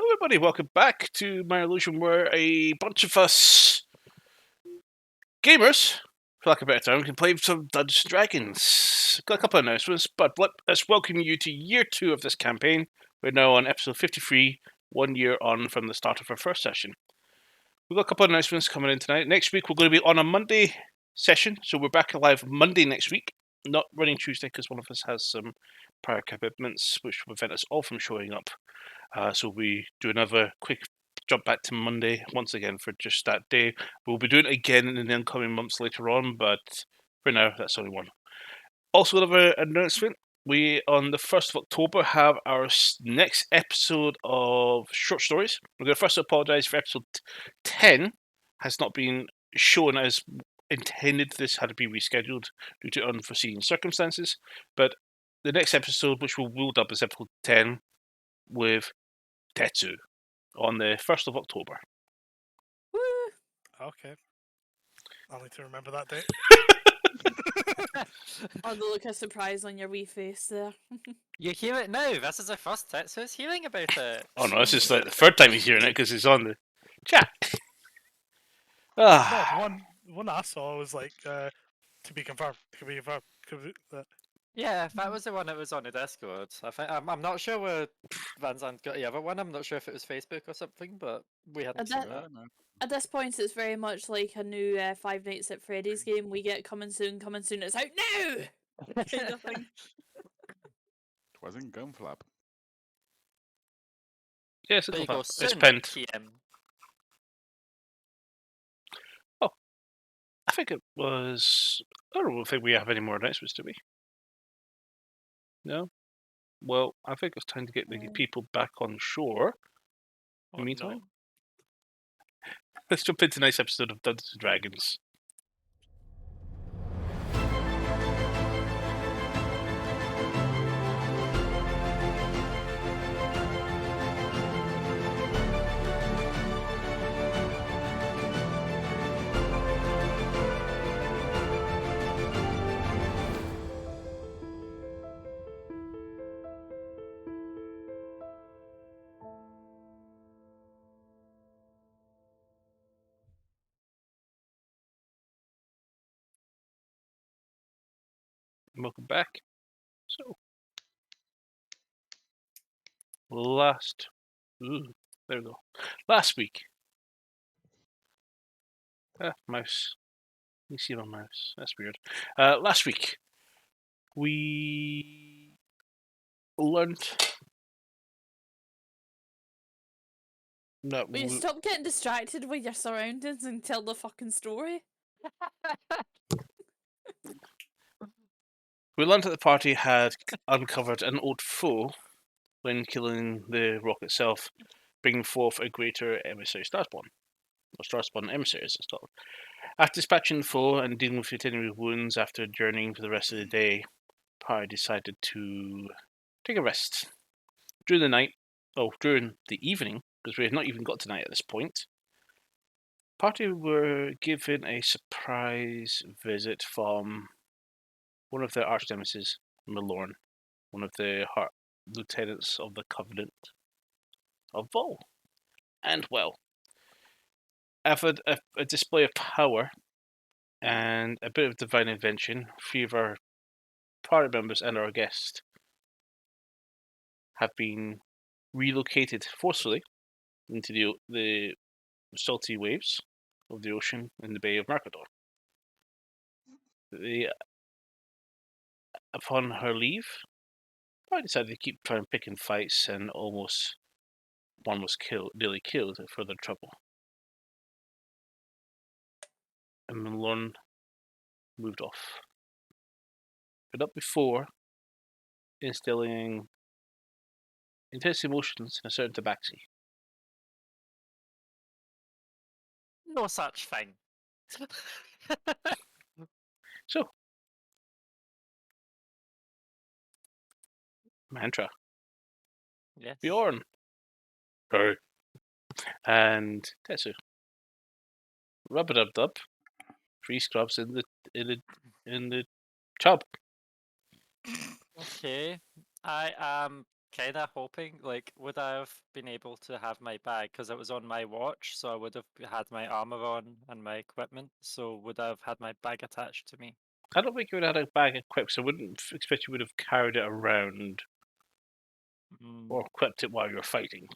everybody, welcome back to My Illusion, where a bunch of us gamers, for lack of a better term, can play some Dungeons & Dragons. Got a couple of announcements, but let's welcome you to year 2 of this campaign. We're now on episode 53, 1 year on from the start of our first session. We've got a couple of announcements coming in tonight. Next week, we're going to be on a Monday session, so we're back live Monday next week, not running Tuesday because one of us has some prior commitments which will prevent us all from showing up. So we do another quick jump back to Monday once again for just that day. We'll be doing it again in the incoming months later on, but for now, that's only one. Also, another announcement. We, on the 1st of October, have our next episode of Short Stories. We're going to first apologise for episode 10 has not been shown as intended. This had to be rescheduled due to unforeseen circumstances. But the next episode, which we'll dub as episode 10, with Tetsu on the 1st of October. Woo! Okay. I'll need to remember that date. Oh, the look of surprise on your wee face there. You hear it now. This is the first Tetsu's hearing about it. Oh no, this is like the third time he's hearing it because it's on the chat. No, one I saw was like to be confirmed. To be confirmed. Yeah, that was the one that was on the Discord. I'm not sure where Van Zandt got the other one. I'm not sure if it was Facebook or something, but we hadn't seen that. No. At this point, it's very much like a new Five Nights at Freddy's game. We get coming soon, it's out now! Kind of thing. It wasn't Gunflap. Yes, There you go. it's Soon, pinned. TM. I think it was. I don't think we have any more announcements, do we? No? Well, I think it's time to get the people back on shore. In the meantime, let's jump into tonight's episode of Dungeons & Dragons. Welcome back. So, there we go. Last week. Mouse. You see my mouse. That's weird. Last week, we learned. Will you stop getting distracted with your surroundings and tell the fucking story? We learned that the party had uncovered an old foe when killing the rock itself, bringing forth a greater emissary Starspawn. Or Starspawn emissary, as it's called. After dispatching the foe and dealing with itinerary wounds after journeying for the rest of the day, the party decided to take a rest. During the evening, because we had not even got to night at this point, the party were given a surprise visit from one of their arch nemesis, Milorn, one of the lieutenants of the Covenant of Vol. And well, after a display of power and a bit of divine invention, 3 of our party members and our guest have been relocated forcefully into the salty waves of the ocean in the Bay of Mercador. Upon her leave, I decided to keep trying picking fights, and almost one was nearly killed for further trouble. And Milorn moved off. But not before instilling intense emotions in a certain tabaxi. No such thing. So, Mantra, Yes. Bjorn, hey, and Tetsu. Rub-a-dub-dub. 3 scrubs in the chub. Okay. I am kind of hoping, like, would I have been able to have my bag because it was on my watch, so I would have had my armor on and my equipment. So would I have had my bag attached to me? I don't think you would have had a bag equipped, so I wouldn't expect you would have carried it around Mm, or equipped it while you were fighting.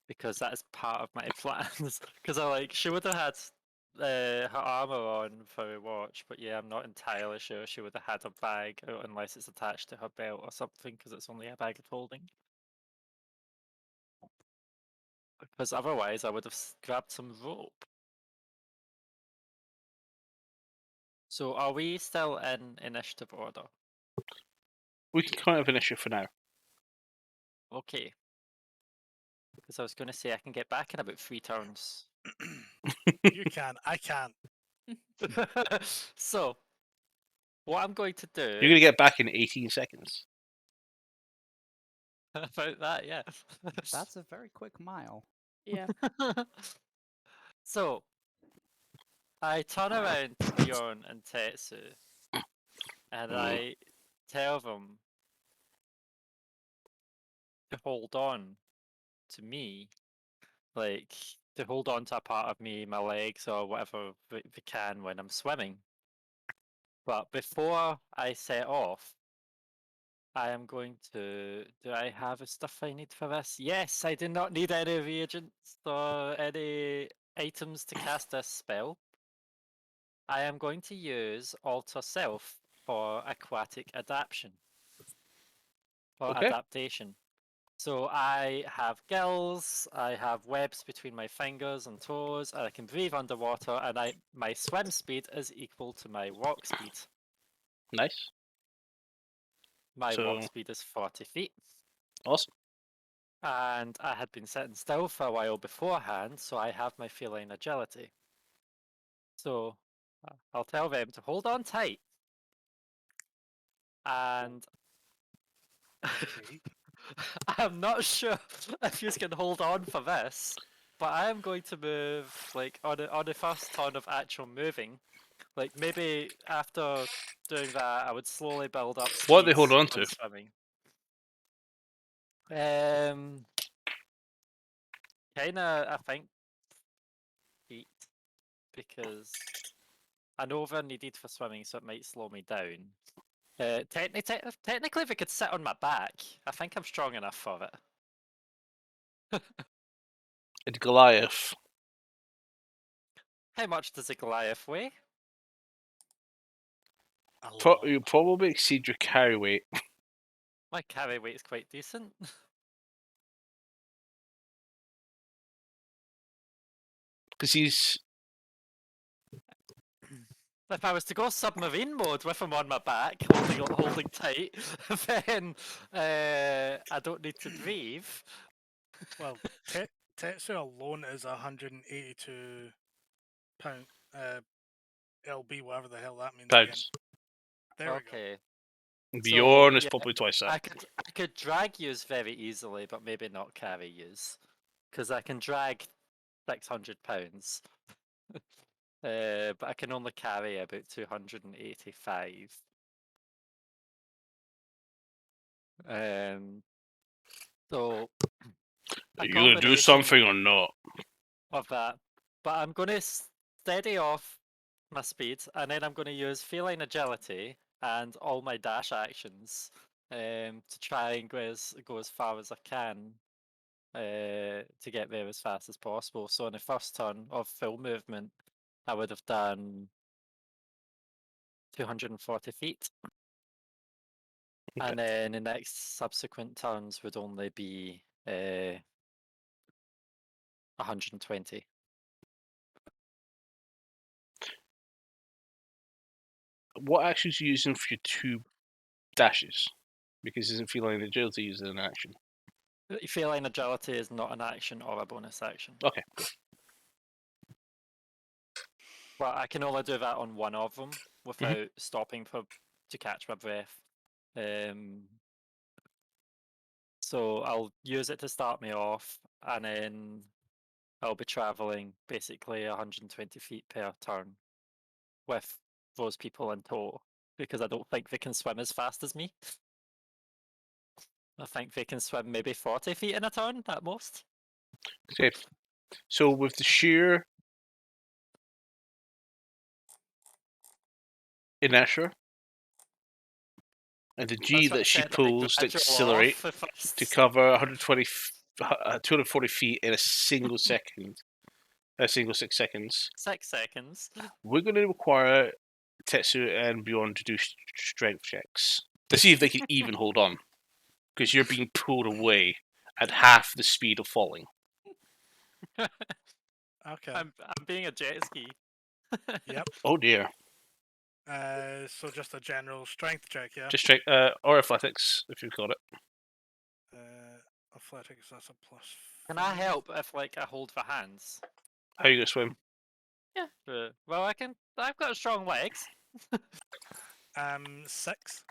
because that is part of my plans. Because I like she would have had her armor on for her watch, but yeah, I'm not entirely sure she would have had a bag unless it's attached to her belt or something, because it's only a bag of holding. Because otherwise, I would have grabbed some rope. So, are we still in initiative order? We can kind of finish it for now. Okay. Because I was going to say I can get back in about 3 turns. You can. I can't. So, what I'm going to do You're going to get back in 18 seconds. about that, yeah. That's a very quick mile. Yeah. So, I turn around to Bjorn and Tetsu, and I tell them to hold on to me, like to hold on to a part of me, my legs, or whatever they can when I'm swimming. But before I set off, I am going to. Do I have the stuff I need for this? Yes, I do not need any reagents or any items to cast this spell. I am going to use Alter Self for aquatic adaptation or Okay. adaptation. So I have gills, I have webs between my fingers and toes, and I can breathe underwater, and my swim speed is equal to my walk speed. Nice. My So- walk speed is 40 feet. Awesome. And I had been sitting still for a while beforehand, so I have my feline agility. So I'll tell them to hold on tight. And Okay. I'm not sure if you can hold on for this, but I am going to move like on the first turn of actual moving. Like maybe after doing that, I would slowly build up speed. What do they hold on when to? Swimming. Kinda, I think feet, because I know they're needed for swimming, so it might slow me down. Technically, if I could sit on my back, I think I'm strong enough for it. It's Goliath. How much does a Goliath weigh? A lot. You probably exceed your carry weight. My carry weight's quite decent. Because he's. If I was to go submarine mode with him on my back, holding tight, then I don't need to breathe. Well, Tetsu alone is 182 pound LB, whatever the hell that means again. Pounds. There we go. Okay. Bjorn is yeah, probably twice that. I could drag yous very easily, but maybe not carry yous, because I can drag 600 pounds. But I can only carry about 285. So Are a you going to do combination something or not? of that, but I'm going to steady off my speed, and then I'm going to use feline agility and all my dash actions to try and go as far as I can to get there as fast as possible. So on the first turn of full movement, I would have done 240 feet. Okay. And then the next subsequent turns would only be 120. What actions are you using for your 2 dashes? Because isn't feline agility used as an action? Feline agility is not an action or a bonus action. Okay, cool. But I can only do that on one of them without stopping to catch my breath. So I'll use it to start me off, and then I'll be traveling basically 120 feet per turn with those people in tow, because I don't think they can swim as fast as me. I think they can swim maybe 40 feet in a turn at most. Okay. So with the sheer inertia and the G That's what I that she said, like, pulls to gradual accelerate off at first. to cover 240 feet in a single second, a single 6 seconds, 6 seconds. we're going to require Tetsu and Bjorn to do strength checks to see if they can even hold on. Because you're being pulled away at half the speed of falling. Okay. I'm being a jet ski. Yep. Oh dear. So just a general strength check, yeah. Just check, or athletics, if you've got it. Athletics, that's a plus. Can I 5. help if, like, I hold the hands? How are you going to swim? Yeah. Well, I can. I've got strong legs. 6.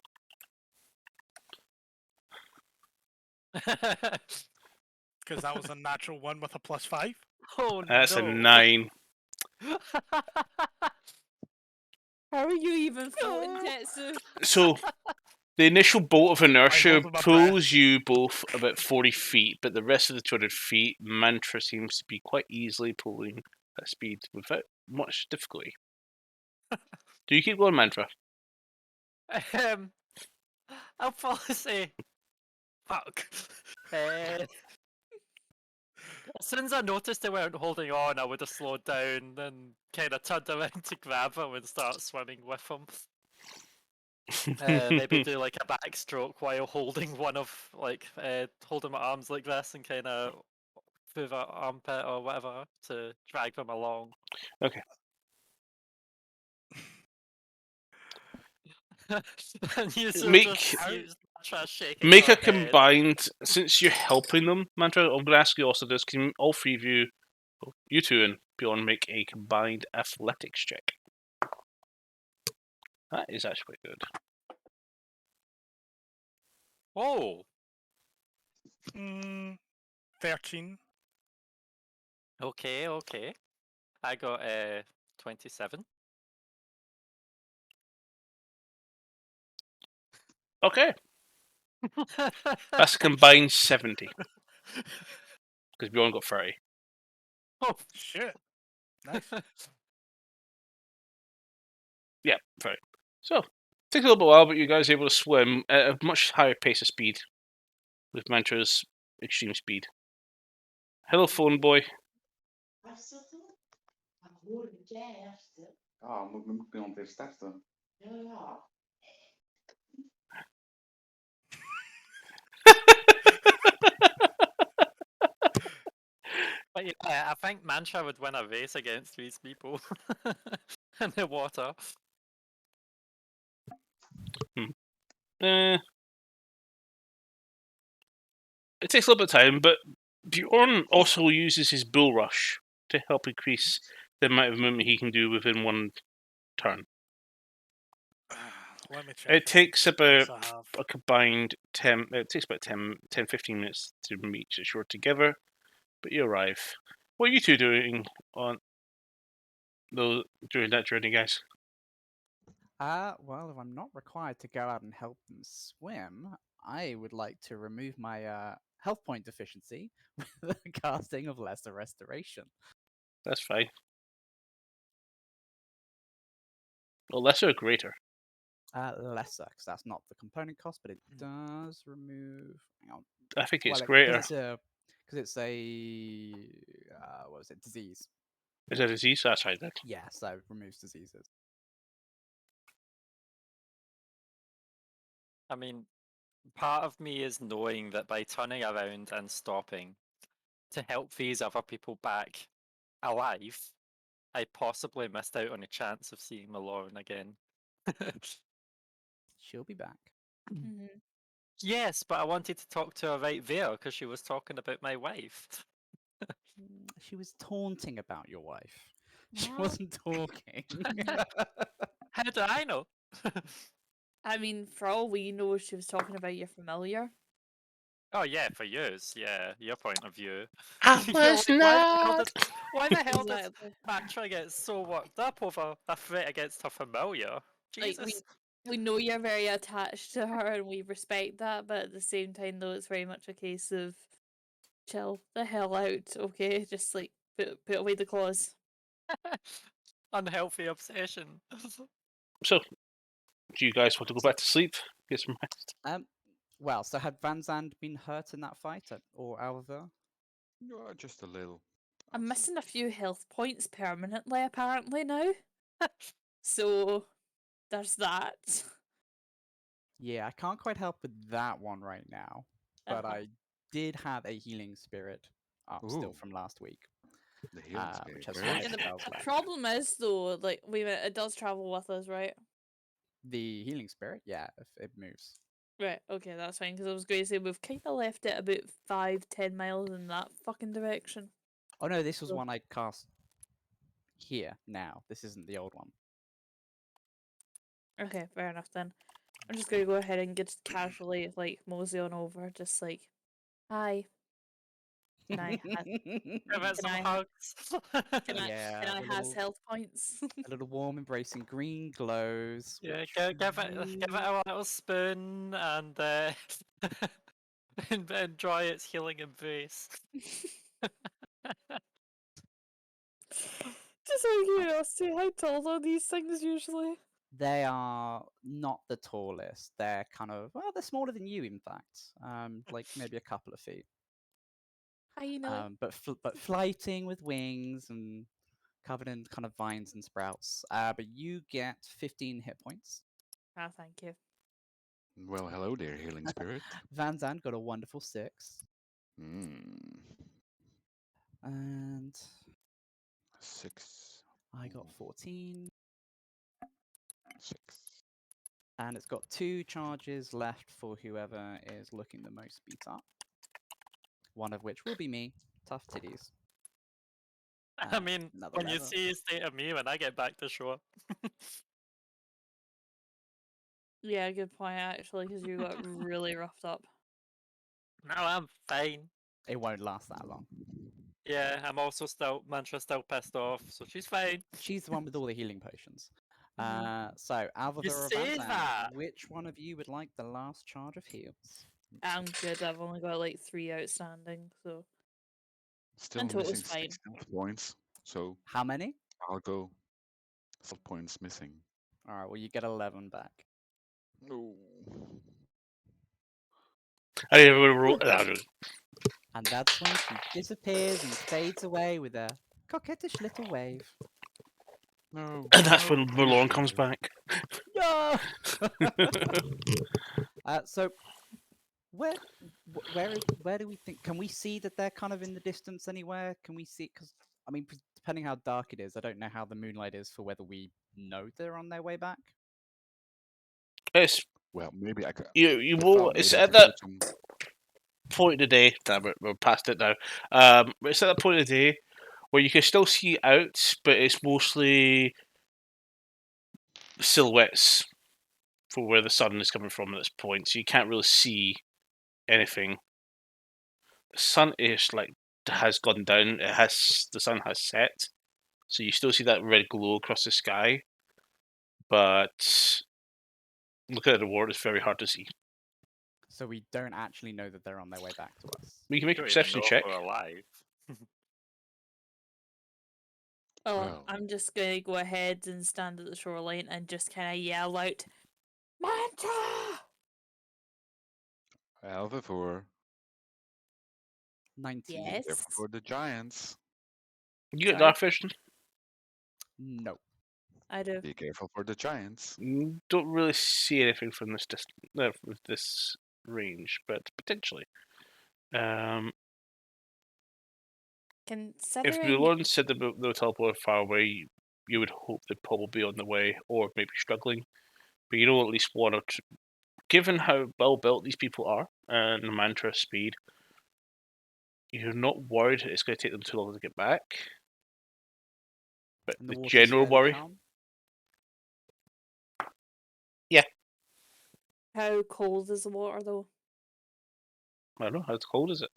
Because that was a natural 1 with a plus 5. Oh That's no! a 9. How are you even floating, Tetsu? So, the initial bolt of inertia holding my pulls you both about 40 feet, but the rest of the 200 feet, Mantra seems to be quite easily pulling at speed without much difficulty. Do you keep going, Mantra? I'll probably say, fuck. As soon as I noticed they weren't holding on, I would have slowed down and kind of turned around to grab him and start swimming with him. Maybe do like a backstroke while holding one of, like, holding my arms like this and kind of through the armpit or whatever to drag them along. Okay. And you sort of Make- just use Mantra shaking Make her a head. combined, since you're helping them, Mantra, I'm going to ask you also this, can all three of you, you two and Bjorn, make a combined athletics check? That is actually good. Oh, 13. okay. I got 27. Okay, that's a combined 70, because Bjorn got 30. Oh, Shit. Nice. Yeah, 30. So, takes a little bit while, but you guys are able to swim at a much higher pace of speed with Mantra's extreme speed. Hello, phone boy. Ja, moet ik nog eens testen. but yeah, I think Mantra would win a race against these people in the water. It takes a little bit of time, but Bjorn also uses his bull rush to help increase the amount of movement he can do within one turn. Let me check. It takes about I have. a combined 10, it takes about 10, 15 minutes to reach the shore together, but you arrive. What are you two doing on during that journey, guys? Well, if I'm not required to go out and help them swim, I would like to remove my health point deficiency with the casting of Lesser Restoration. That's fine. Well, lesser or greater? Lesser, because that's not the component cost, but it does remove. Hang on. I think it's Well, greater. Because it's a what was it? Disease. Is it a disease? That's right then. Yeah, so it removes diseases. I mean, part of me is knowing that by turning around and stopping to help these other people back alive, I possibly missed out on a chance of seeing Malone again. She'll be back. Mhm. Yes, but I wanted to talk to her right there because she was talking about my wife. She was taunting about your wife. She What? wasn't talking. How do I know? I mean, for all we know, she was talking about your familiar. Oh yeah, for yours, yeah, your point of view. I You're was like, not. why the hell does Exactly. Mantra get so worked up over a threat against her familiar? Like Jesus. We know you're very attached to her and we respect that, but at the same time, though, it's very much a case of chill the hell out, okay? Just like put away the claws. Unhealthy obsession. So, do you guys want to go back to sleep? Get some rest. Well, so had Van Zandt been hurt in that fight, or Alva? Just a little. I'm missing a few health points permanently, apparently, now. So, there's that. Yeah, I can't quite help with that one right now, but Uh-huh. I did have a healing spirit up still Ooh. from last week, The healing which spirit. has Very 5 Yeah, the spells left. problem is, though, like, wait a minute, it does travel with us, right? The healing spirit, yeah, if it moves. Right, okay, that's fine, because I was going to say we've kind of left it about 5-10 miles in that fucking direction. Oh no, this was So- one I cast here now. This isn't the old one. Okay, fair enough then. I'm just gonna go ahead and just casually, like, mosey on over, just like, hi. Can I have, Give it Can some I ha- hugs. can I, Yeah, can I the has little- health points? A little warm, embracing green glows. Yeah, which give it a little spoon and and dry its healing embrace. Just out of curiosity, how tall are these things usually? They are not the tallest. They're kind of, well, they're smaller than you, in fact. Like maybe a couple of feet. Tiny. But flighting with wings and covered in kind of vines and sprouts. But you get 15 hit points. Ah, thank you. Well, hello there, healing spirit. Van Zandt got a wonderful 6. Mm. And 6. I got 14. 6. And it's got 2 charges left for whoever is looking the most beat up. One of which will be me. Tough titties. I mean, another when you level. see a state of me when I get back to shore. Yeah, good point actually, because you got really roughed up. No, I'm fine. It won't last that long. Yeah, I'm also Mantra's still pissed off, so she's fine. She's the one with all the healing potions. Mhm. So, Alva You or say Van Zandt, that. which one of you would like the last charge of heals? I'm good. I've only got like 3 outstanding, so Still and total's missing 6 health points. So How many? I'll go. Health points missing. Alright, well, you get 11 back. No. I didn't even roll. And that's when she disappears and fades away with a coquettish little wave. No. And that's no, when please Malone do comes this. back. No! So, where do we think? Can we see that they're kind of in the distance anywhere? Can we see? Because I mean, depending how dark it is, I don't know how the moonlight is for whether we know they're on their way back. It's Well, maybe I could. you I will. thought It's maybe I at could that put some. point of the day. Damn it, we're past it now. It's at that point of the day where you can still see out, but it's mostly silhouettes for where the sun is coming from at this point, so you can't really see anything. The sun is has gone down. The sun has set, so you still see that red glow across the sky, but looking at the world, it's very hard to see. So we don't actually know that they're on their way back to us. We can make a Don't even perception know if check. we're alive. oh, Well. I'm just gonna go ahead and stand at the shoreline and just kind of yell out, "Mantra!" Alpha 4. 19. Be careful Yes. for the giants. You get Sorry? dark vision. No. I do. Be careful for the giants. You don't really see anything from this with this range, but potentially. If Considering Mulan said they were teleported far away, you would hope they'd probably be on the way or maybe struggling. But you know at least one or two. Given how well built these people are and the mantra speed, you're not worried it's going to take them too long to get back. But And the water's general fairly worry, calm. how cold is the water though? I don't know, how cold is it?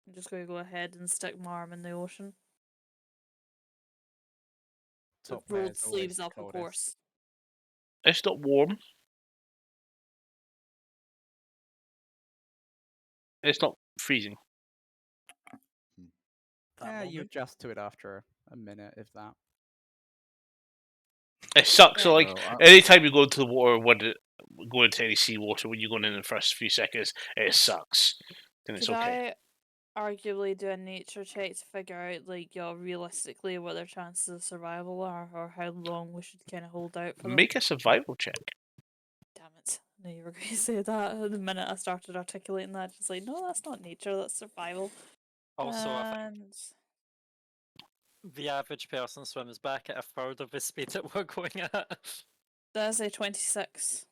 I'm just gonna go ahead and stick my arm in the ocean. Top Rolled player's always sleeves the up, of coldest. course. It's not warm, It's not freezing. That Yeah, you moment. adjust to it after a minute, if that. It sucks. So, Yeah. like, Well, anytime you go into the water, go into any seawater when you're going in the first few seconds, it sucks. Then it's Could okay. I arguably do a nature check to figure out, like, realistically what their chances of survival are, or how long we should kind of hold out for them? Make a survival check. Damn it! I knew you were going to say that. The minute I started articulating that, just like, no, that's not nature, that's survival. Also, I think And the average person swims back at a third of the speed that we're going at. that's a 26.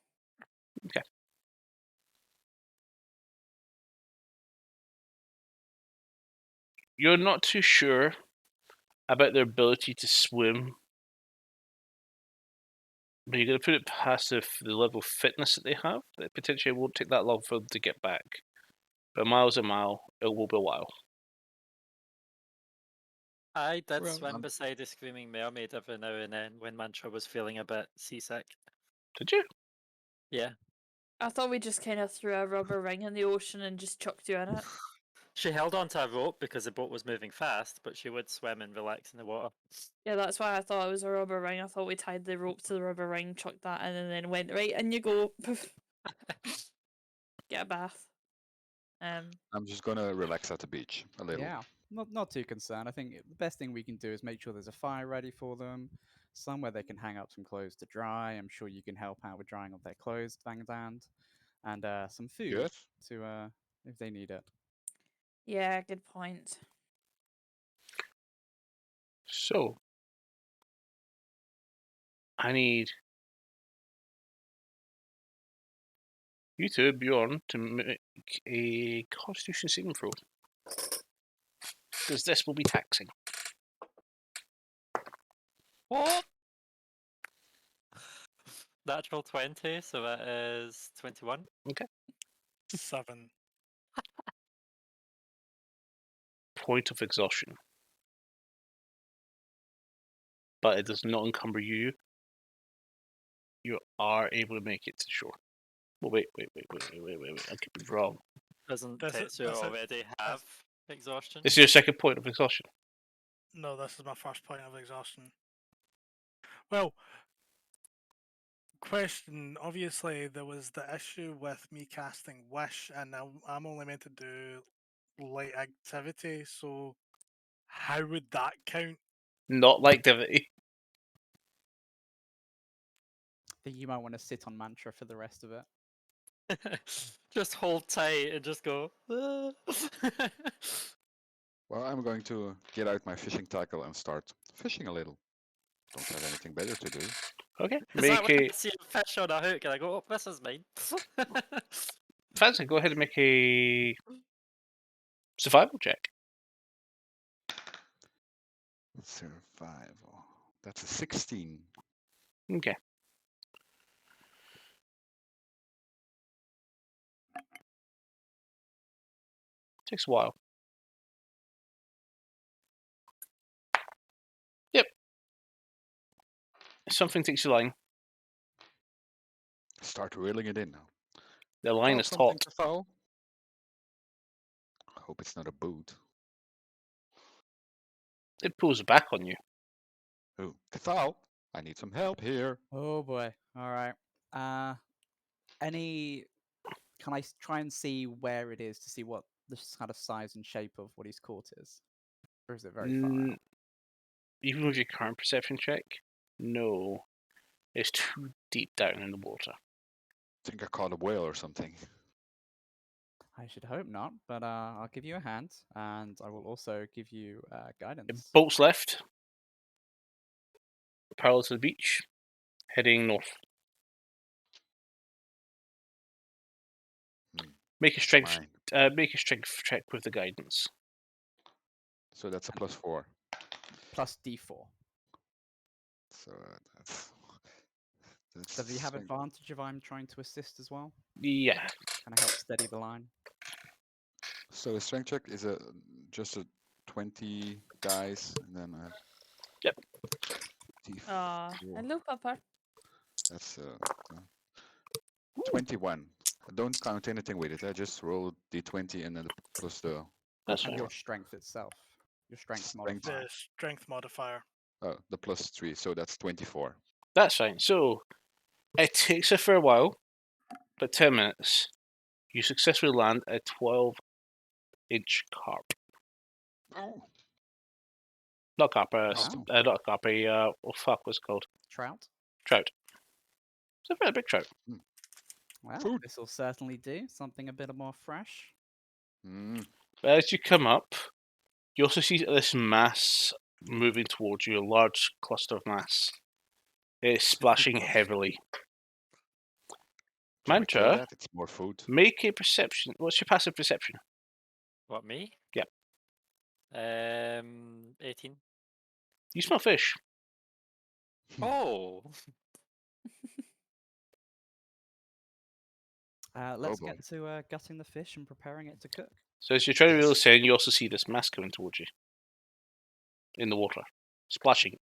You're not too sure about their ability to swim, but you're going to put it past the level of fitness that they have. That potentially it won't take that long for them to get back. But a mile's a mile. It will be a while. I did Well, swim beside a screaming mermaid every now and then when Mantra was feeling a bit seasick. Did you? Yeah. I thought we just kind of threw a rubber ring in the ocean and just chucked you in it. She held onto a rope because the boat was moving fast, but she would swim and relax in the water. Yeah, that's why I thought it was a rubber ring. I thought we tied the rope to the rubber ring, chucked that in, and then went, right, in you go. Poof. Get a bath. I'm just gonna relax at the beach a little. Yeah, not too concerned. I think the best thing we can do is make sure there's a fire ready for them, somewhere they can hang up some clothes to dry. I'm sure you can help out with drying up their clothes, Vangdand, and some food Good. to if they need it. Yeah, good point. So, I need you two, Bjorn, to make a Constitution saving throw. Because this will be taxing. What? Natural 20, so that is 21. 7. Point of exhaustion. But it does not encumber you. You are able to make it to shore. Well, wait. I could be wrong. Doesn't That's it- Tetsu that's it. already have exhaustion? This is your second point of exhaustion. No, this is my first point of exhaustion. Well, question. Obviously, there was the issue with me casting Wish, and I'm only meant to do light activity, so how would that count? Not like activity. I think you might want to sit on mantra for the rest of it. Just hold tight and just go. "Ah." Well, I'm going to get out my fishing tackle and start fishing a little. Don't have anything better to do. Okay. Is that Make when a I see a fish on a hook and I go, oh, this is mine? fancy. Go ahead and make a survival check. Survival. That's a 16. Okay. Takes a while. Yep. Something takes your line. Start reeling it in now. The line Oh, is something taut. to foul. Hope it's not a boot. It pulls back on you. Ooh, Cathal, I need some help here. Oh boy. All right. Any? Can I try and see where it is to see what the kind of size and shape of what he's caught is, or is it very far out? Even with your current perception check, no. It's too deep down in the water. Think I caught a whale or something. I should hope not, but I'll give you a hand, and I will also give you guidance. Bolts left. Parallel to the beach. Heading north. Make a strength. Mine. Make a strength check with the guidance. So that's a +4. Plus D4. So that's Does he have strength. advantage if I'm trying to assist as well? Yeah. Can I help steady the line? So a strength check is just a 20 dice, and then a Yep. Ah, D4. hello, Papa. That's 21. Don't count anything with it. I just roll d20 and then plus the That's And fine. your strength itself. Your strength Strength. modifier. The strength modifier. the +3, so that's 24. That's fine. So it takes a fair while, but 10 minutes. You successfully land a 12-inch carp. Oh, Not carp, awesome. not a carp, oh fuck, what's it called? Trout. Trout. It's a very big trout. Well, Food. this will certainly do. Something a bit more fresh. Mm, But as you come up, you also see this mass moving towards you, a large cluster of mass. It's splashing heavily. can we kill Mantra, that? It's more food. make a perception. What's your passive perception? What, me? Yep. 18. You smell fish. Oh! Let's boy. get to gutting the fish and preparing it to cook. So as you're trying to reel Yes. this in, you also see this mass coming towards you in the water, splashing.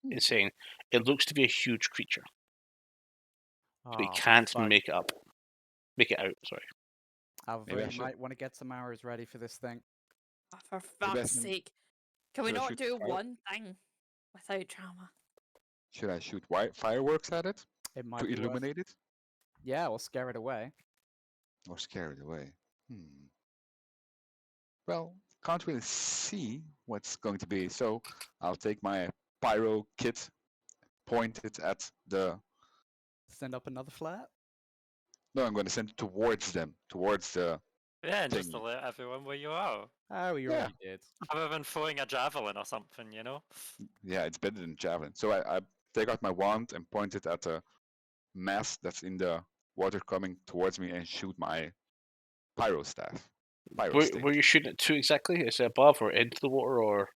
Insane. It looks to be a huge creature, but you Oh, can't fuck. make it up. Make it out. Sorry. Maybe I Alvaro should- might want to get some arrows ready for this thing. Oh, for Maybe I fuck's can- sake. Can we should I not shoot do fire? one thing without drama? Should I shoot fireworks at it It might to be worth... illuminate it Yeah, or scare it away. or scare it away? Well, can't really see what's going to be, so I'll take my pyro kit, point it at the. Send up another flare. No, I'm going to send it towards them, towards the. Yeah, and just to Thingy. let everyone where you are. Oh, you Yeah. already did. Other than throwing a javelin or something, you know? Yeah, it's better than javelin. So I take out my wand and point it at the mass that's in the water coming towards me and shoot my pyro staff. Pyro stick. Where you shooting it to exactly? Is it above or into the water or?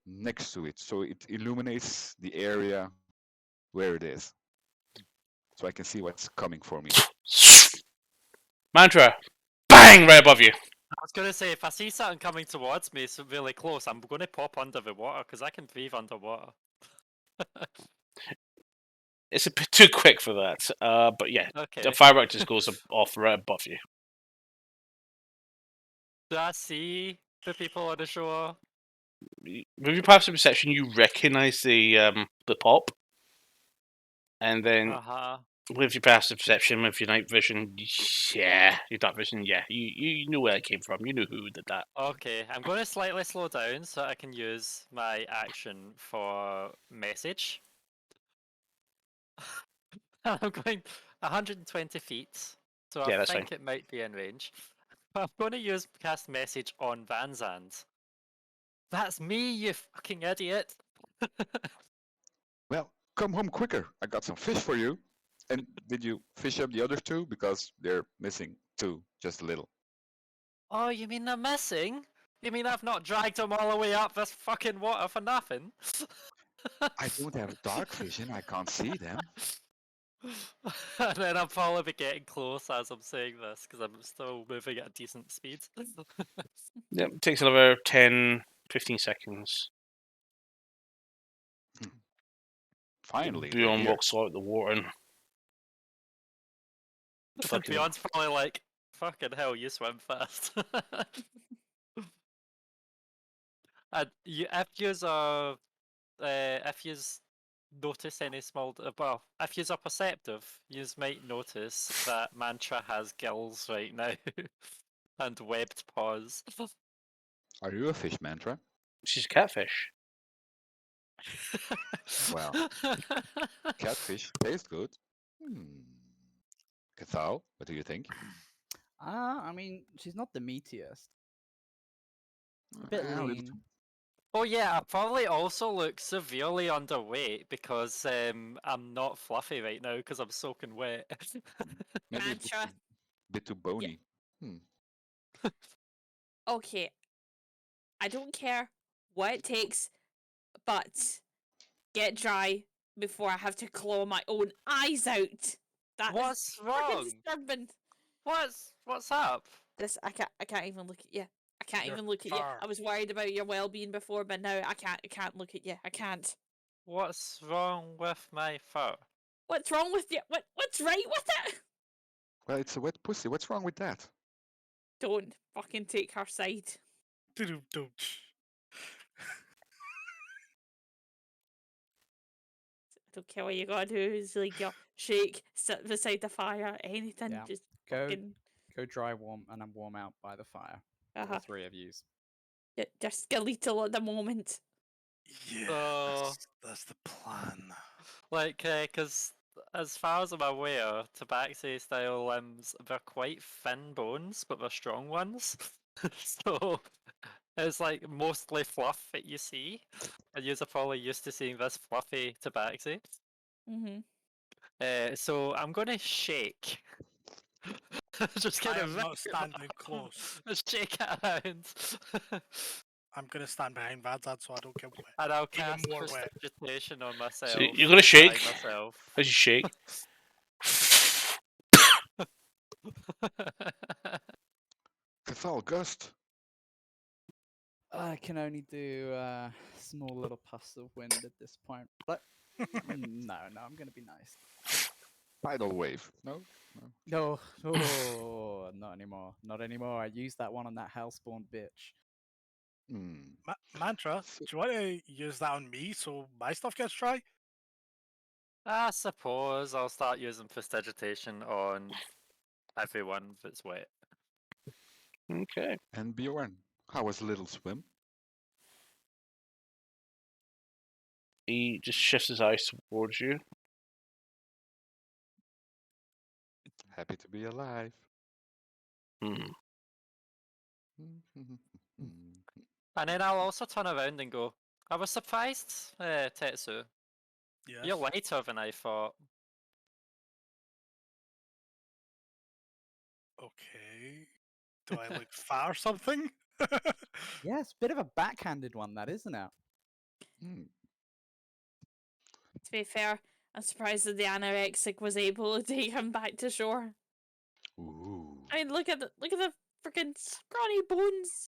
Next to it, so it illuminates the area where it is, so I can see what's coming for me. Mantra, bang right above you. I was gonna say, if I see something coming towards me, so really close, I'm gonna pop under the water, because I can breathe underwater. It's a bit too quick for that. But yeah, Okay. the firework just goes off right above you. Do I see the people on the shore? With your passive perception, you recognise the pop, and then Uh-huh. with your passive perception, with your night vision, yeah, your dark vision, yeah, you knew where it came from. You knew who did that. Okay, I'm gonna slightly slow down so I can use my action for message. I'm going 120 feet, so Yeah, I that's think it might be in range. I'm going to cast message on Van Zandt. That's me, you fucking idiot! Well, come home quicker. I got some fish for you. And did you fish up the other two? Because they're missing two, just a little. Oh, you mean they're missing? You mean I've not dragged them all the way up this fucking water for nothing? I don't have dark vision. I can't see them. And then I'll probably be getting close as I'm saying this because I'm still moving at a decent speed. Yep, it takes another 10, 15 seconds. Finally, they're Bjorn here. walks out the water and And fucking- Beyond's probably like, fucking hell, you swim fast. And if you notice any small, well, if you are perceptive, you might notice that Mantra has gills right now and webbed paws. Are you a fish mantra? she's a catfish. Well, catfish taste good. Cathal, what do you think? I mean, she's not the meatiest. A bit A little lean. Oh yeah, I probably also look severely underweight because I'm not fluffy right now because I'm soaking wet. Maybe a bit Mantra. bit too bony. Okay. I don't care what it takes, but get dry before I have to claw my own eyes out. That is What's fucking wrong? disturbing. What's up? This I can't even look at you. I can't Your even look at you. fur. I was worried about your well-being before, but now I can't look at you. I can't. What's wrong with my fur? What's wrong with you? What's right with it? Well, it's a wet pussy. What's wrong with that? Don't fucking take her side. Don't. I don't care what you gotta do. It's like you shake, sit beside the fire, anything. Yeah. Just Go fucking go dry warm and then warm out by the fire. For the uh-huh. three of yous. Just skeletal at the moment. Yeah, So- that's the plan. Like, because as far as I'm aware, tabaxi style limbs, they're quite thin bones, but they're strong ones. So it's like mostly fluff that you see. And you're probably used to seeing this fluffy tabaxi. Mm-hmm. So I'm gonna shake. Just I gonna am not rip standing close. Just shake it around. I'm gonna stand behind Vadzad so I don't get wet. And I'll Even cast more wet. prestidigitation on myself. So you're gonna to dry shake myself. as you shake. Cathal Gust. I can only do small little puffs of wind at this point. But no, I'm gonna be nice. Tidal wave. No? No, oh, not anymore. Not anymore. I used that one on that hellspawn bitch. Hmm. Mantra, do you want to use that on me so my stuff gets dry? I suppose I'll start using prestidigitation on everyone that's wet. Okay. And Bjorn, how was a little swim? He just shifts his eyes towards you. Happy to be alive. Hmm. And then I'll also turn around and go, I was surprised, Tetsu. Yes. You're lighter than I thought. Okay. Do I look fat or something? Yes, bit of a backhanded one, that isn't it? Hmm. To be fair, I'm surprised that the anorexic was able to take him back to shore. Ooh. I mean, look at the freaking scrawny bones.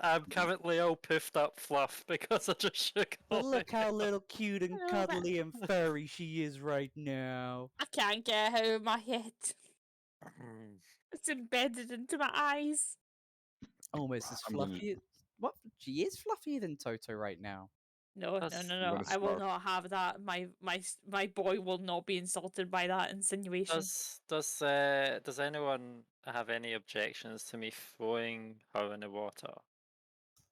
I'm currently all puffed up fluff because I just shook But all look my how little cute and I know, but- cuddly and furry she is right now. I can't get it out of my head. Mm. It's embedded into my eyes. Almost as I'm gonna- fluffy. What? She is fluffier than Toto right now. No, That's- no, I'm no, no. gonna I will snarf. not have that. My boy will not be insulted by that insinuation. Does anyone have any objections to me throwing her in the water?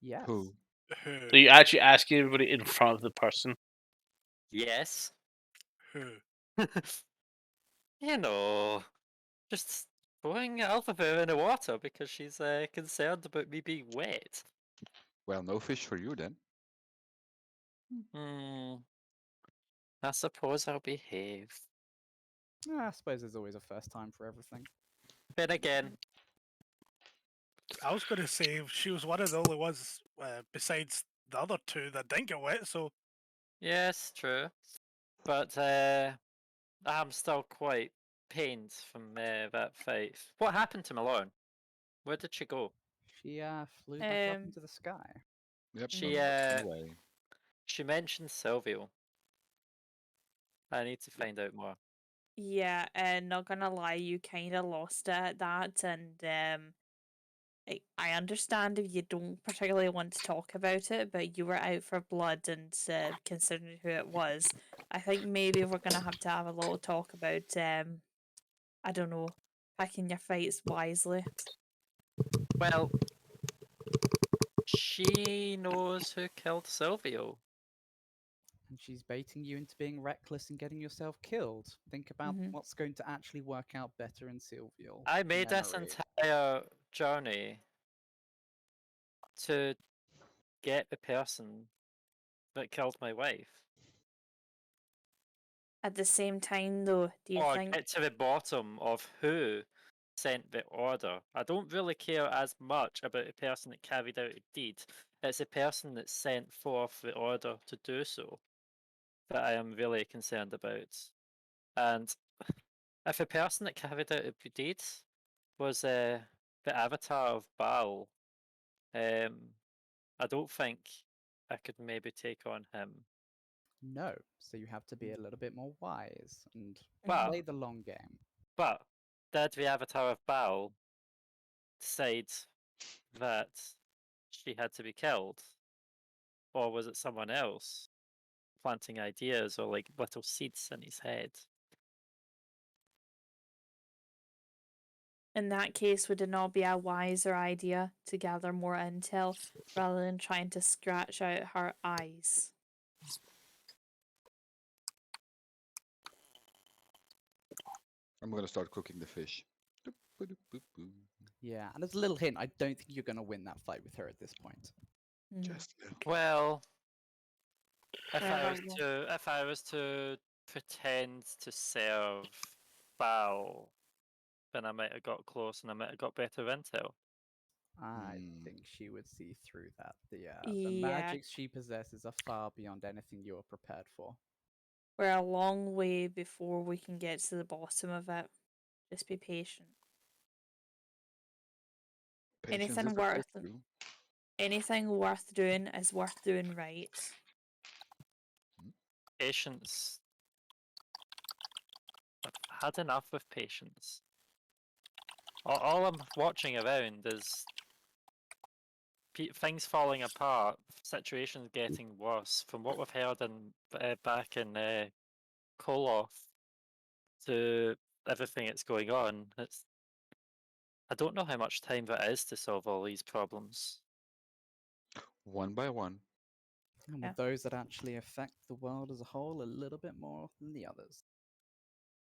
Yes. Who? Who? So you actually ask everybody in front of the person. Yes. Who? You know, just throwing Alphabet in the water because she's concerned about me being wet. Well, no fish for you then. Hmm. I suppose I'll behave. I suppose there's always a first time for everything. Then again, I was going to say she was one of the only ones besides the other two that didn't get wet, so yes, true. But I'm still quite pained from that fight. What happened to Malone? Where did she go? She flew back up Um, into the sky. Yep. She that's away. she mentioned Silvio. I need to find out more. Yeah, and not gonna lie, you kind of lost it at that, and I understand if you don't particularly want to talk about it, but you were out for blood, and considering who it was, I think maybe we're gonna have to have a little talk about I don't know, picking your fights wisely. Well, she knows who killed Silvio. And she's baiting you into being reckless and getting yourself killed. Think about Mhm. what's going to actually work out better in Silvio. I made this Memory. entire journey to get the person that killed my wife. At the same time, though, do you Or think? get to the bottom of who sent the order. I don't really care as much about the person that carried out a deed. It's the person that sent forth the order to do so that I am really concerned about. And if the person that carried out the deed was the avatar of Baal, I don't think I could maybe take on him. No. So you have to be a little bit more wise and Well, play the long game. but did the Avatar of Baal decide that she had to be killed? Or was it someone else planting ideas or like little seeds in his head? In that case, would it not be a wiser idea to gather more intel rather than trying to scratch out her eyes? I'm gonna start cooking the fish. Doop-a-doop-boop-boo. Yeah, and as a little hint, I don't think you're going to win that fight with her at this point. Hmm. Just a little. Well, if Fair I was enough. to pretend to serve Baal, then I might have got close and I might have got better intel. I Hmm. think she would see through that. The Yeah, magics she possesses are far beyond anything you're prepared for. we're a long way before we can get to the bottom of it. Just be patient. Patience is a virtue. Anything worth doing is worth doing right. Patience. I've had enough of patience. All I'm watching around is things falling apart, situations getting worse. From what we've heard in back in Koloth to everything that's going on, I don't know how much time there is to solve all these problems. One by one. And Yeah. with those that actually affect the world as a whole a little bit more than the others.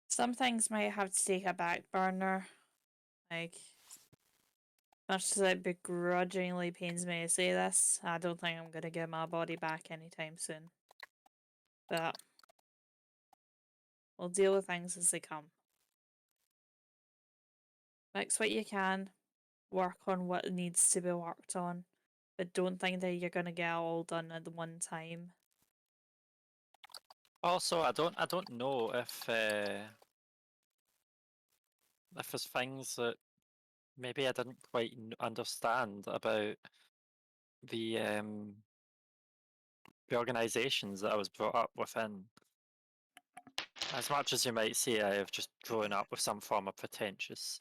Some things might have to take a back burner. Like, much as it begrudgingly pains me to say this, I don't think I'm gonna get my body back anytime soon. But we'll deal with things as they come. Mix what you can, work on what needs to be worked on, but don't think that you're gonna get it all done at the one time. Also, I don't know if there's things that maybe I didn't quite understand about the the organizations that I was brought up within. As much as you might say, I have just grown up with some form of pretentious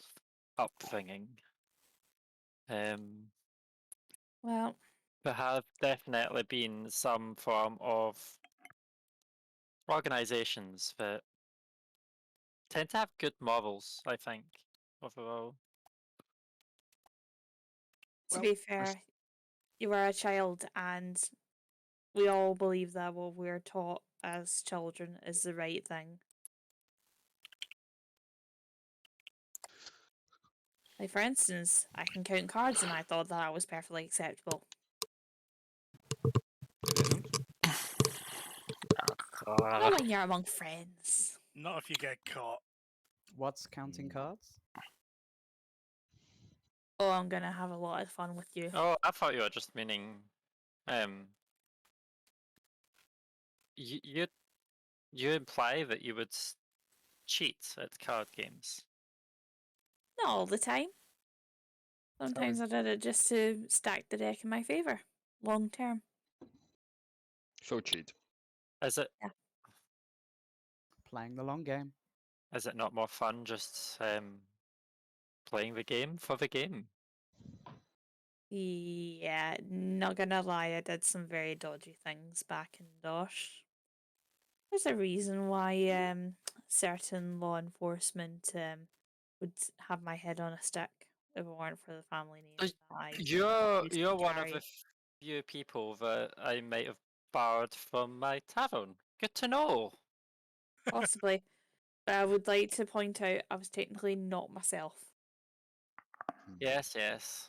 upbringing. Well, There have definitely been some form of organizations that tend to have good morals, I think, overall. to Well, be there's- fair, you were a child, and we all believe that what we're taught as children is the right thing. Like, for instance, I can count cards, and I thought that was perfectly acceptable. it isn't. Not when you're among friends. Not if you get caught. What's counting Mm. cards? Oh, I'm gonna have a lot of fun with you. Oh, I thought you were just meaning, you you imply that you would cheat at card games. Not all the time. Sometimes I did it just to stack the deck in my favor, long term. So cheat. Is it Playing the long game. is it not more fun just playing the game for the game? Yeah, not gonna lie, I did some very dodgy things back in DOS. There's a reason why certain law enforcement would have my head on a stick if it weren't for the family name So that I You're used to you're one of the carry. few people that I might have borrowed from my tavern. Good to know. Possibly. But I would like to point out I was technically not myself. Hmm. Yes, yes.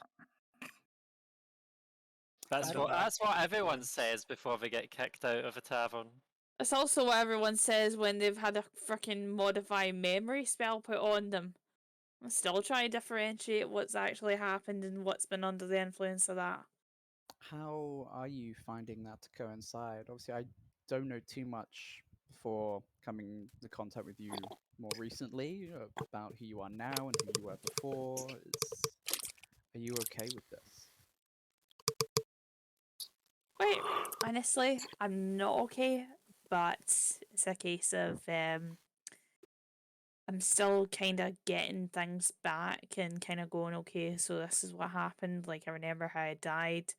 I don't know. That's what everyone says before they get kicked out of a tavern. That's also what everyone says when they've had a freaking modify memory spell put on them. I'm still trying to differentiate what's actually happened and what's been under the influence of that. How are you finding that to coincide? Obviously, I don't know too much before coming into contact with you more recently about who you are now and who you were before. Are you okay with this? Quite honestly, I'm not okay, but it's a case of I'm still kind of getting things back and kind of going, okay, so this is what happened. Like, I remember how I died,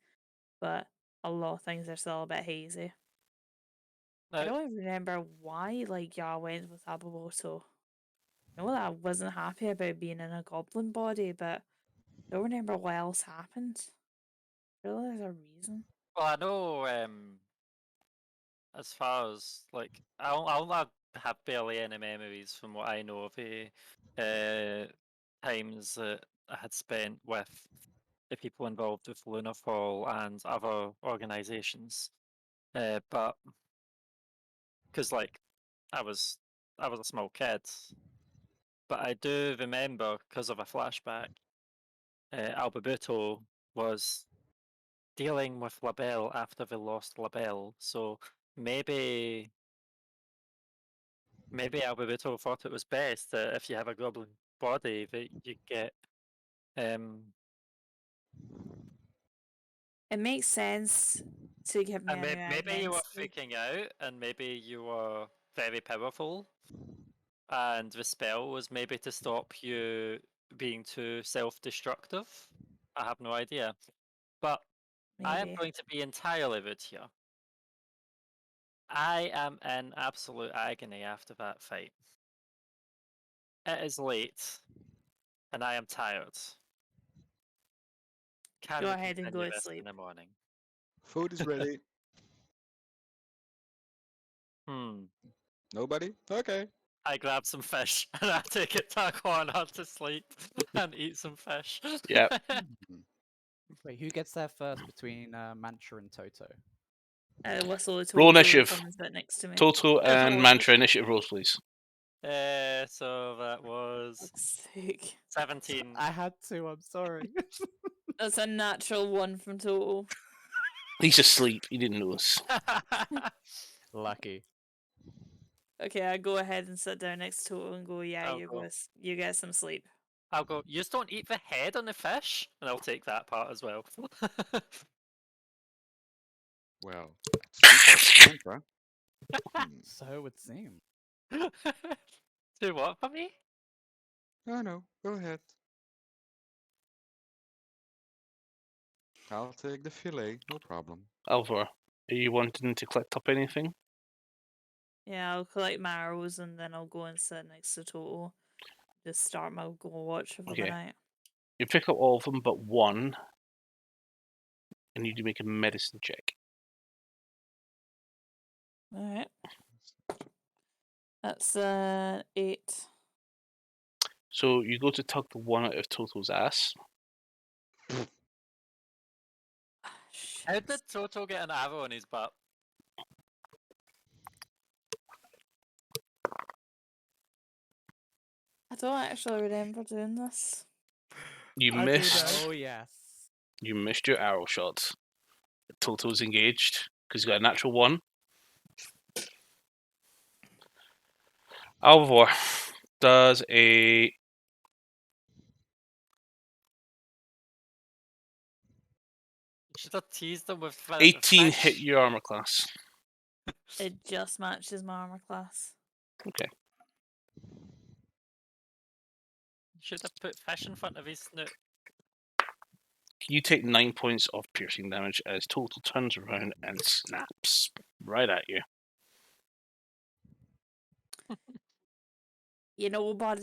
but a lot of things are still a bit hazy. I Now, don't even remember why, like, I went with Ababoto. I know that I wasn't happy about being in a goblin body, but I don't remember what else happened. Really, there's a reason. well, I know as far as like I'll have barely any memories from what I know of times that I had spent with the people involved with Lunarfall and other organisations. But because like I was I was a small kid, but I do remember because of a flashback, Alberto was dealing with Labelle after they lost Labelle, so maybe Alberto thought it was best that if you have a goblin body that you get It makes sense to give me and a new maybe you were identity. freaking out and maybe you were very powerful and the spell was maybe to stop you being too self-destructive. I have no idea. But I am Maybe. going to be entirely rude here. I am in absolute agony after that fight. It is late and I am tired. Can Go we ahead and go continue to this in sleep. the morning? Food is ready. Nobody? Okay. I grab some fish and I take it to a corner to sleep and eat some fish. Yep. Hmm. Wait, who gets there first between Mantra and Toto? Whistle the Roll Toto initiative. comes right next to me. Total There's and only Mantra initiative rolls, please. So that was Fuck's sake. 17. I had to. I'm sorry. That's a natural one from Toto. He's asleep. He didn't notice. Lucky. Okay, I go ahead and sit down next to Toto and go, yeah, I'll you go. you get some sleep. I'll go, you just don't eat the head on the fish? And I'll take that part as well. Well, super mantra. So it would seem. Do what for me? No, go ahead. I'll take the fillet, no problem. Alvar, are you wanting to collect up anything? Yeah, I'll collect my arrows and then I'll go and sit next to Toto. Just start my goal watch for the Okay. night. You pick up all of them but one, and you need to make a medicine check. Alright. That's 8. So you go to tug the one out of Toto's ass. How Shit. did Toto get an arrow in his butt? I don't actually remember doing this. You I do missed. Oh yes. You missed your arrow shots. Toto's engaged because he's got a natural one. Alvar does a You should have teased him with the 18 fish. hit your armor class. It just matches my armor class. Okay. You should have put fish in front of his snoot. You take 9 points of piercing damage as Toto turns around and snaps right at you. You know, bud,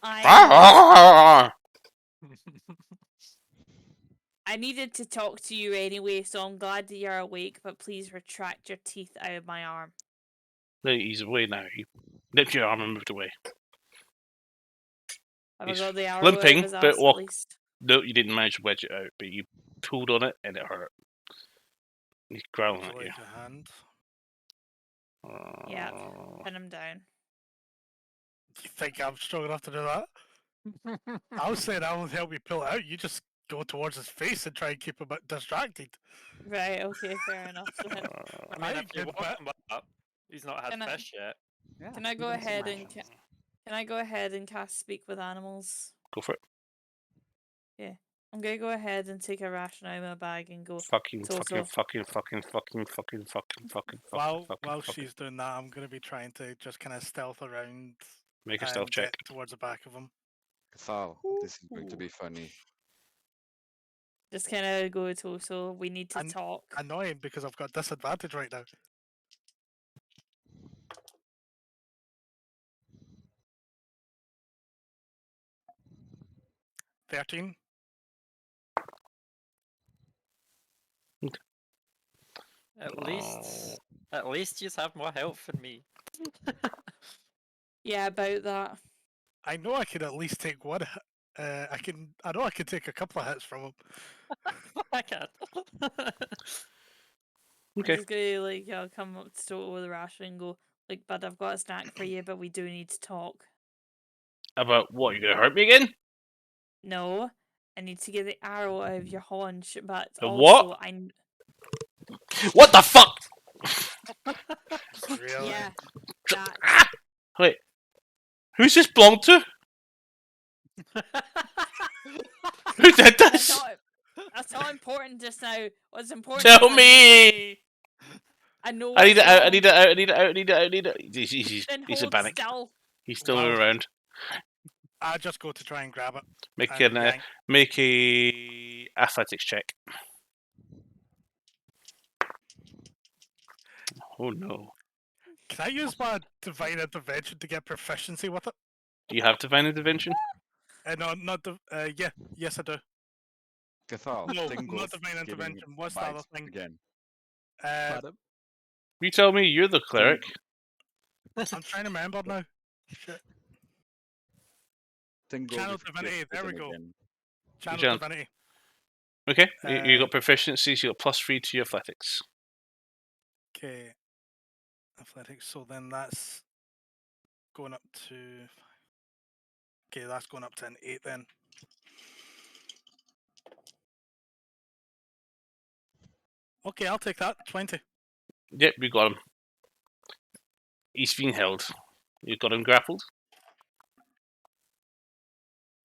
Ah! I needed to talk to you anyway, so I'm glad that you're awake, but please retract your teeth out of my arm. No, he's away now. He nipped your arm and moved away. Have He's I got the arrow out limping, of his but ass at least? No, you didn't manage to wedge it out, but you pulled on it and it hurt. He's growling Would at you you. like a hand? Yeah, pin him down. Do you think I'm strong enough to do that? I was saying I will help you pull it out. You just go towards his face and try and keep him distracted. Right, okay, fair enough. Then. I mean, I if you did walk him up, he's not had Can I- fish yet. Yeah. Can I give go him some ahead and rations. can I go ahead and cast Speak with Animals? Go for it. Yeah. I'm gonna go ahead and take a ration out of my bag and go. Fucking. While she's doing that, I'm going to be trying to just kind of stealth around Make a stealth and check. get towards the back of him. Cathal, this is going to be funny. Just kind of go so we need to And- talk. Annoying because I've got disadvantage right now. $13. At least you have more health than me. Yeah, about that. I know I can at least take one. I know I can take a couple of hits from him. I can't. Okay. I'm just gonna I'll come up to Toto with a ration and go bud, I've got a snack for you, but we do need to talk. About what? You're gonna hurt me again? No, I need to get the arrow out of your haunch, but The also what? I What the fuck? Really? yeah that. Wait. Who's this belong to? Who did this? That's not important just now. What's important? Tell is me. I know. I need it what's out. I wrong. need it out. I need it out. I need it out. I need it. Then He's a hold panic. still. He's still Wow. around. I just go to try and grab it. Make and an yank. make a athletics check. Oh no. Can I use my divine intervention to get proficiency with it? Do you have divine intervention? No, not the. Yeah, yes I do. Cathal, No, Tingle's not divine getting intervention. What's the other bites thing? again. Pardon? You tell me. You're the cleric. I'm trying to remember now. Shit. Tingle Channel just divinity, bit there we him go. again. Channel Channel- divinity. Okay. You got Uh, proficiencies. You got +3 to your athletics. Okay. Athletics. So then that's going up to. Okay, that's going up to an 8 then. Okay, I'll take that. 20. Yep, we got him. He's being held. You got him grappled.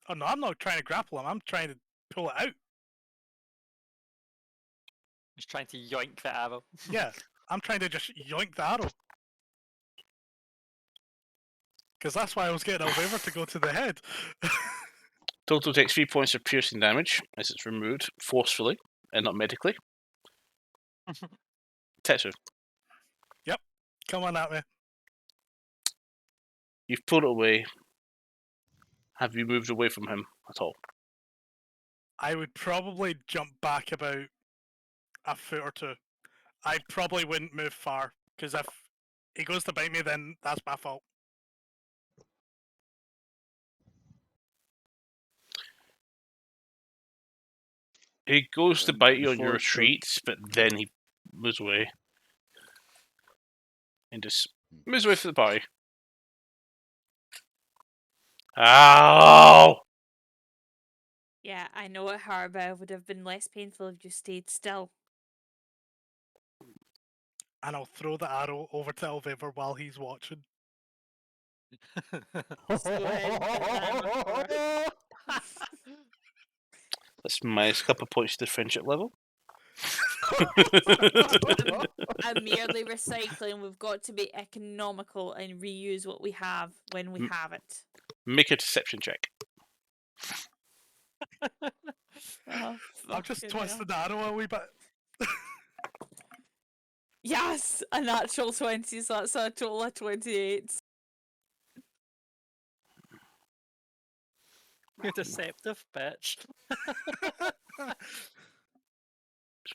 Oh no, I'm not trying to grapple him. I'm trying to pull it out. Just trying to yoink the arrow. Yeah, I'm trying to just yoink the arrow. Because that's why I was getting a waiver to go to the head. Total takes 3 points of piercing damage as it's removed forcefully and not medically. Tetsu, Come on at me. you've pulled it away. Have you moved away from him at all? I would probably jump back about a foot or two. I probably wouldn't move far. Because if he goes to bite me, then that's my fault. He goes to bite you on your Before retreat, but then he moves away. And just moves away from the party. Ow! Yeah, I know it hurt, but it would have been less painful if you stayed still. And I'll throw the arrow over to Elviver while he's watching. Just go ahead and put that in my cart. That's minus a couple of points to the friendship level. I'm merely recycling. We've got to be economical and reuse what we have when we have it. Make a deception check. Oh, I've just fucking hell. twisted the arrow a wee bit. Yes, a natural 20, so that's a total of 28. You deceptive bitch. Just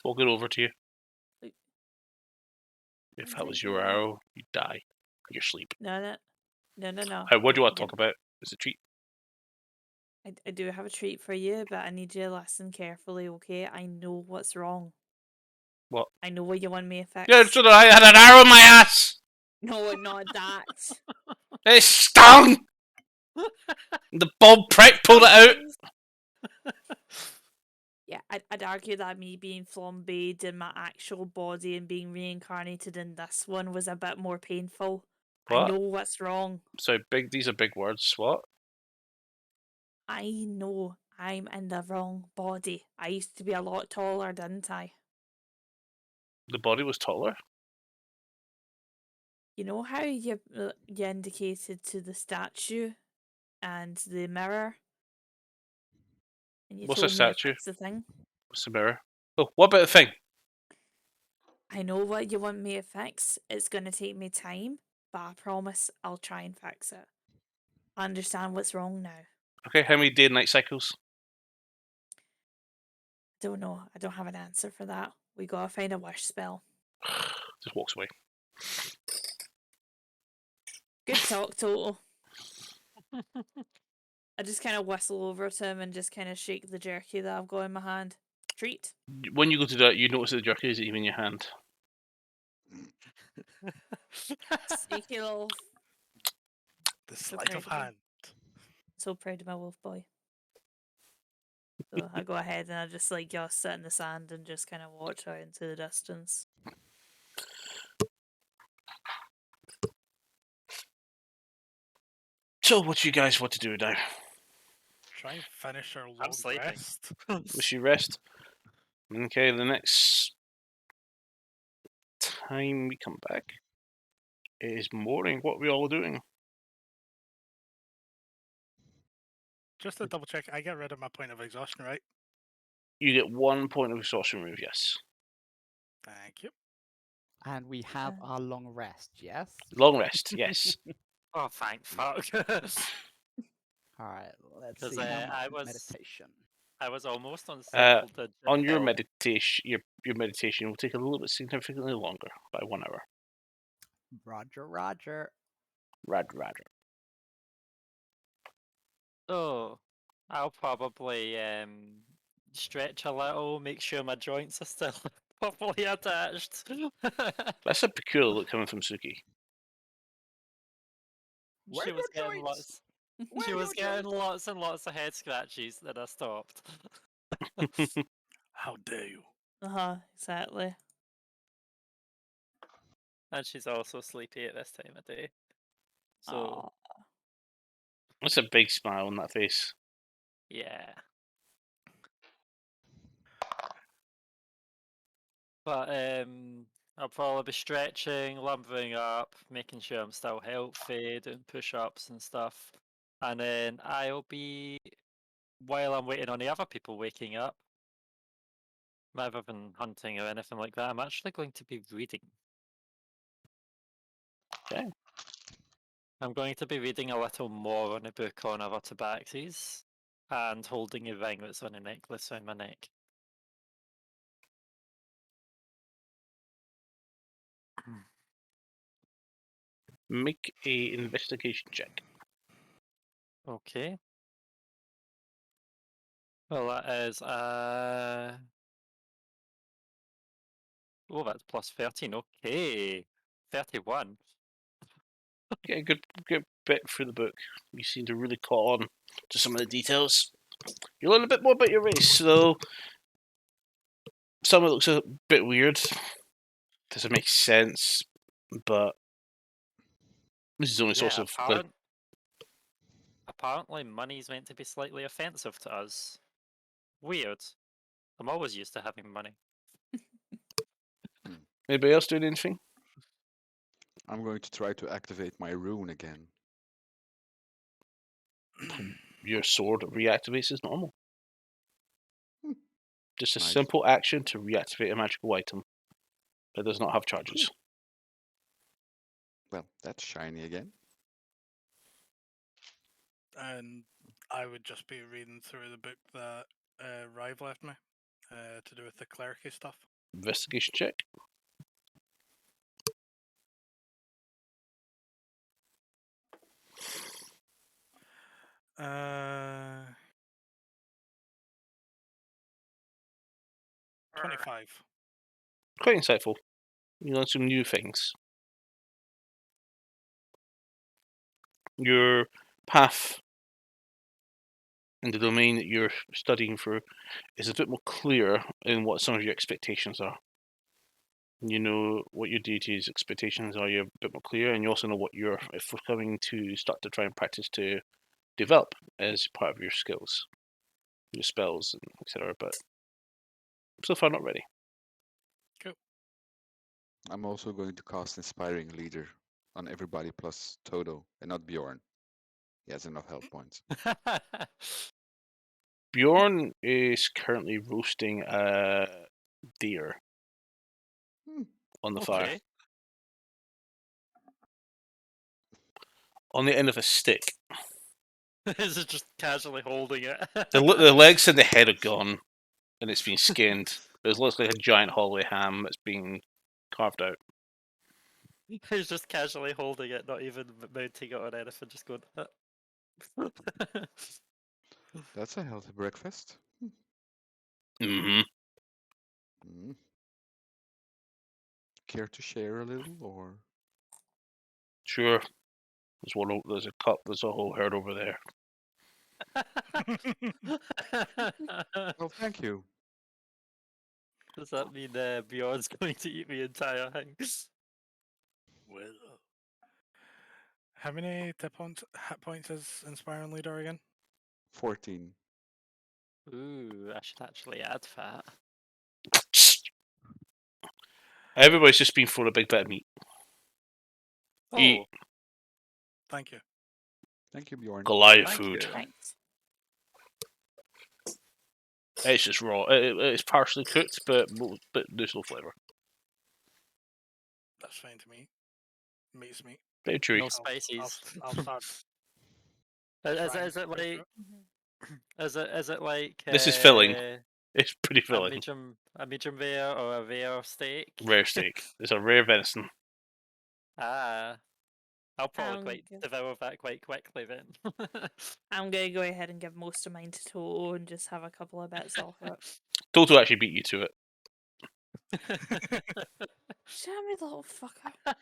walking over to you. Like- If that was your arrow, you'd die in your sleep. No. What do you want to You- talk about? It's a treat. I do have a treat for you, but I need you to listen carefully, okay? I know what's wrong. What? I know what you want me to fix. Yeah, so I had an arrow in my ass! No, not that. It stung! The bald prick pulled it out! Yeah, I'd argue that me being flambéed in my actual body and being reincarnated in this one was a bit more painful. I What? know what's wrong. So these are big words. What? I know I'm in the wrong body. I used to be a lot taller, didn't I? The body was taller. You know how you indicated to the statue and the mirror, and you What's a told me to statue? fix the thing. What's the mirror? Oh, what about the thing? I know what you want me to fix. It's going to take me time, but I promise I'll try and fix it. I understand what's wrong now. Okay, how many day and night cycles? Don't know. I don't have an answer for that. We gotta find a wish spell. Just walks away. Good talk, Total. I just kind of whistle over to him and just kind of shake the jerky that I've got in my hand. Treat. When you go to do that, you notice that the jerky isn't even in your hand. Sneaky little. The So sleight of proud of you. hand. So proud of my wolf boy. So I go ahead and I just like just sit in the sand and just kind of watch out into the distance. So, what do you guys want to do now? Try and finish our long I'm sleeping. rest. Wish you rest. Okay, the next time we come back is morning. What are we all doing? Just to double check, I get rid of my point of exhaustion, right? You get 1 point of exhaustion remove, yes. Thank you. And we have our long rest, yes? Long rest, yes. Oh, thank fuck. Alright, let's 'Cause, see how much I is was- meditation. I was almost on simple On your digital. meditation, your meditation will take a little bit significantly longer by 1 hour. Roger, roger. Roger. Oh, I'll probably stretch a little, make sure my joints are still properly attached. That's a peculiar look coming from Suki. Where She are was your getting joints? lots. Where She are was your getting joints? lots and lots of head scratches, then I stopped. How dare you? Exactly. And she's also sleepy at this time of day. So Aw. That's a big smile on that face. yeah. But I'll probably be stretching, lumbering up, making sure I'm still healthy, doing push-ups and stuff. And then I'll be, while I'm waiting on the other people waking up, rather than hunting or anything like that, I'm actually going to be reading. Okay. I'm going to be reading a little more on a book on other tabaxis and holding a ring that's on a necklace around my neck. Make a investigation check. Okay. Well, that is oh, that's plus 13. Okay, 31. Get a good bit through the book. You seem to really caught on to some of the details. You learn a bit more about your race, though. Some of it looks a bit weird. Doesn't make sense, but this is the only source of like, Apparently, money's meant to be slightly offensive to us. Weird. I'm always used to having money. anybody else doing anything? I'm going to try to activate my rune again. Your sword reactivates as normal. Hmm. Just a Nice. simple action to reactivate a magical item that does not have charges. Well, that's shiny again. And I would just be reading through the book that Rive left me to do with the clericy stuff. Investigation check. Uh, 25. Quite insightful. You learn some new things. Your path in the domain that you're studying for is a bit more clear in what some of your expectations are. You know what your deity's expectations are, you're a bit more clear, and you also know what you're coming to start to try and practice to develop as part of your skills. your spells, and etc. But so far, not ready. I'm also going to cast Inspiring Leader on everybody plus Toto, and not Bjorn. He has enough health points. Bjorn is currently roasting a deer Hmm. on the fire, Okay. on the end of a stick. Is it just casually holding it? The legs and the head are gone, and it's been skinned. It looks like a giant holloway ham that's been carved out. He's just casually holding it, not even mounting it on anything, just going. That's a healthy breakfast. Mm-hmm. Mm. Care to share a little, or? Sure. There's one. There's a cup. There's a whole herd over there. Well, thank you. Does that mean Bjorn's going to eat the entire thing? Well, how many hit points is Inspiring Leader again? 14. Ooh, I should actually add that. Everybody's just been for a big bit of meat. Eat. Oh, Thank you. Thank you, Bjorn. Goliath thank food. you. Thanks. It's just raw. It's partially cooked, but there's no flavour. That's fine to me. Meat's meat. Very chewy. No I'll spices. start. Is trying it to like? go through it. Is it like? This is filling. uh, It's pretty A filling. medium rare or a rare steak? Rare steak. It's a rare venison. Ah, I'll probably Okay. devour that quite quickly then. I'm gonna go ahead and give most of mine to Toto and just have a couple of bits off it. Toto actually beat you to it. Show me, little fucker.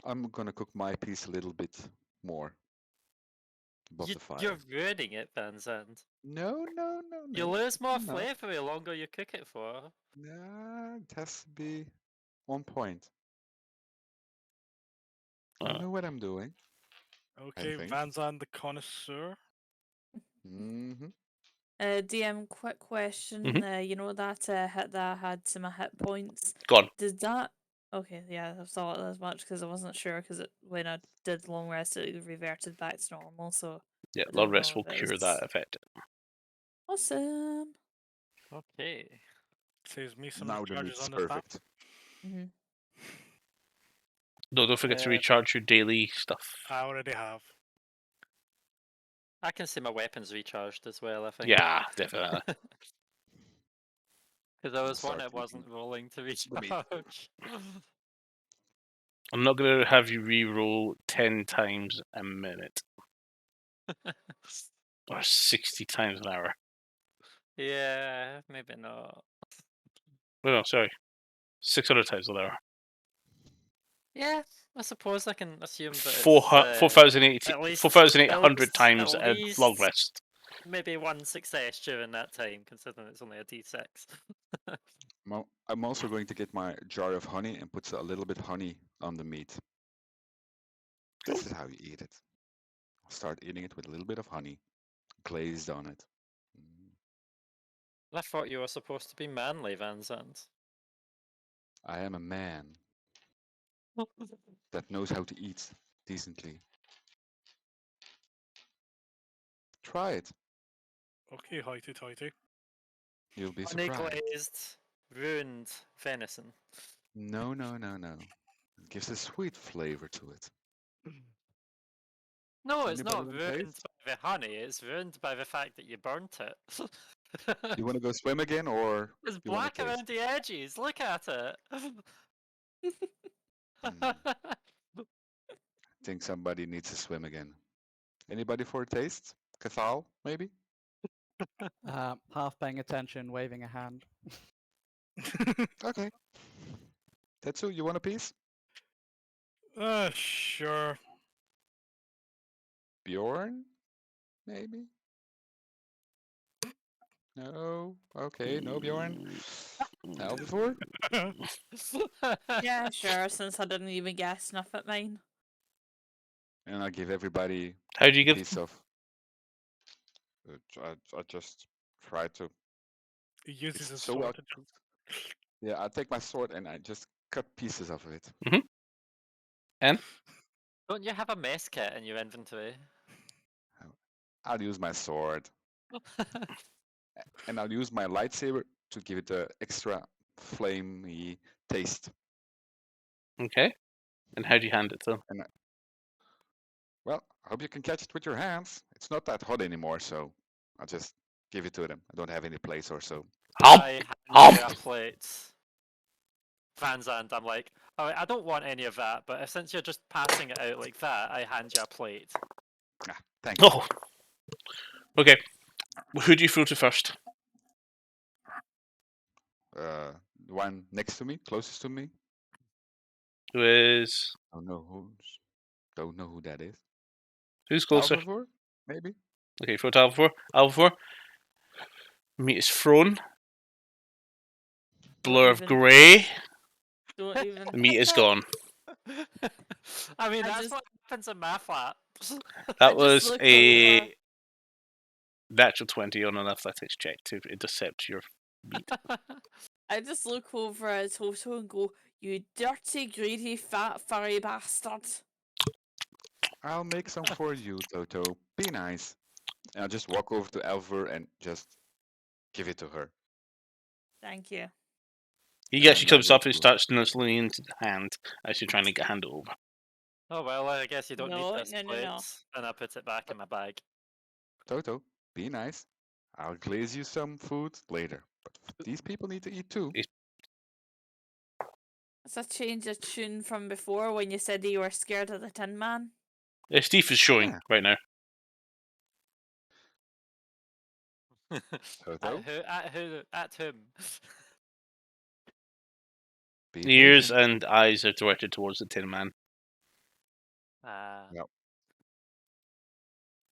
I'm gonna cook my piece a little bit more above the fire. You're ruining it, Van Zandt. No. You lose more No. flavour the longer you cook it for. Nah, it has to be on point. I Uh, know what I'm doing. Okay, think. Van Zandt the connoisseur. Mm-hmm. DM, quick question. Mhm. You know that hit that had some hit points. Gone. Did that? Okay, yeah, I thought as much because I wasn't sure because when I did long rest, it reverted back to normal. So Yeah, I long don't rest know will if cure it's that effect. awesome. Okay. Saves me some Now the recharges meat's on the tap. perfect. Hmm. No, don't forget to Uh, recharge your daily stuff. I already have. I can see my weapons recharged as well, I think. Yeah, definitely. Because I was Start one that eating wasn't rolling to meat. recharge. I'm not going to have you re-roll 10 times a minute. Or 60 times an hour. Yeah, maybe not. No, sorry. 600 times an hour. Yeah, I suppose I can assume that it's 4,800 at least 4,800 times at a long least rest. maybe one success during that time, considering it's only a d6. I'm also going to get my jar of honey and put a little bit honey on the meat. This is how you eat it. Start eating it with a little bit of honey, glazed on it. Mm. I thought you were supposed to be manly, Van Zandt. I am a man that knows how to eat decently. Try it. Okay, hoity-toity. You'll be Honey surprised. glazed, ruined venison. No. It gives a sweet flavor to it. No, it's Anybody not want to ruined taste? by the honey, it's ruined by the fact that you burnt it. You want to go swim again, or It's you want black to taste? around the edges, look at it! Think somebody needs to swim again. Anybody for a taste? Cathal, maybe? Half paying attention, waving a hand. Okay. Tetsu, you want a piece? Sure. Bjorn? Maybe? No? Okay, no Bjorn. Alvivor? Yeah, sure. Since I didn't even guess enough at mine. And I'll give everybody How do you a give piece of I just try to. He uses It's his so well sword to jump. cooked. Yeah, I take my sword and I just cut pieces of it. Don't you have a mess kit in your inventory? I'll use my sword and I'll use my lightsaber to give it the extra flamey taste. Okay. And how do you hand it to them? And well, I hope you can catch it with your hands. It's not that hot anymore, so I'll just give it to them. I don't have any plates or so. Hump! I hand Hump! you a plate. Van Zandt, I'm like, alright, I don't want any of that, but since you're just passing it out like that, I hand you a plate. Thank you. Oh. Okay. Who do you throw to first? The one next to me, closest to me. Who is? Don't know who that is. Who's closer? Alvivor, maybe. Okay, throw to Alvor. Alvor. Meat is thrown. Blur of even- grey. Don't even. The meat is gone. I mean, I that's just- what happens in my flat. That just was look a natural 20 on an athletics check to intercept your. I just look over at Toto and go, "You dirty, greedy, fat, furry bastard!" I'll make some for you, Toto. Be nice. And I'll just walk over to Alvor and just give it to her. Thank you. He actually And I comes up look and to- starts nuzzling into the hand as you're trying to get hand over. Oh well, I guess you don't No, need this no, no, plate. no. And I put it back in my bag. Toto, be nice. I'll glaze you some food later. But these people need to eat too. It's a change of tune from before when you said that you were scared of the Tin Man. Steve is showing Yeah. right now. Toto, At who? At who? At whom? be Ears patient. and eyes are directed towards the Tin Man. Yep.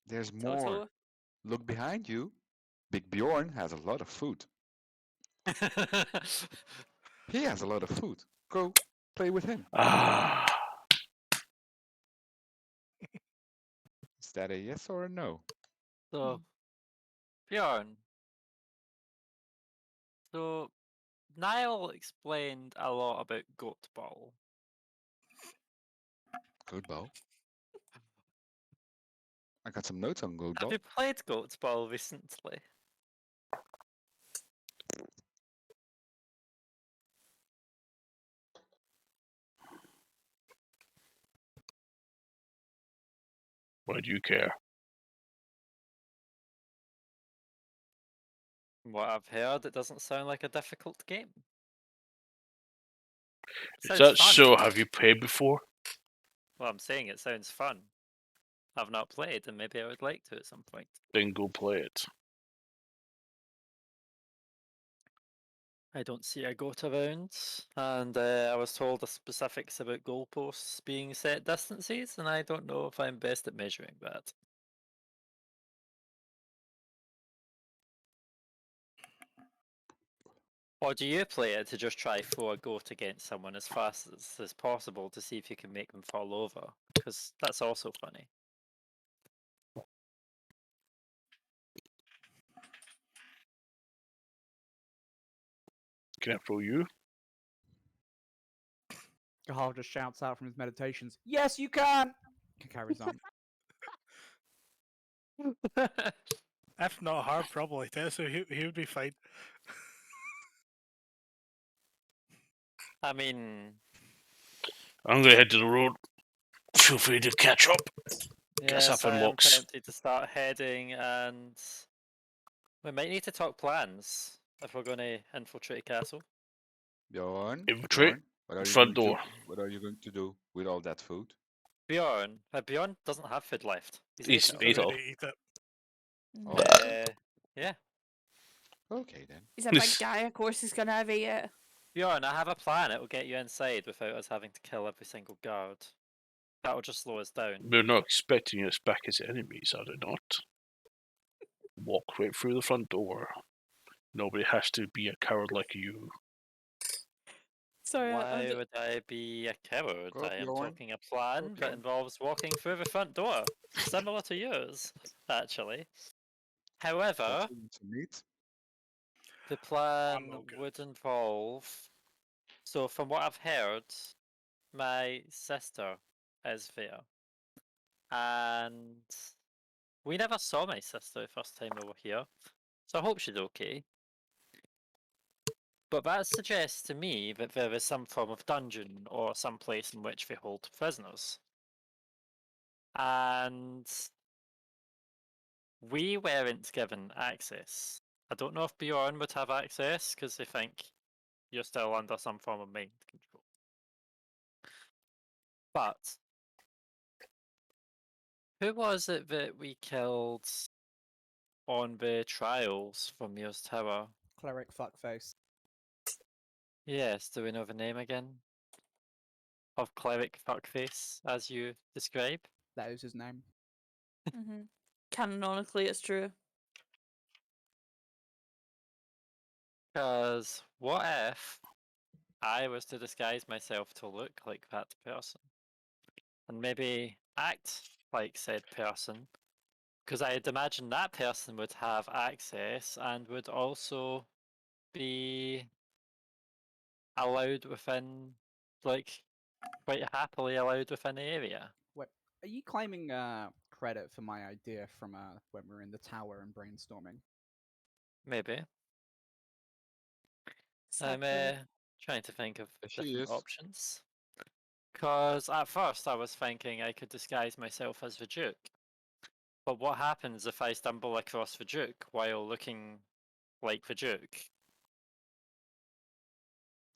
There's more. Toto. Look behind you. Big Bjorn has a lot of food. He has a lot of food. Go play with him. Ah. Is that a yes or a no? So, Bjorn. So, Niall explained a lot about goat ball. Goat ball. I got some notes on goat Have ball. you played goat ball recently? Why do you care? From what I've heard, it doesn't sound like a difficult game. Is Sounds that fun. so? Have you played before? Well, I'm saying it sounds fun. I've not played, and maybe I would like to at some point. Then go play it. I don't see a goat around, and I was told the specifics about goalposts being set distances, and I don't know if I'm best at measuring that. Or do you play it to just try throw a goat against someone as fast as possible to see if you can make them fall over? Because that's also funny. Can I throw you? Gahal just shouts out from his meditations, "Yes, you can!" Carries on. If not her, probably Tesso. He would be fine. I mean, I'm gonna head to the road. Feel free to catch up. Gets yes, up and I am walks. tempted to start heading, and we might need to talk plans if we're going to infiltrate a castle. Bjorn, Infiltrate. Bjorn, what are you Front going door. What are you going to do with all that food? Bjorn doesn't have food left. He's He's ate it ate all. all. Already eat it. Oh. Yeah. Okay then. He's a big guy, of course he's gonna have ate it. Bjorn, I have a plan. It will get you inside without us having to kill every single guard. That will just slow us down. We're not expecting us back as enemies, are they not? Walk right through the front door. Nobody has to be a coward like you. Sorry, Why would I be a coward? Go, I am Bjorn. talking a plan Go, that Bjorn. involves walking through the front door, similar to yours, actually. However, Eating some meat. the plan no good. would involve. So, from what I've heard, my sister is there, and we never saw my sister the first time we were here, so I hope she's okay. But that suggests to me that there is some form of dungeon or some place in which they hold prisoners. And we weren't given access. I don't know if Bjorn would have access because they think you're still under some form of mind control. But who was it that we killed on the trials from Muir's Tower? Cleric fuckface. Yes, do we know the name again? Of Cleric Fuckface, as you describe? That is his name. Mm-hmm. Canonically, it's true. Because what if I was to disguise myself to look like that person? And maybe act like said person? Because I'd imagine that person would have access and would also be allowed within, like, quite happily allowed within the area. Wait, are you claiming credit for my idea from when we were in the tower and brainstorming? Maybe. I'm Sacrilege. trying to think of There she different is. options. Because at first I was thinking I could disguise myself as the Duke. But what happens if I stumble across the Duke while looking like the Duke?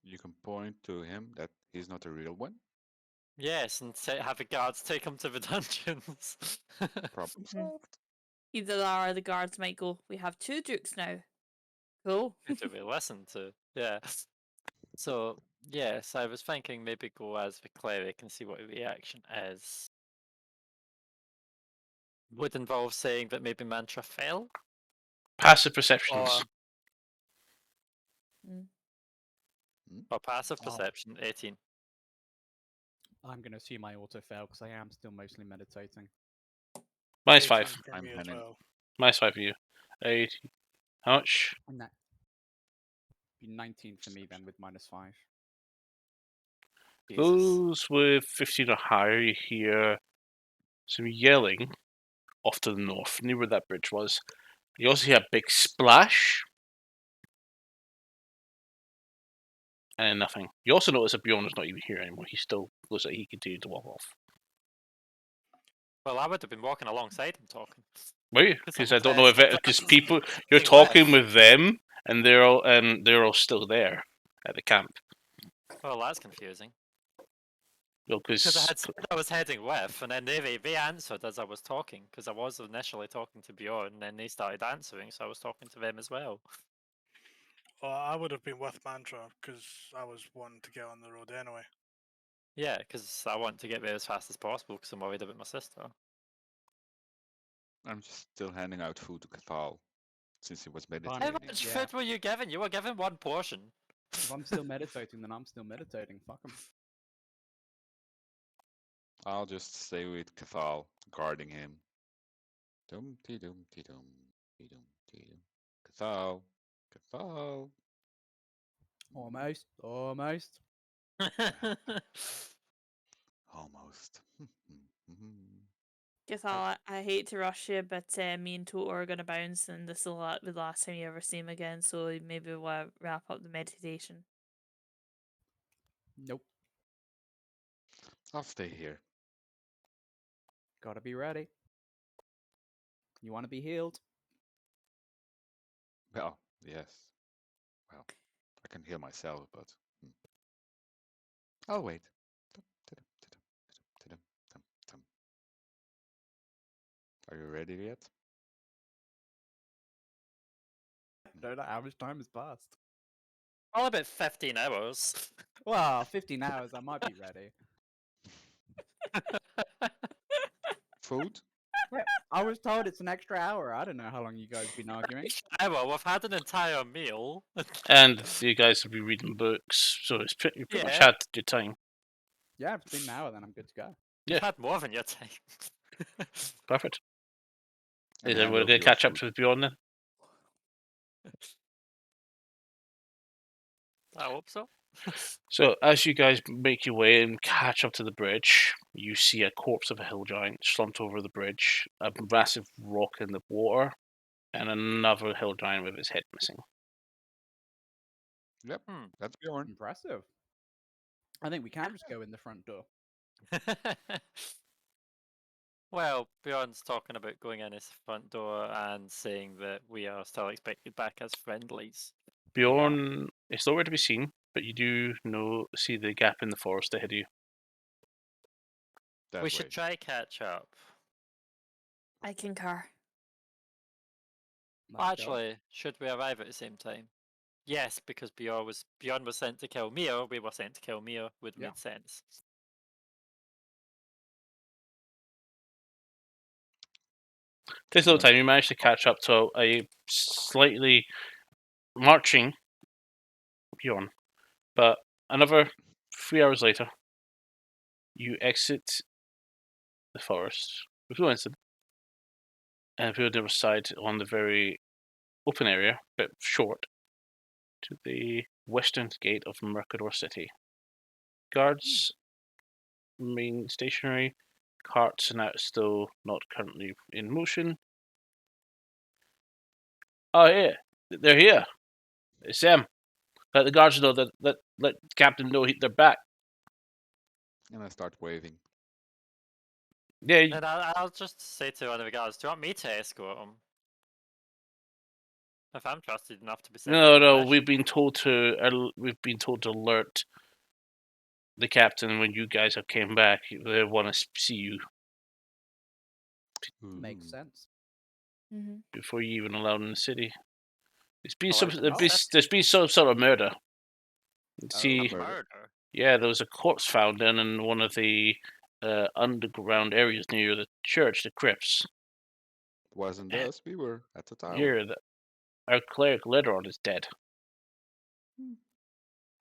You can point to him that he's not a real one. Yes, and have the guards take him to the dungeons. Problem Mhm. solved. Either that or the guards might go, we have 2 dukes now. Cool. Who do we listen to? Yeah. So, yes, I was thinking maybe go as the cleric and see what the reaction is. Would involve saying that maybe mantra fell? Passive perceptions. Or, Mm. or passive Oh. perception, 18. I'm going to assume I auto fail because I am still mostly meditating. Minus 18 5. for I'm me as Henning. well. Minus 5 for you. 80. How much? And that be 19 for me then with -5. Jesus. Those with 15 or higher, you hear some yelling off to the north, near where that bridge was. You also hear a big splash. And nothing. You also notice that Bjorn is not even here anymore. He still looks like he continued to walk off. Well, I would have been walking alongside him talking. Were you? 'Cause Because I'm I don't know if obsessed. because people you're Hey, talking Wes. with them and they're all still there at the camp. Well, that's confusing. Well, Because I because had said I was heading with, and then they answered as I was talking. Because I was initially talking to Bjorn, and then they started answering, so I was talking to them as well. Well, I would have been with Mantra because I was one to get on the road anyway. Yeah, because I want to get there as fast as possible because I'm worried about my sister. I'm just still handing out food to Cathal since he was I'm- How meditating. much Yeah. food were you given? You were given one portion. If I'm still meditating, then I'm still meditating. Fuck 'em. I'll just stay with Cathal, guarding him. Dum dee dum dee dum dee dum dee dum. Cathal, Cathal. Almost. Almost. Almost. Guess I hate to rush you, but me and Toto are going to bounce, and this will be the last time you ever see him again, so maybe we'll wrap up the meditation. Nope. I'll stay here. Gotta be ready. You want to be healed? Well, yes. Well, I can heal myself, but I'll wait. Are you ready yet? Don't know how much time has passed. All about 15 hours. Well, 15 hours, I might be ready. Food? Wait, I was told it's an extra hour. I don't know how long you guys been arguing. Hour, we've had an entire meal. and you guys will be reading books, so you pretty much Yeah. had your time. Yeah, if it's been an hour, then I'm good to go. Yeah. You've had more than your time. Perfect. Is And I everyone love going to your catch up food. to Bjorn then? I hope so. So, as you guys make your way and catch up to the bridge, you see a corpse of a hill giant slumped over the bridge, a massive rock in the water, and another hill giant with his head missing. Yep, Hmm. that's Bjorn. Impressive. I think we can just go in the front door. Well, Bjorn's talking about going in his front door and saying that we are still expected back as friendlies. Bjorn is nowhere to be seen, but you do see the gap in the forest ahead of you. That We way. should try catch up. I concur. Let's go. Actually, should we arrive at the same time? Yes, because Bjorn was sent to kill Mir. We were sent to kill Mir. Would Yeah. make sense. This little time, you managed to catch up to a slightly marching Bjorn, but another 3 hours later, you exit the forest with no incident, and appear on the other side on the very open area, but short, to the western gate of Mercador City. Guards remain stationary. Carts are now still not currently in motion. Oh yeah, they're here. It's them. Let the guards know that let the captain know they're back. And I start waving. Yeah, And I'll just say to one of the guards, do you want me to escort him? If I'm trusted enough to be sent no, on a no. mission. We've been told to alert the captain when you guys have came back. They want to see you Makes Ooh. sense. Mm-hmm. before you even allowed in the city. It's been Allowed in the city? there's been some sort of murder. Oh, See, murder. Murder. yeah, there was a corpse found in one of the underground areas near the church, the crypts. Wasn't Eh, us. We were at the tower. Here, our cleric Ledron is dead.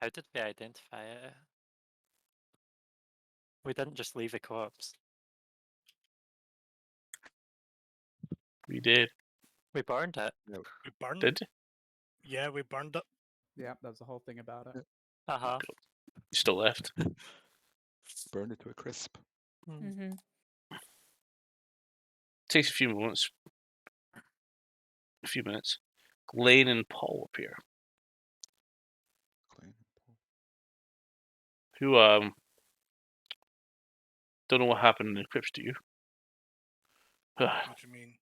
How did we identify it? We didn't just leave a corpse. We did. We burned it. We burned. Did? Yeah, we burned it. Yeah, that's the whole thing about it. Uh huh. You still left. Burned it to a crisp. Mm-hmm. Takes a few moments. A few minutes. Lane and Paul appear. Clean. Who don't know what happened in the crypts, do you? What do you mean?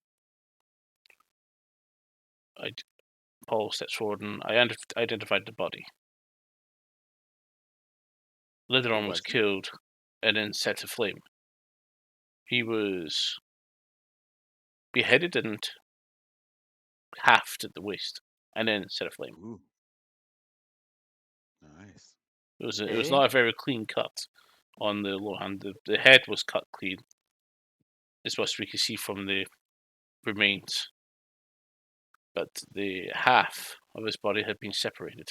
Paul steps forward and I identified the body. Leatheron was was he? killed and then set aflame. He was beheaded and halved at the waist, and then set aflame. Ooh. Nice. It was Eh? not a very clean cut on the lower hand. The head was cut clean, as much as we can see from the remains, but the half of his body had been separated.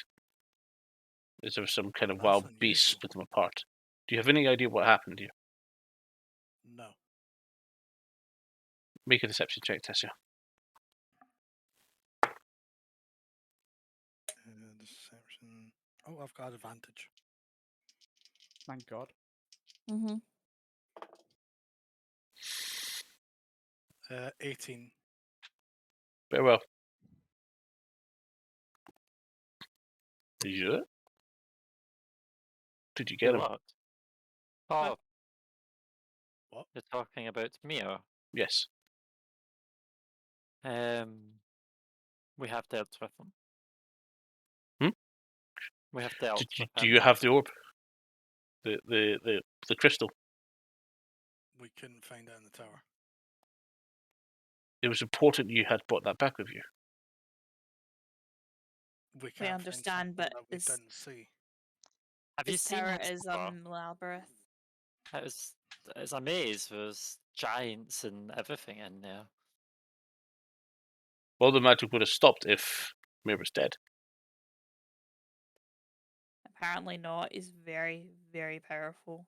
Is there some kind of That's wild beast unusual. split them apart? Do you have any idea what happened here? No. Make a deception check, Tessia. Deception. Oh, I've got advantage. Thank God. Mm-hmm. 18. Very well. Did you do it? Did you get Do him? what? Oh, What? you're talking about Mir. Yes. We have dealt with him. Hmm? We have dealt with Do him. you have the orb? The crystal? We couldn't find it in the tower. It was important you had brought that back with you. We can't understand, find but something that we it's- didn't see. Have you This seen tower his is tower? labyrinth. It's a maze. There's giants and everything in there. Well, the magic would have stopped if Mir was dead. Apparently not. Is very, very powerful.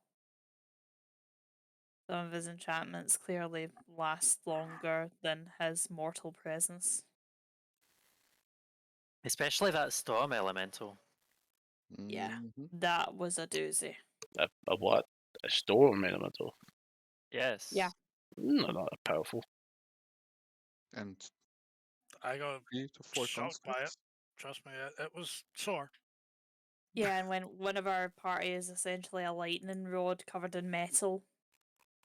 Some of his enchantments clearly last longer than his mortal presence. Especially that storm elemental. Yeah. Mhm. That was a doozy. A what? A storm elemental? Yes. Yeah. Not that powerful. And I got 3 to 4 shocked by it. constructs. Trust me, it was sore. Yeah, and when one of our party is essentially a lightning rod covered in metal,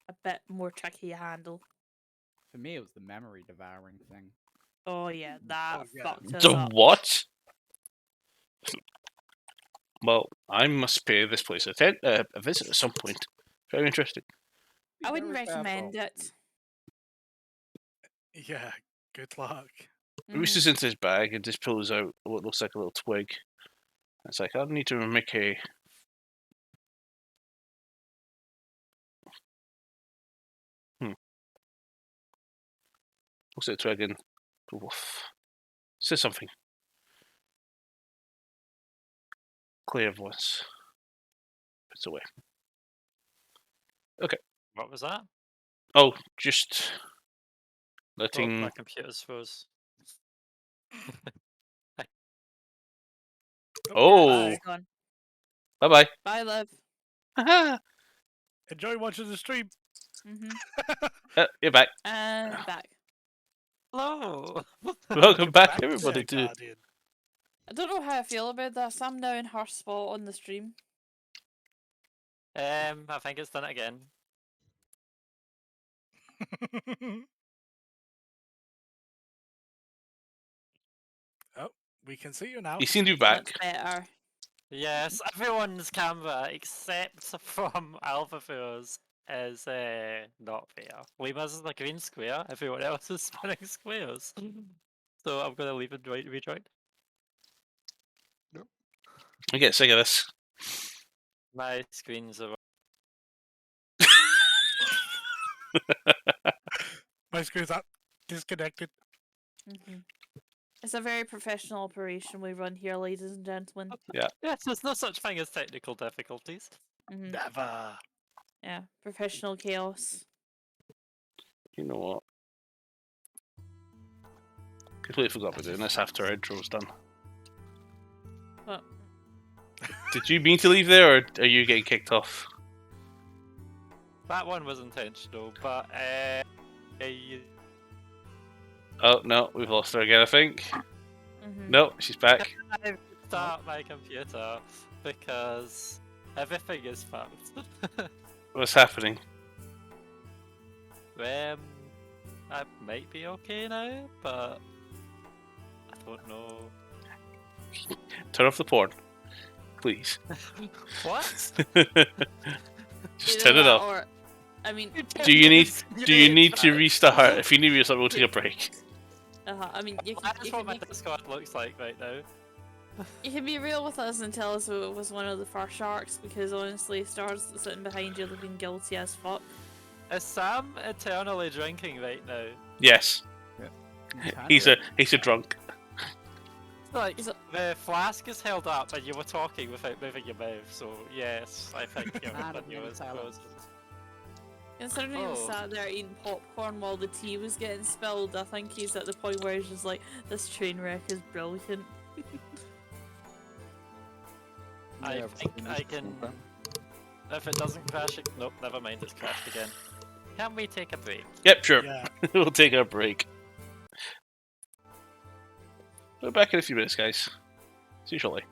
a bit more tricky to handle. For me, it was the memory devouring thing. Oh yeah, that Oh, yeah. fucked us The up. what? Well, I must pay this place a visit at some point. Very interesting. I wouldn't Very recommend powerful. it. Yeah, good luck. Mhm. Reaches into his bag and just pulls out what looks like a little twig. It's like, I need to make a. Looks at the twig and. Woof. Says something. Clear voice. Puts it away. What was that? Oh, just. Oh, Letting. my computer's froze. Oh! Bye. Gone. Bye bye. Bye, love. Haha! Enjoy watching the stream. Mhm. You're back. And back. Hello. Welcome back, to everybody, to. Guardian. I don't know how I feel about this. I'm now in her spot on the stream. I think it's done it again. Oh, we can see you now. You seem to be That's back. better. Yes, everyone's camera except from Alphafours is not there. Lima's is the green square, everyone else is spinning squares. So I'm gonna leave and rejoin. I get sick of this. My screens are My screen's up. Disconnected. Mhm. It's a very professional operation we run here, ladies and gentlemen. yes, there's no such thing as technical difficulties. Mhm. Never. Yeah, professional chaos. You know what? Completely forgot we're doing this after our intro's done. What? Did you mean to leave there, or are you getting kicked off? That one was intentional, but Oh, no, we've lost her again, I think. Mhm. No, she's back. I start my computer because everything is fucked. What's happening? I might be okay now, but I don't know. Turn off the porn. Please. What? Just Either turn it that off. Or, I mean, Do you need to restart? If you need to restart, we'll take a break. I mean, you can, That's you, what can my be, Discord looks like right now. you can be real with us and tell us it was one of the first sharks, because honestly, Star's sitting behind you looking guilty as fuck. Is Sam eternally drinking right now? Yes, he's a drunk. Like, Is it- the flask is held up and you were talking without moving your mouth, so yes, I think you're Man of on your many talents. Considering he was Oh. sat there eating popcorn while the tea was getting spilled, I think he's at the point where he's just like, this train wreck is brilliant. I think I can... If it doesn't crash, nope, never mind, it's crashed again. Can we take a break? Yep, sure. Yeah. We'll take our break. We're back in a few minutes, guys. See you shortly.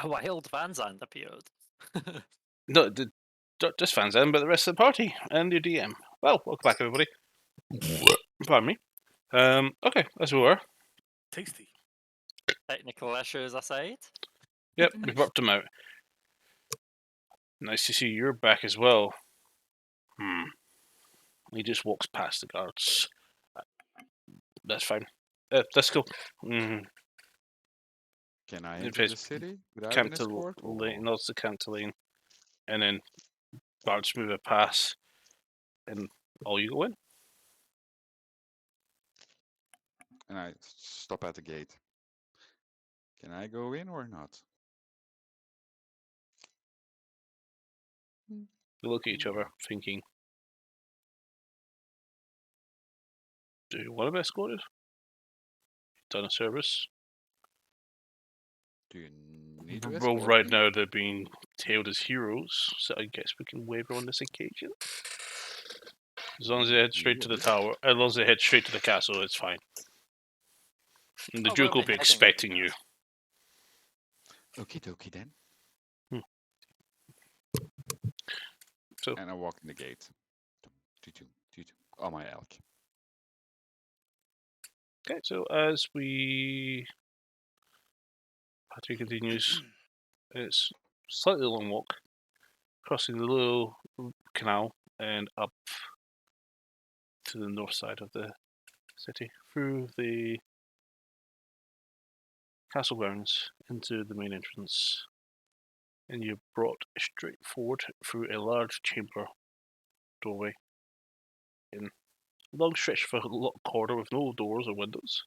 Wild Van Zandt appeared. No, not just fans then, but the rest of the party and your DM. Well, welcome back, everybody. Pardon me. Okay, as we were. Tasty. Technical issues aside. Yep, we've worked them out. Nice to see you're back as well. He just walks past the guards. That's fine. Let's go. Can I If enter the it's city without an escort? Cantilene, nods to Cantilene, and then guards move a pass, and all you go in. And I stop at the gate. Can I go in or not? They look at each other, thinking, "Do you want to be escorted? Done a service." Do you need to Well, escort right me? now they're being hailed as heroes, so I guess we can waiver on this occasion. As long as they head straight to the Really? tower, as long as they head straight to the castle, it's fine. And the Oh, Duke we'll will be be heading to the expecting you. Okie dokie then. So, And I walk in the gate. Toot, on my elk. okay, so as Patrick continues, it's slightly long walk, crossing the little canal and up to the north side of the city, through the castle grounds into the main entrance, and you're brought straight forward through a large chamber doorway in a long stretch of a corridor with no doors or windows.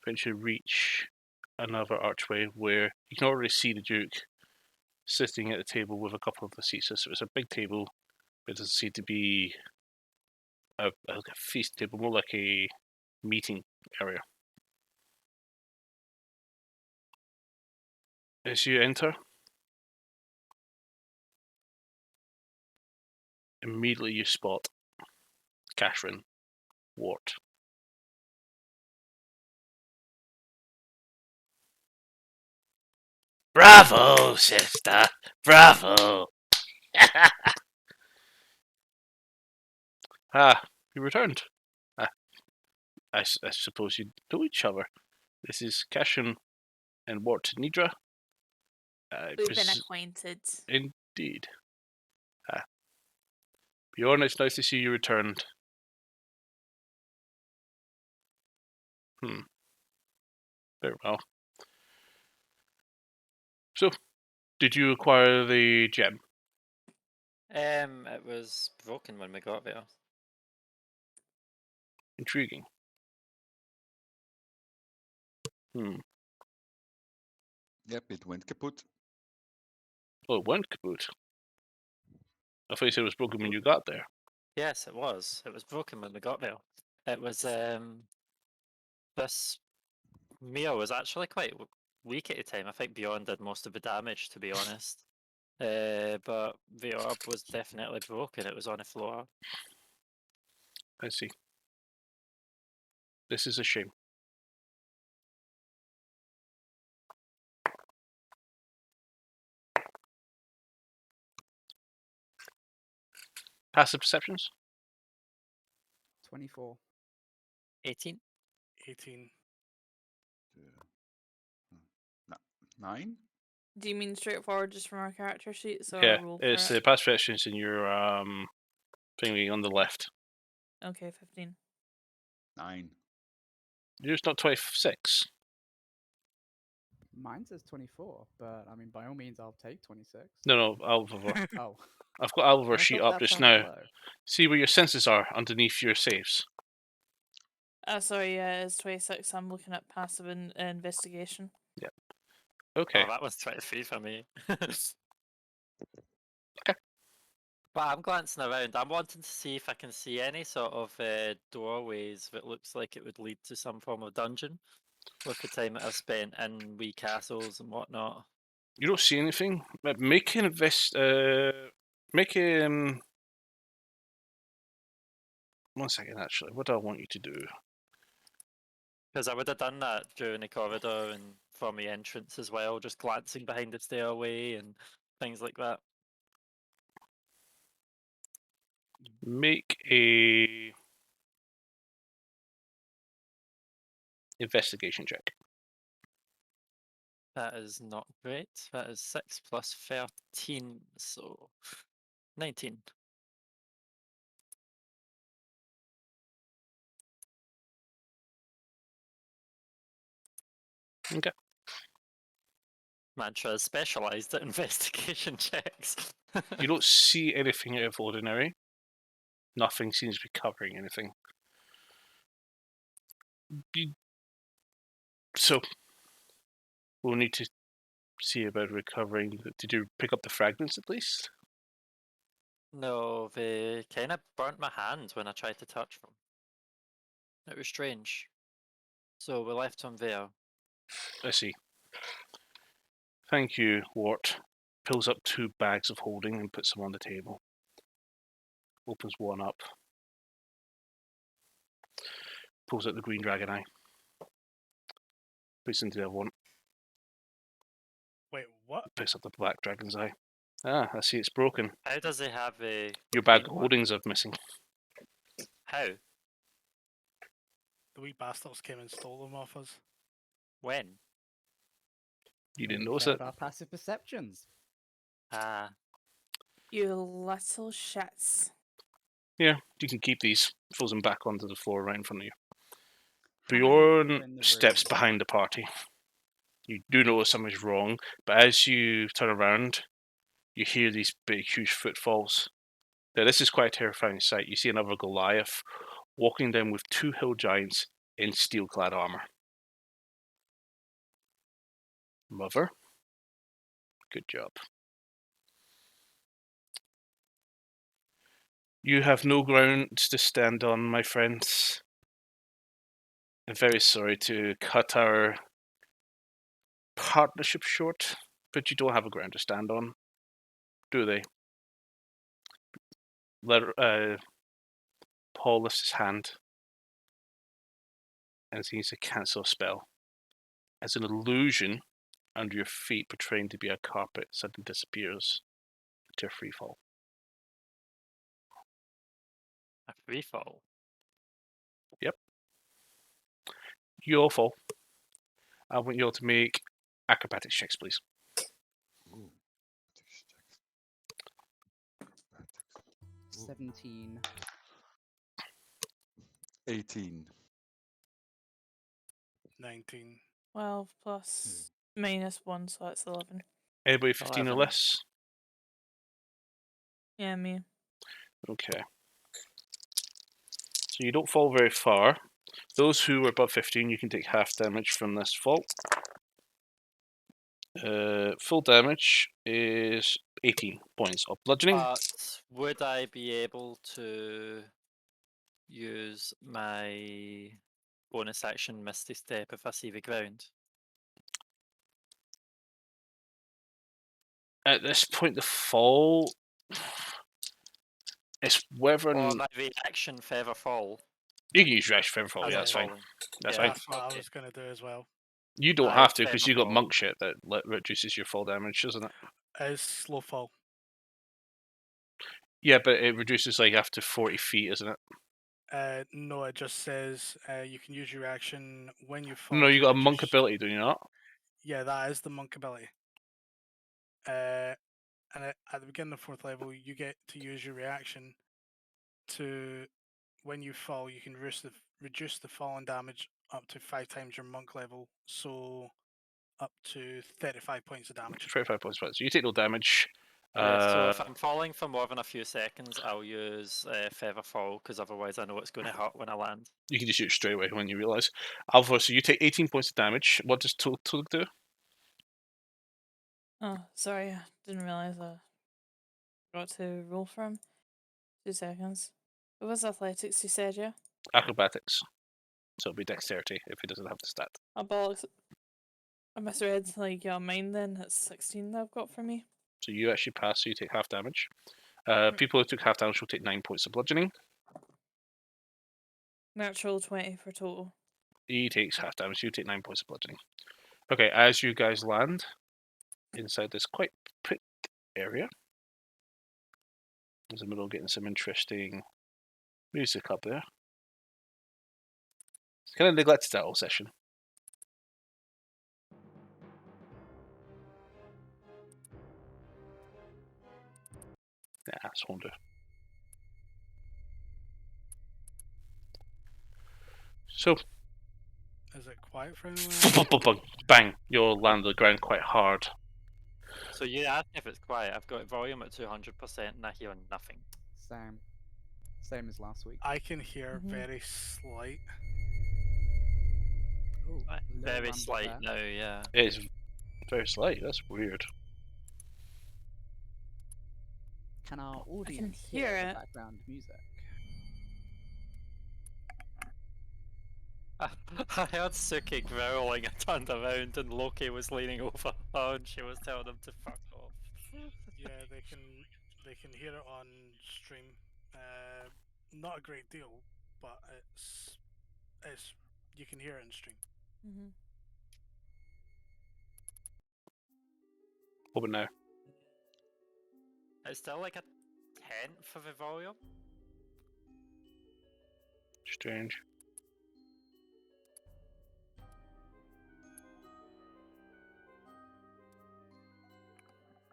Eventually reach another archway where you can already see the Duke sitting at a table with a couple of the seats. So it's a big table, but it doesn't seem to be a feast table, more like a meeting area. As you enter, immediately you spot Catherine Wart. Bravo, sister! Bravo! You returned. I suppose you know each other. This is Catherine and Wart Nidra. We've been acquainted. Indeed. Bjorn, it's nice to see you returned. Very well. So, did you acquire the gem? It was broken when we got there. Intriguing. Yep, it went kaput. Oh, it went kaput. I thought you said it was broken when you got there. Yes, it was. It was broken when we got there. It was this meal was actually quite weak at the time. I think Bjorn did most of the damage, to be honest. But the orb was definitely broken. It was on the floor. I see. This is a shame. Passive perceptions? 24. 18. 18. 9? Do you mean straightforward just from our character sheets or Yeah, roll it's for the it? passive perceptions in your thingy on the left. Okay, 15. 9. Yours not 26. Mine says 24, but I mean, by all means, I'll take 26. No, Oliver. Oh, I've got Oliver's I sheet thought up that's just down now. below. See where your senses are underneath your saves. Sorry, yeah, it's 26. I'm looking at passive investigation. Okay. Oh, that was 23 for me. Okay. But I'm glancing around. I'm wanting to see if I can see any sort of doorways that looks like it would lead to some form of dungeon with the time that I've spent in wee castles and whatnot. You don't see anything. But make an make a 1 second. Actually, what do I want you to do? Because I would have done that during the corridor and from the entrance as well, just glancing behind the stairway and things like that. Make a investigation check. That is not great. That is 6 plus 13, so 19. Okay. Mantra is specialized at investigation checks. You don't see anything out of ordinary. Nothing seems to be covering anything. So, we'll need to see about recovering. Did you pick up the fragments at least? No, they kind of burnt my hand when I tried to touch them. It was strange. So we left them there. I see. Thank you, Wart. Pulls up 2 bags of holding and puts them on the table. Opens one up. Pulls out the green dragon eye. Puts into the other one. Wait, what? Picks up the black dragon's eye. Ah, I see it's broken. How does he have a Your bag green of one? holdings are missing. How? The wee bastards came and stole them off us. When? You When didn't we notice failed it? our passive perceptions. Ah, You little shits. Yeah, you can keep these. Throws them back onto the floor right in front of you. How many were Bjorn in the steps room? behind the party. You do notice something's wrong, but as you turn around, you hear these big, huge footfalls. Now, this is quite a terrifying sight. You see another Goliath walking down with 2 hill giants in steel-clad armor. Mother, good job. You have no grounds to stand on, my friends. I'm very sorry to cut our partnership short, but you don't have a ground to stand on, do they? Paul lifts his hand and seems to cancel a spell. As an illusion under your feet, portraying to be a carpet, suddenly disappears to a free fall. a free fall. You all fall. I want you all to make acrobatics checks, please. Ooh. 17. 18. 19. 12 plus minus 1, so that's 11. Anybody 15 or 11. less? Yeah, me. Okay. So you don't fall very far. Those who are above 15, you can take half damage from this fall. Full damage is 18 points of bludgeoning. But would I be able to use my bonus action Misty Step if I see the ground? At this point, the fall. It's whether Or my reaction Feather Fall? you can use your action for fall. as Yeah, I'm that's fine. falling. That's Yeah. fine. That's what I okay. was going to do as well. You don't I have to have because Feather you got Fall. monk shit that reduces your fall damage, doesn't it? It's slow fall. Yeah, but it reduces like after 40 feet, isn't it? No, it just says you can use your action when you fall. No, you to got a monk reduce- ability, do you not? Yeah, that is the monk ability. And at the beginning of 4th level, you get to use your reaction to, when you fall, you can reduce the falling damage up to 5 times your monk level, so up to 35 points of damage. 35 points. So you take no damage. Yeah, so if I'm falling for more than a few seconds, I'll use Feather Fall, because otherwise I know it's going to hurt when I land. You can just shoot straight away when you realise. Alpha, so you take 18 points of damage. What does Total do? Oh, sorry, I didn't realize I got to roll for him. 2 seconds. It was athletics, you said, yeah? Acrobatics. So it'll be dexterity if he doesn't have the stat. Oh, bollocks. I misread, like, yeah, mine then. It's 16 that I've got for me. So you actually pass, so you take half damage. People who took half damage will take 9 points of bludgeoning. Natural 20 for total. He takes half damage. You take 9 points of bludgeoning. Okay, as you guys land inside this quite pit area, there's a middle getting some interesting music up there. It's kind of neglected that whole session. Yeah, that's wonder. So, Is it quiet for anyone? bang, you'll land the ground quite hard. So you asked if it's quiet. I've got volume at 200% and I hear nothing. Same as last week. I can hear Mhm. very slight. Ooh, Right, little Very rumble slight there. now, yeah. It's very slight. That's weird. Can our audience hear the it. background music? I heard Suki growling. I turned around and Loki was leaning over her and she was telling him to fuck off. Yeah, they can hear it on stream. Not a great deal, but it's you can hear it in stream. Mhm. What about now? It's still like a tenth of the volume. Strange.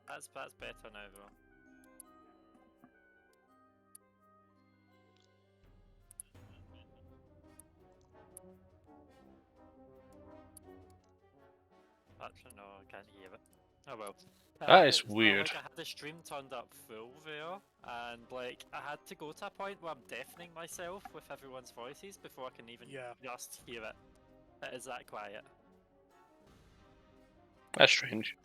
That's better now though. Actually, no, I can't hear it. Oh well. That is It's not weird. Like I had the stream turned up full there, and like I had to go to a point where I'm deafening myself with everyone's voices before I can even just hear it. It is that quiet. That's strange.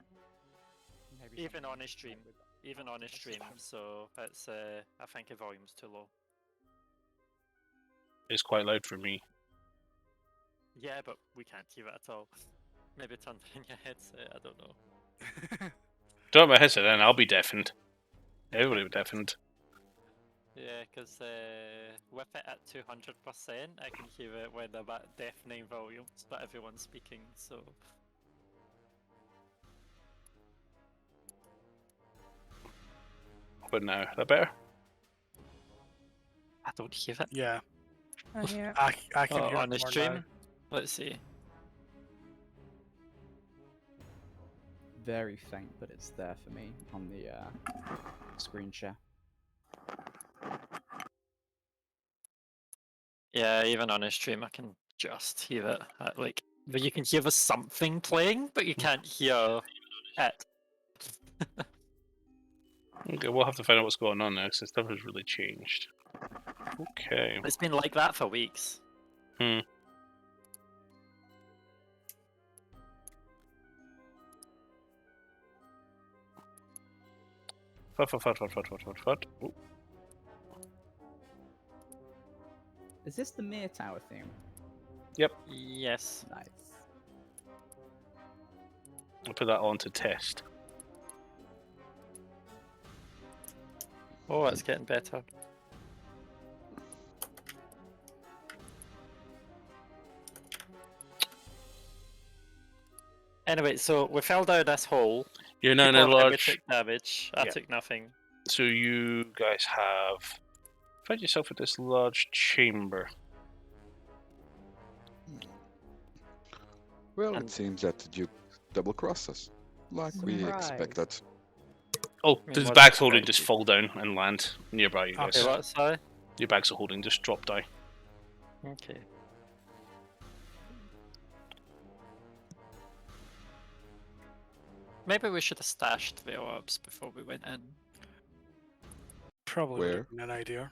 Maybe Even something on a with- stream. with- Even on a stream, so it's I think the volume's too low. It's quite loud for me. Yeah, but we can't hear it at all. Maybe turn it in your headset, I don't know. Don't have my headset then, I'll be deafened. Everybody will be deafened. Yeah, because with it at 200%, I can hear it when I'm at deafening volumes, but everyone's speaking, so... But now, is that better? I don't hear it. Yeah, I hear it. I can hear On it the more stream? now. Let's see. Very faint, but it's there for me on the screen share. Yeah, even on a stream, I can just hear it. Like, but you can hear the something playing, but you can't hear it. Okay, we'll have to find out what's going on now, because this stuff has really changed. Okay. It's been like that for weeks. Hmm. Fud. Ooh. Is this the Mir Tower theme? Yes. Nice. I'll put that on to test. Oh, it's getting better. Anyway, so we fell down this hole. You're now in People a around me large... took damage. I Yeah. took nothing. So you guys have... Find yourself at this large chamber. Well, And- it seems that the Duke double-crossed us, like we Surprise. expected. Oh, mean, the what bags is holding that? just fall down and land nearby you guys. Okay. Hey, what, sorry? Your bags are holding just drop down. Okay. Maybe we should have stashed the orbs before we went in. Probably would Where? have been an idea.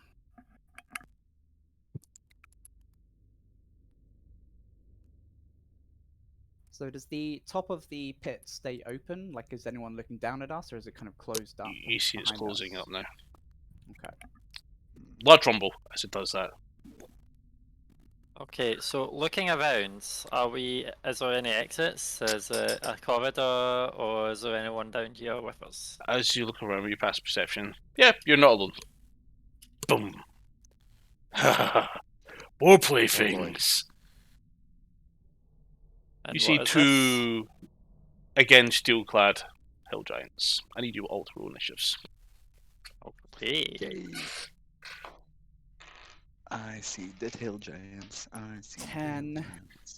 So does the top of the pit stay open? Like, is anyone looking down at us, or is it kind of closed up? You see it's behind closing us? up now. Okay. Large rumble as it does that. Okay, so looking around, is there any exits? Is it a corridor, or is there anyone down here with us? As you look around with your past perception, yeah, you're not alone. Boom. More playthings. And You see what is this? two, again, steel-clad hill giants. I need you all to roll initiatives. Okay. Yay. I see dead hill giants. I see dead 10. hill giants.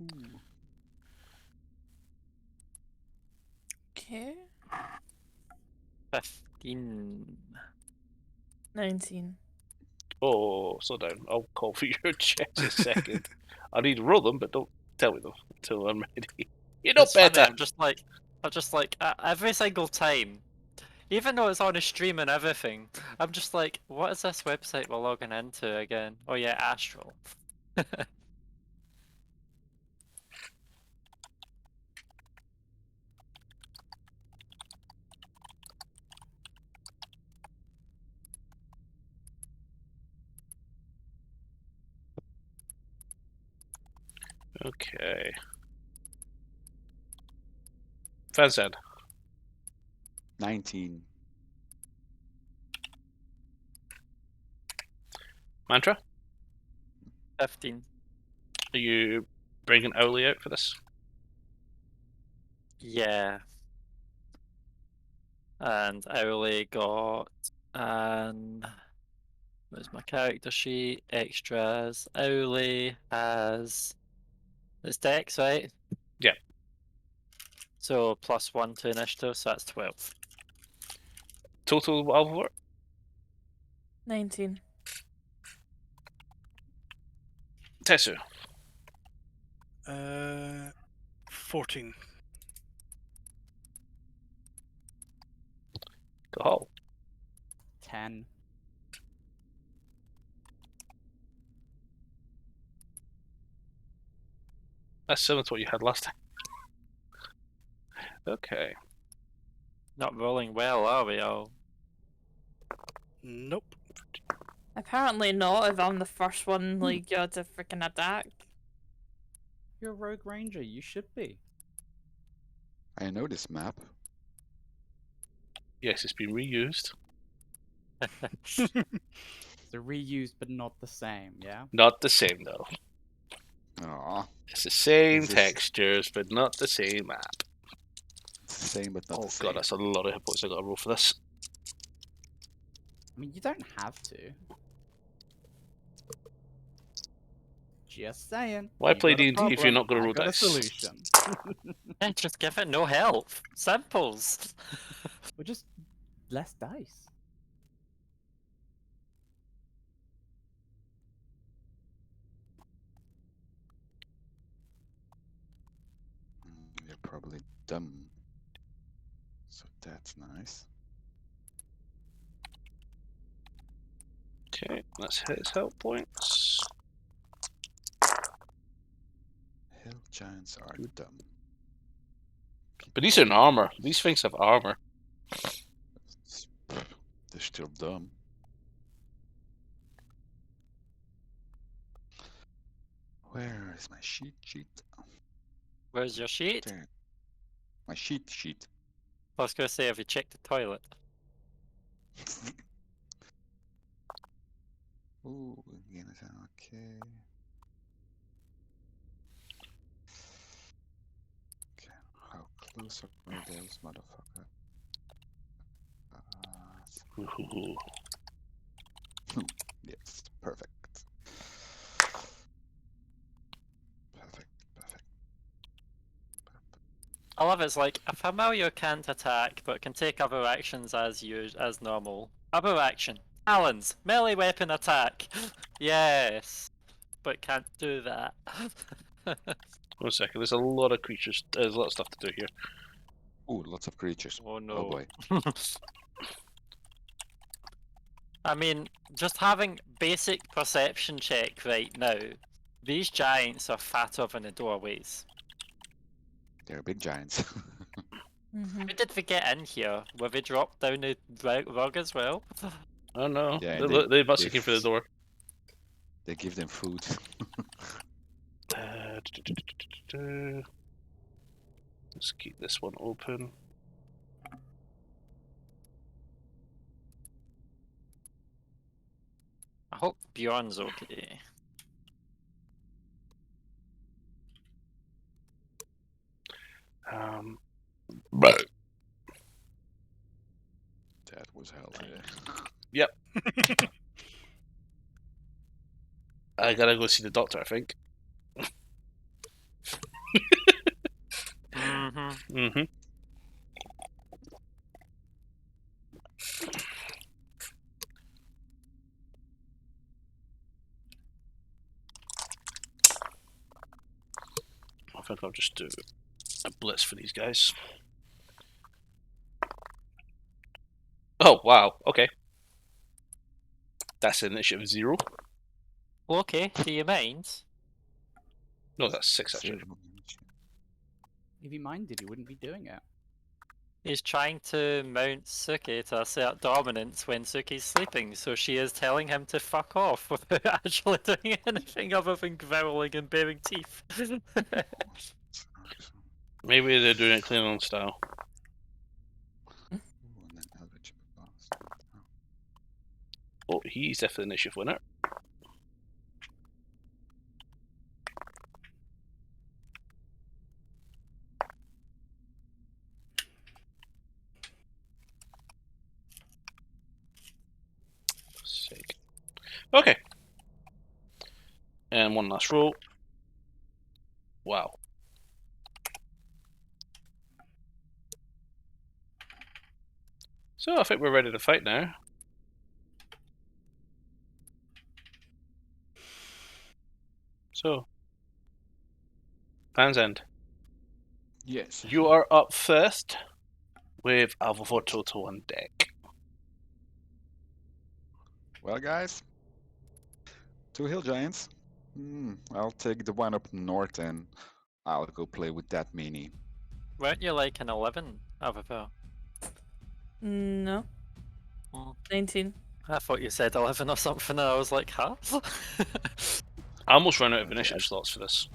Ooh. Okay. 15. 19. Oh, slow down. I'll call for your checks in a second. I need to roll them, but don't tell me them until I'm ready. You know It's funny, better. I'm just like every single time, even though it's on a stream and everything, I'm just like, what is this website we're logging into again? Oh yeah, Astral. Okay. Fanzad. 19. Mantra, 15. are you bringing Owly out for this? Yeah. And Owly got where's my character sheet? Extras. Owly has it's Dex, right? Yeah. So +1 to initiative, so that's 12. Total Alvor? 19. Tessu. 14. Gahal. 10. That's similar to what you had last time. Okay. Not rolling well, are we all? Nope. Apparently not if I'm the first one, like, you to freaking attack. You're a rogue ranger. You should be. I know this map. Yes, it's been reused. So reused, but not the same. Yeah. Not the same, though. Aw, It's the same Is this- textures, but not the same map. it's the same but not Oh the same. god, that's a lot of hit points I gotta roll for this. I mean, you don't have to. Just saying. Why You play got a D&D if you're problem, not gonna I roll got dice? a solution. Yeah, just give it no health. Simples. Or just less dice. You're probably dumb. So that's nice. Okay, let's hit his health points. Hill giants are dumb. But these are in armor. These things have armor. They're still dumb. Where is my sheet? Where's your sheet? There. My sheet. I was gonna say, have you checked the toilet? Ooh, again, okay. Okay, how close are those motherfuckers? Ooh. Yes, perfect. Perfect. I love it's like a familiar can't attack, but can take other actions as normal. Other action: talons, melee weapon attack. Yes, but can't do that. 1 second, there's a lot of creatures. There's a lot of stuff to do here. Ooh, lots of creatures. Oh Oh no. boy. I mean, just having basic perception check right now. These giants are fatter than the doorways. They're big giants. Mm-hmm. How did they get in here? Were they dropped down the rug as well? Oh no, Yeah, they must have they came through the door. They give them food. Let's keep this one open. I hope Bjorn's okay. That was healthy. I gotta go see the doctor, I think. Mm-hmm. Mm-hmm. I think I'll just do a blitz for these guys. Oh, wow. Okay. That's initiative 0. Okay, do you mind? No, that's 6, actually. If you minded, you wouldn't be doing it. He's trying to mount Suki to assert dominance when Suki's sleeping, so she is telling him to fuck off without actually doing anything other than growling and baring teeth. Maybe they're doing it Klingon style. Oh, he's definitely the initiative winner. Sake. Okay. And one last roll. Wow. So I think we're ready to fight now. So, Pan's End. Yes. You are up first with Alpha 4 Total on deck. Well, guys, 2 hill giants. I'll take the one up north and I'll go play with that mini. Weren't you like an 11, Avatar? No. Oh. 19. I thought you said 11 or something, and I was like, huh? I almost ran out of Okay, initiative slots for this.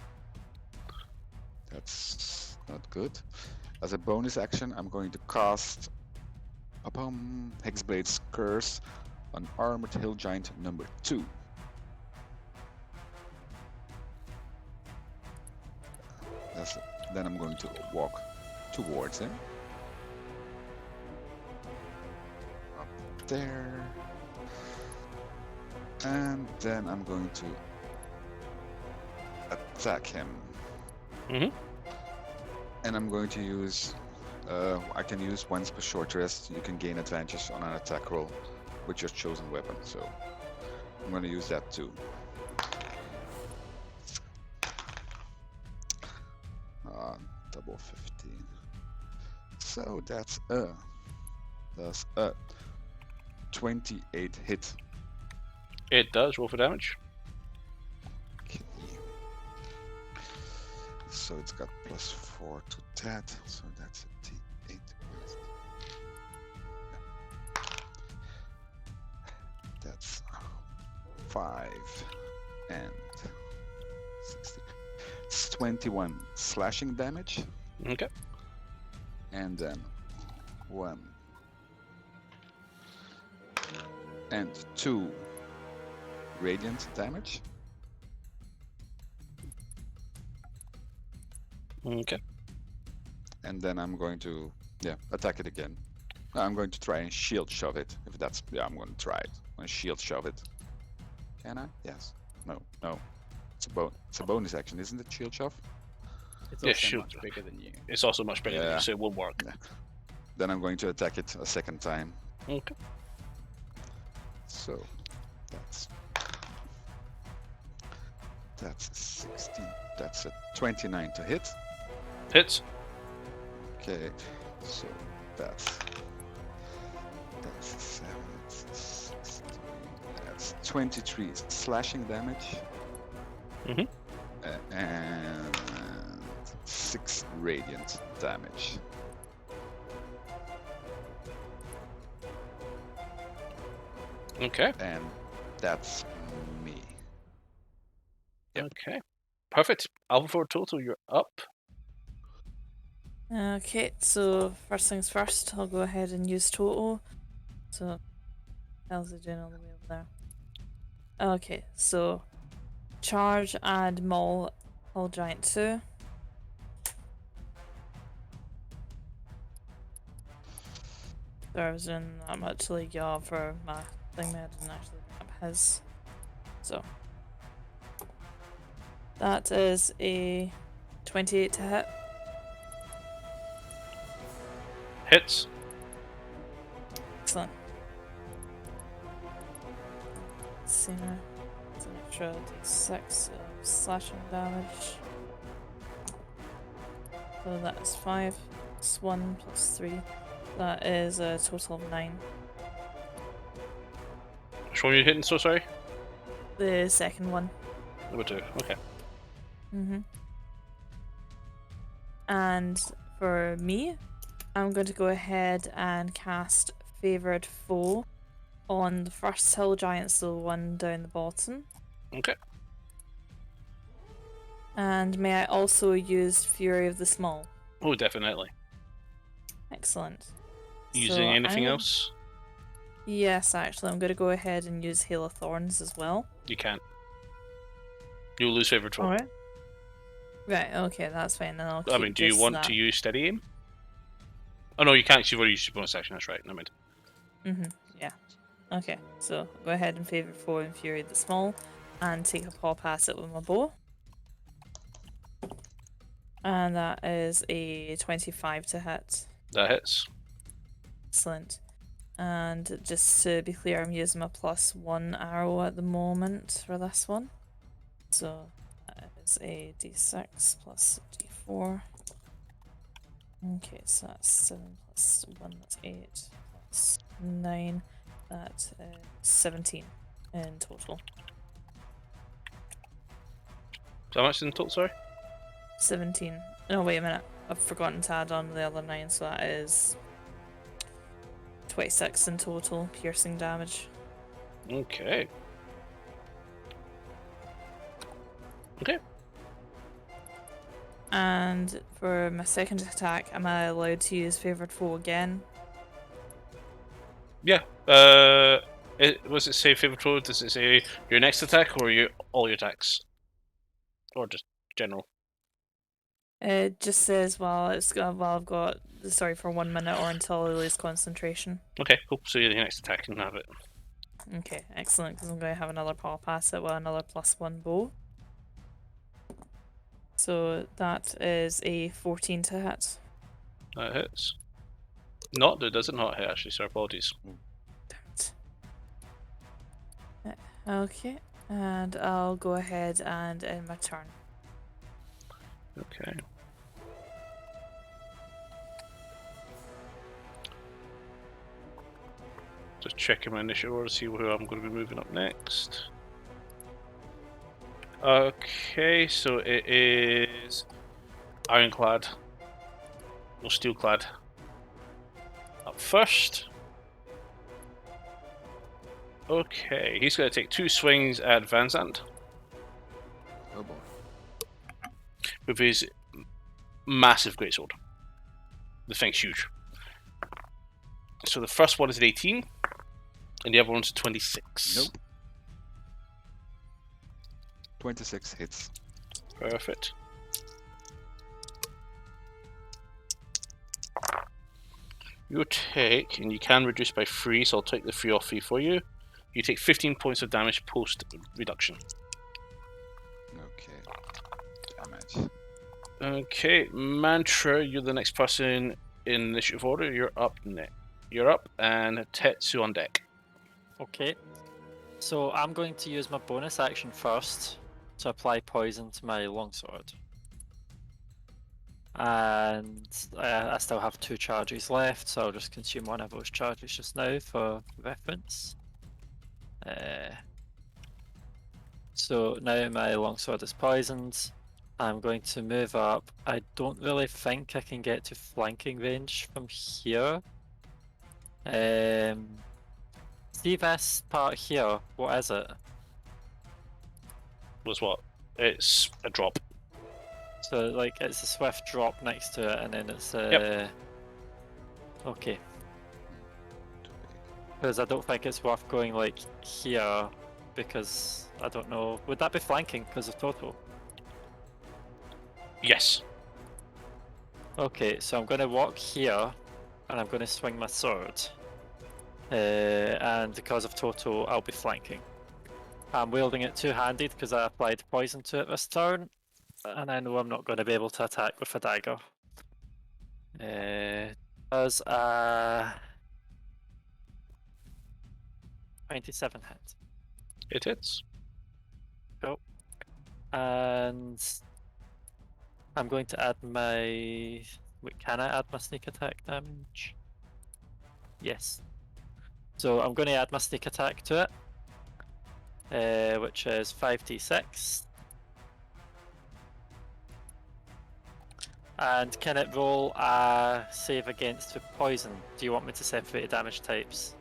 That's not good. As a bonus action, I'm going to cast Hexblade's Curse on Armored Hill Giant number 2. Then I'm going to walk towards him. Up there. And then I'm going to attack him. Mm-hmm. And I'm going to use... I can use once per short rest. You can gain advantage on an attack roll with your chosen weapon. So I'm going to use that too. Double 15. So that's a 28 hit. It does. Roll for damage. Okay. So it's got +4 to that. So that's a D8. That's 5 and 60. It's 21 slashing damage. Okay. And then 1 and 2 radiant damage. Okay. And then I'm going to attack it again. I'm going to try and shield shove it. If that's I'm going to try it. I'm going to shield shove it. Can I? Yes. No. It's a bonus action, isn't it? Shield shove. It's Yeah, also shoot. much bigger than you. It's also much bigger than Yeah. you, so it will work. Then I'm going to attack it a second time. Okay. So that's a 16. That's a 29 to hit. Hits. Okay. So that's 7. That's 16. That's 23 slashing damage. Mhm. And 6 radiant damage. Okay. And that's me. Yep. Okay. Perfect. Alpha 4 Total, you're up. Okay, so first things first, I'll go ahead and use total. So, how's it doing all the way over there? Okay, so charge and maul all giant 2. So I was doing that much like y'all for my thing, I didn't actually bring up his. So that is a 28 to hit. Hits. Excellent. Let's see now. It's an extra d6 of slashing damage. So that is 5 plus 1 plus 3. That is a total of 9. Which one are you hitting? So sorry. The second one. Number 2. Okay. And for me, I'm going to go ahead and cast Favoured Foe on the first hill giant, so the one down the bottom. Okay. And may I also use Fury of the Small? Oh, definitely. Excellent. Using So anything I'm- else? Yes, actually, I'm going to go ahead and use Hail of Thorns as well. You can't. You'll lose favorite foe. Alright. Right, okay, that's fine. Then I'll keep I mean, do you just want that. to use steady aim? Oh no, you can't. 'Cause you've already used your bonus action. That's right. Never mind. Yeah. Okay, so go ahead and Favoured Foe and Fury of the Small, and take a paw pass it with my bow. And that is a 25 to hit. That hits. Excellent. And just to be clear, I'm using my +1 arrow at the moment for this one. So that is a d6 plus a d4. Okay, so that's 7 plus 1, that's 8 plus 9. That's 17 in total. So how much in total? Sorry. 17. No, wait a minute. I've forgotten to add on the other 9, so that is 26 in total piercing damage. Okay. Okay. And for my second attack, am I allowed to use Favoured Foe again? Yeah. Was it say favorite foe? Does it say your next attack or all your attacks, or just general? It just says, I've got, sorry, for 1 minute or until I lose concentration. Okay, cool. So your next attack can have it. Okay, excellent, because I'm going to have another paw pass it with another +1 bow. So that is a 14 to hit. That hits. Not, it doesn't not hit actually, so apologies. Damn it. Okay, and I'll go ahead and end my turn. Okay. Just checking my initiative order to see who I'm going to be moving up next. Okay, so it is Ironclad, or Steelclad, up first. Okay, he's going to take 2 swings at Van Zandt Oh boy. with his massive greatsword. The thing's huge. So the first one is an 18, and the other one's a 26. Nope. 26 hits. Perfect. You take, and you can reduce by 3, so I'll take the 3 off 3 for you. You take 15 points of damage post reduction. Okay. Damage. Okay, Mantra, you're the next person in initiative order. You're up next. You're up, and Tetsu on deck. Okay. So I'm going to use my bonus action first to apply poison to my longsword. And I still have 2 charges left, so I'll just consume one of those charges just now for reference. So now my longsword is poisoned. I'm going to move up. I don't really think I can get to flanking range from here. See this part here, what is it? Was what? It's a drop. So like it's a swift drop next to it and then it's Yep. Okay. Because I don't think it's worth going like here because I don't know. Would that be flanking because of total? Yes. Okay, so I'm going to walk here and I'm going to swing my sword. And because of Toto, I'll be flanking. I'm wielding it two-handed because I applied poison to it this turn, and I know I'm not going to be able to attack with a dagger. Does a 27 hit? It hits. Cool. And I'm going to add my... Wait, can I add my sneak attack damage? Yes. So I'm going to add my sneak attack to it, which is 5d6. And can it roll a save against with poison? Do you want me to separate damage types?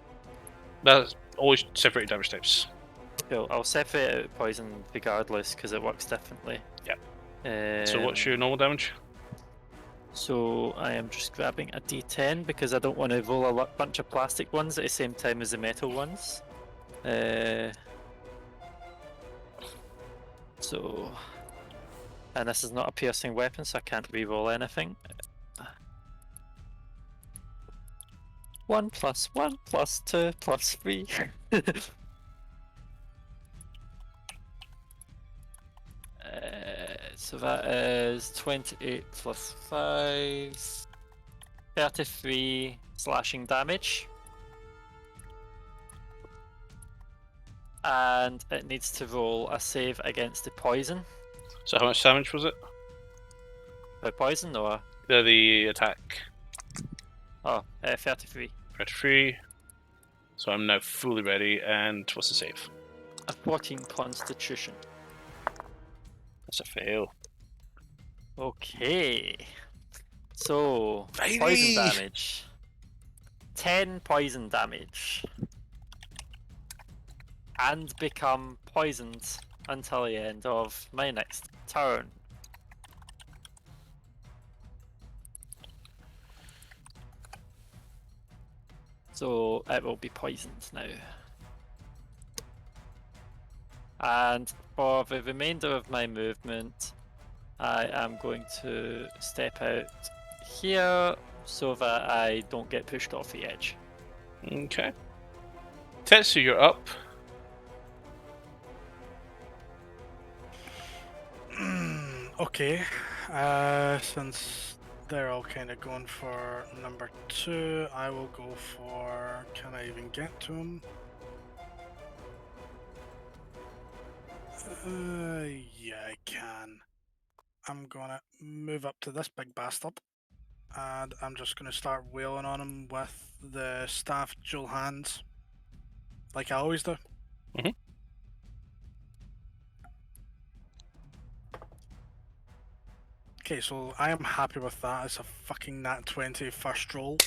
That's always separate damage types. Cool, I'll separate it with poison regardless because it works differently. Yep. So what's your normal damage? So I am just grabbing a d10 because I don't want to roll a bunch of plastic ones at the same time as the metal ones. So, and this is not a piercing weapon, so I can't re-roll anything. 1 + 1 + 2 + 3. So that is 28 + 5, 33 slashing damage. And it needs to roll a save against the poison. So how much damage was it? By poison or? The attack. Oh, 33. 33. So I'm now fully ready. And what's the save? A 14 constitution. That's a fail. Okay. So, Baby! poison damage. 10 poison damage. And become poisoned until the end of my next turn. So it will be poisoned now. And for the remainder of my movement, I am going to step out here so that I don't get pushed off the edge. Okay. Tetsu, you're up. Okay. Since they're all kind of going for number 2, I will go for... Can I even get to him? Yeah, I can. I'm gonna move up to this big bastard, and I'm just gonna start wailing on him with the staff dual hands, like I always do. Mhm. Okay, so I am happy with that. It's a fucking nat 20 first roll.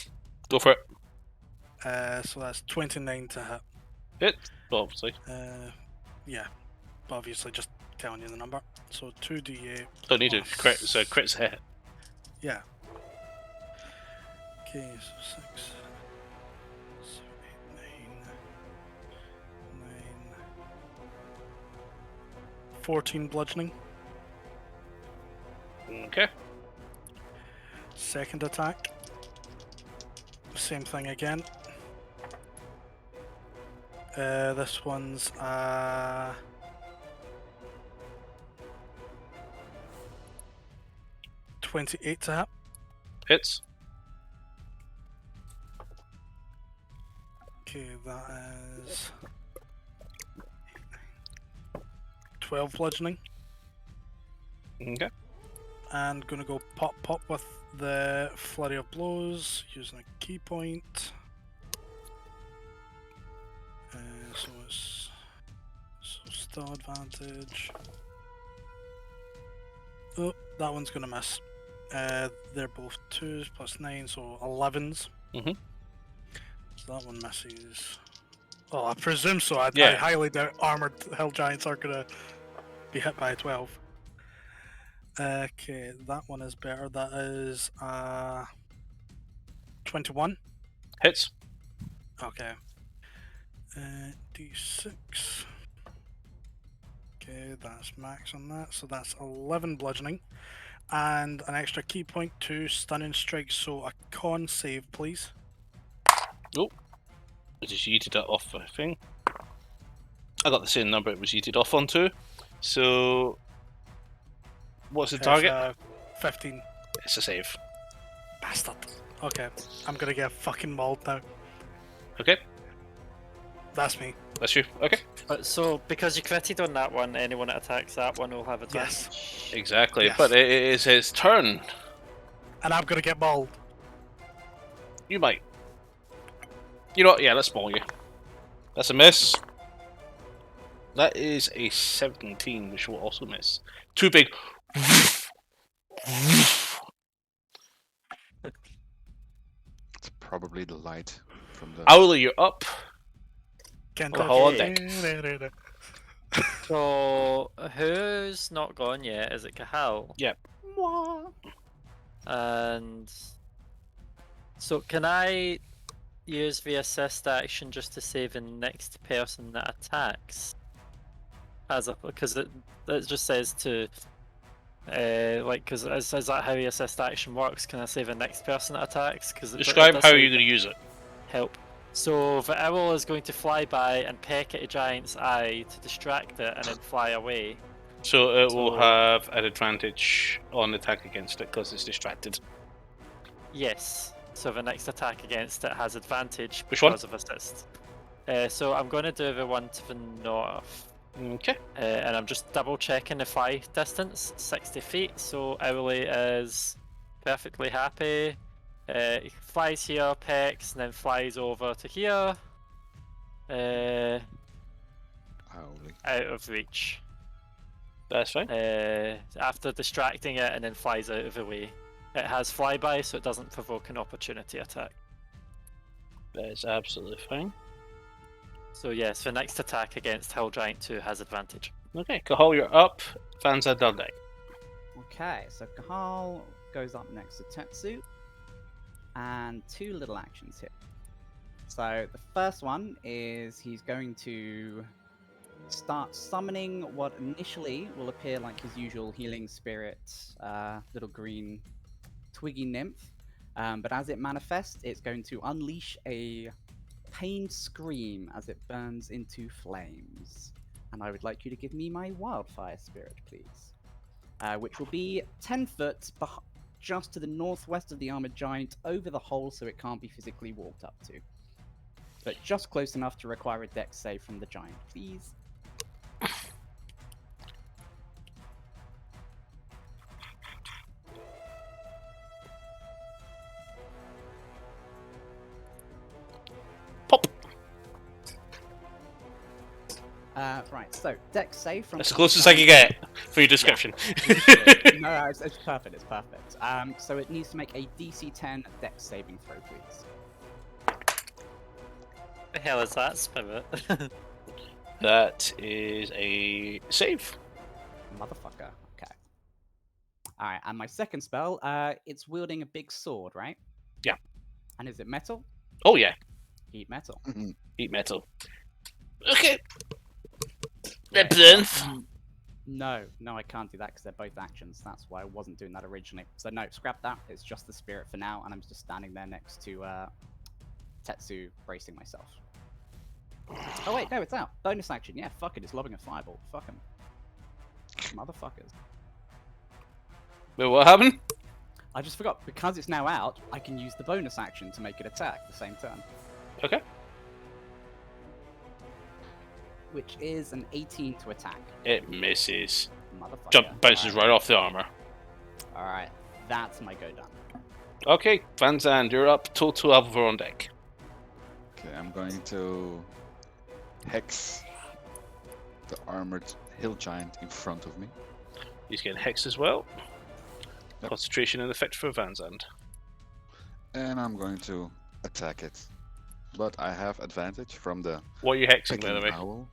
Go for it. So that's 29 to hit. Hit, obviously. Yeah, but obviously just telling you the number. So 2d8. Don't need to. plus- Crit, so crit's a hit. Yeah. Okay, so 6, 7, 8, 9, 14 bludgeoning. Okay. Second attack. Same thing again. This one's 28 to hit. Hits. Okay, that is 12 bludgeoning. Okay. And gonna go pop with the flurry of blows using a key point. So it's still advantage. Oh, that one's gonna miss. They're both 2s plus 9, so 11s. Mhm. So that one misses. Oh, I presume so. I Yeah. highly doubt armored hill giants are gonna be hit by a 12. Okay, that one is better. That is 21. Hits. Okay. D6. Okay, that's max on that. So that's 11 bludgeoning. And an extra key point to stunning strikes. So a con save, please. I just yeeted it off a thing. I got the same number it was yeeted off onto. So, what's the target? 15. It's a save. Bastard. Okay, I'm gonna get fucking mauled now. Okay, That's me. that's you. Okay. So, because you critted on that one, anyone that attacks that one will have advantage. Yes. Exactly, Yes. but it is his turn. And I'm gonna get mauled. You might. You know what? Yeah, let's maul you. That's a miss. That is a 17, which will also miss. Too big. It's probably the light from the. Owly, you're up. Can't Well, touch hold on it. deck. So, who's not gone yet? Is it Kahal? Yep. And so, can I use the assist action just to save the next person that attacks? Because it just says to because is that how the assist action works? Can I save the next person that attacks? Because Describe how you're going to use it. help. So the owl is going to fly by and peck at a giant's eye to distract it, and then fly away. So it will So- have an advantage on attack against it because it's distracted. Yes. So the next attack against it has advantage Which one? because of assist. So I'm going to do the one to the north. Okay. And I'm just double checking the fly distance, 60 feet. So Owly is perfectly happy. He flies here, pecks, and then flies over to here. Owly. Out of reach. That's fine. After distracting it, and then flies out of the way. It has flyby, so it doesn't provoke an opportunity attack. That is absolutely fine. So yes, the next attack against Hill Giant 2 has advantage. Okay, Kahal, you're up. Vanza Dundee. Okay, so Kahal goes up next to Tetsu, and two little actions here. So the first one is he's going to start summoning what initially will appear like his usual healing spirit, little green twiggy nymph. But as it manifests, it's going to unleash a pained scream as it burns into flames. And I would like you to give me my wildfire spirit, please. Which will be 10 foot just to the northwest of the armored giant, over the hole so it can't be physically walked up to. But just close enough to require a dex save from the giant, please. Pop! Right, so dex save from. That's the closest I can get for your description. No, it's perfect, it's perfect. So it needs to make a DC 10 dex saving throw, please. The hell is that, Spirit? That is a save. Motherfucker. Okay. Alright, and my second spell, it's wielding a big sword, right? Yeah. And is it metal? Oh yeah, Heat metal. heat metal. Okay. Right, Then. No, I can't do that because they're both actions. That's why I wasn't doing that originally. So no, scrap that. It's just the spirit for now, and I'm just standing there next to Tetsu, bracing myself. Oh wait, no, it's out. Bonus action. Yeah, fuck it. It's lobbing a fireball. Fuck him. Motherfuckers. Wait, what happened? I just forgot. Because it's now out, I can use the bonus action to make it attack the same turn. Okay. Which is an 18 to attack. It misses. Motherfucker. Bounces right off the armor. Alright, that's my go done. Okay, Van Zandt, you're up. Total Alvar on deck. Okay, I'm going to hex the armored hill giant in front of me. He's getting hexed as well. Yep. Concentration and effect for Van Zandt. And I'm going to attack it. But I have advantage from the What are you hexing, by the pecking way? owl.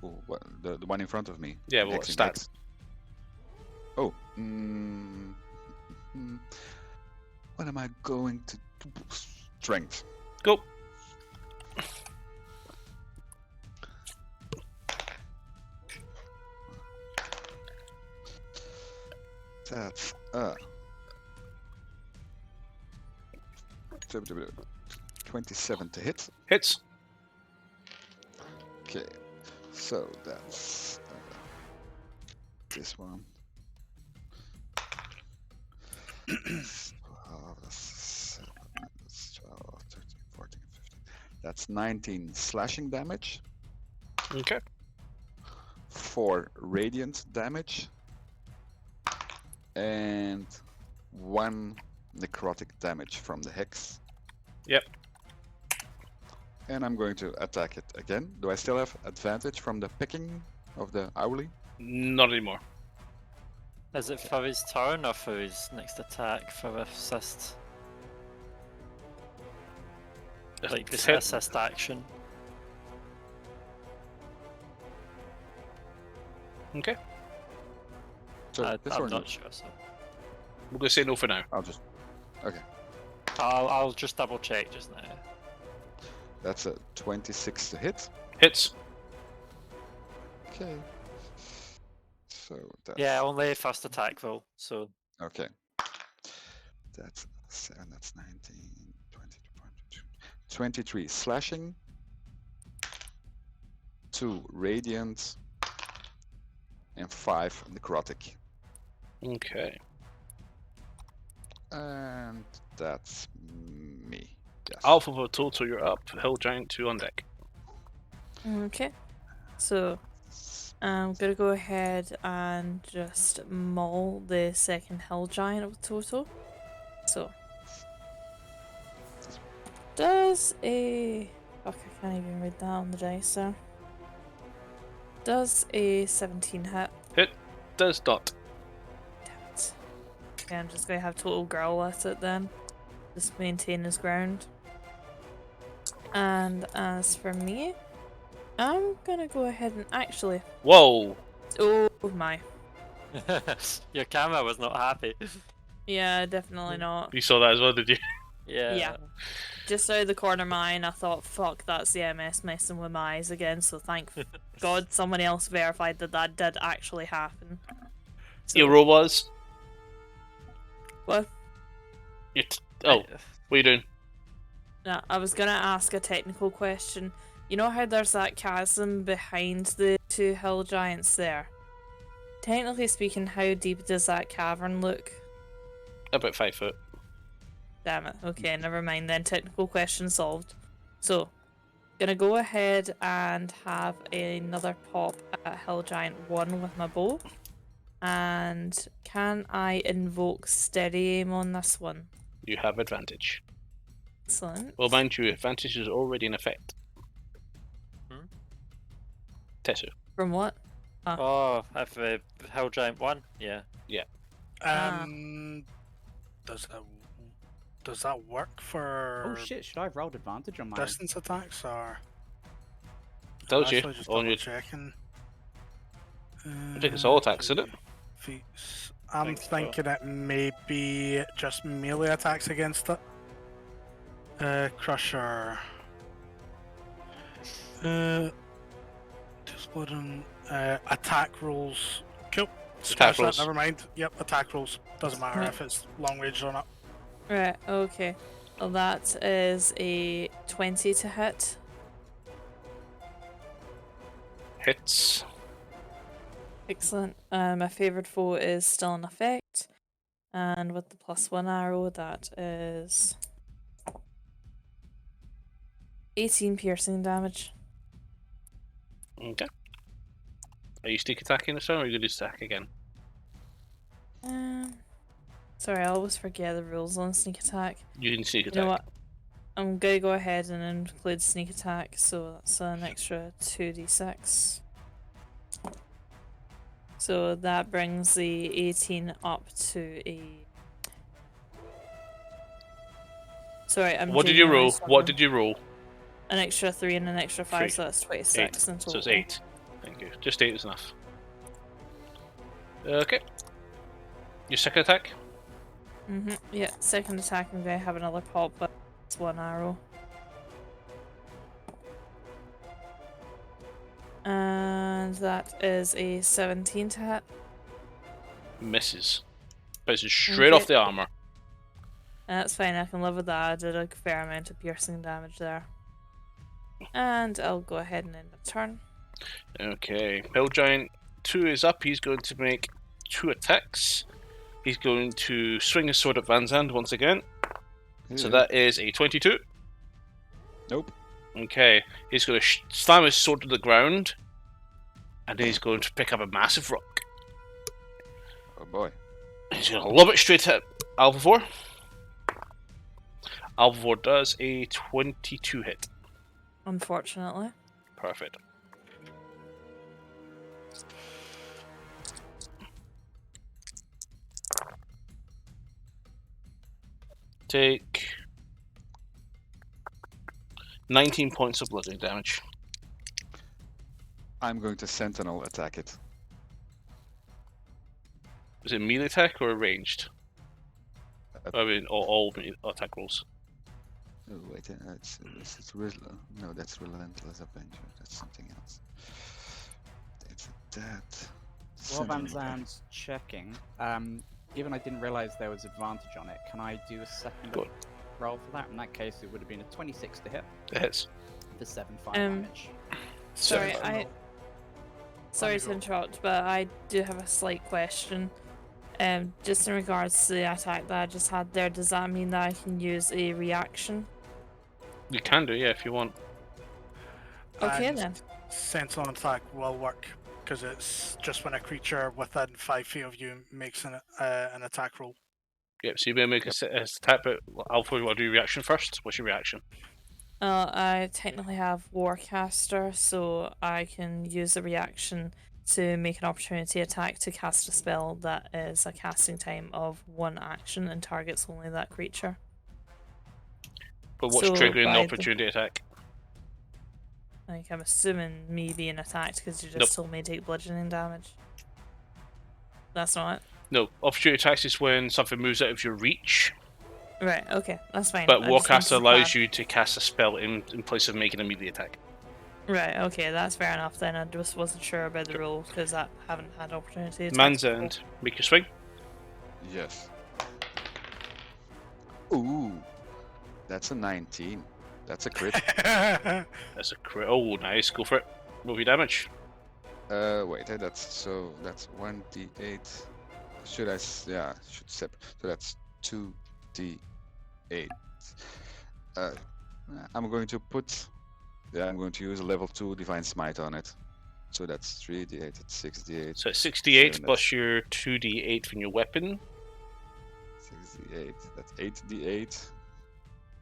Oh, what, the one in front of me. Yeah, what Hexing stats? hex. Oh, what am I going to do? Strength. Go. That's 27 to hit. Hits. Okay, so that's this one. That's 12, that's 7, that's 12, 13, 14, 15. That's 19 slashing damage, Okay. 4 radiant damage, and 1 necrotic damage from the hex. Yep. And I'm going to attack it again. Do I still have advantage from the picking of the owlie? Not anymore. Is it for his turn or for his next attack for assist? Like It's the hit. assist action. Okay. So this I'm one, not sure. So We're going to say no for now. I'll just. Okay, I'll just double check just now. that's a 26 to hit. Hits. Okay. So that's. Yeah, only first attack roll. So Okay. That's 7, that's 19, 20, 22, 23 slashing, 2 radiant, and 5 necrotic. Okay. And that's me. Yes. Alpha for total, you're up. Hill Giant 2 on deck. Okay. So I'm gonna go ahead and just maul the second hill giant of Toto. So does a fuck, I can't even read that on the dice there. Does a 17 hit? Does not. Damn it. Okay, I'm just gonna have total growl at it then. Just maintain his ground. And as for me, I'm gonna go ahead and actually. Whoa. Oh my. your camera was not happy. Yeah, definitely not. You saw that as well, did you? Yeah. Just out of the corner of my eye, and I thought, fuck, that's the MS messing with my eyes again, so thank God someone else verified that that did actually happen. So, Your roll was? What? Oh, what are you doing? No, I was gonna ask a technical question. You know how there's that chasm behind the two hill giants there? Technically speaking, how deep does that cavern look? About 5 foot. Damn it. Okay, never mind then. Technical question solved. So, gonna go ahead and have another pop at Hill Giant 1 with my bow. And can I invoke steady aim on this one? You have advantage. Excellent. Well, mind you, advantage is already in effect. Hmm? Tessu. From what? Oh, if Hill Giant won? Yeah. Does that work for Oh shit! Should I have rolled advantage on my? distance attacks or? Told you. Actually, just On double your... checking. I think it's all attacks, isn't it? Feats. I'm Think so. thinking it may be just melee attacks against it. Crusher. Exploding. Attack rolls. Cool. Scratch rolls. that. Never mind. Yep. Attack rolls. Doesn't matter Right. if it's long range or not. Right, okay. Well, that is a 20 to hit. Hits. Excellent. My favourite foe is still in effect. And with the +1 arrow, that is 18 piercing damage. Okay. Are you sneak attacking this time, or are you going to attack again? Sorry, I always forget the rules on sneak attack. You can sneak You attack. know what? I'm gonna go ahead and include sneak attack, so that's an extra 2d6. So that brings the 18 up to a. Sorry, I'm. What did you roll? genuinely What struggling. did you roll? An extra 3 and an extra 5, 3. so that's 26 8. in total. So it's 8. Thank you. Just 8 is enough. Okay. Your second attack? Yeah, second attack, I'm gonna have another pop, but it's 1 arrow. And that is a 17 to hit. Misses. Bounces straight off Okay. the armor. That's fine, I can live with that. I did a fair amount of piercing damage there. And I'll go ahead and end the turn. Okay, Hill Giant 2 is up. He's going to make 2 attacks. He's going to swing his sword at Van Zandt once again. So that is a 22. Nope. Okay, he's going to slam his sword to the ground, and he's going to pick up a massive rock. Oh boy. He's going to lob it straight at Alvivor. Alvivor does a 22 hit. Unfortunately. Perfect. Take 19 points of bludgeoning damage. I'm going to Sentinel attack it. Is it melee attack or ranged? I mean, all attack rolls. Oh, wait, it's no, that's Relentless Avenger. That's something else. It's that. While Van Sentinel. Zandt's checking, given I didn't realize there was advantage on it, can I do a second Go on. roll for that? In that case, it would have been a 26 to hit It hits. for 7 fire damage. Sorry, Sentinel. Sorry to roll. interrupt, but I do have a slight question. Just in regards to the attack that I just had there, does that mean that I can use a reaction? You can do, yeah, if you want. Okay And then. Sentinel attack will work because it's just when a creature within 5 feet of you makes an attack roll. Yep, so you may make a attack, but Alpha, you want to do your reaction first? What's your reaction? I technically have Warcaster, so I can use a reaction to make an opportunity attack to cast a spell that is a casting time of 1 action and targets only that creature. But what's So triggering the by the- opportunity attack? Like, I'm assuming me being attacked because you just Nope. told me to take bludgeoning damage. That's not it. No, opportunity attacks is when something moves out of your reach, Right, okay, that's fine. but I just wanted Warcaster to allows you to cast a spell in place of making a melee attack. Right, okay, that's fair enough then. I just wasn't sure about the rule because I haven't had opportunity to Man's End, make your swing. Yes. Ooh, that's a 19. That's a crit. That's a crit. Oh, nice, go for it. Roll your damage. Wait, that's 1d8. Should I? Yeah, should step. So that's 2d8. I'm going to put. Yeah, I'm going to use a level 2 Divine Smite on it. So that's 3d8. That's 6d8. So it's 68 Seven, plus your 2d8 from your weapon. 6d8. That's 8d8.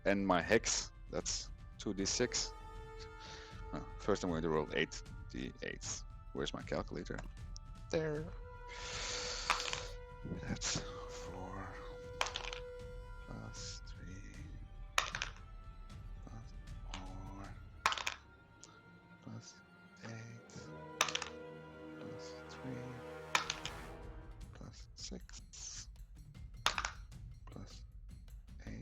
And my hex. That's 2d6. First, I'm going to roll 8d8. Where's my calculator? There. That's 4 plus 3 plus 4 plus 8 plus 3 plus 6 plus 8.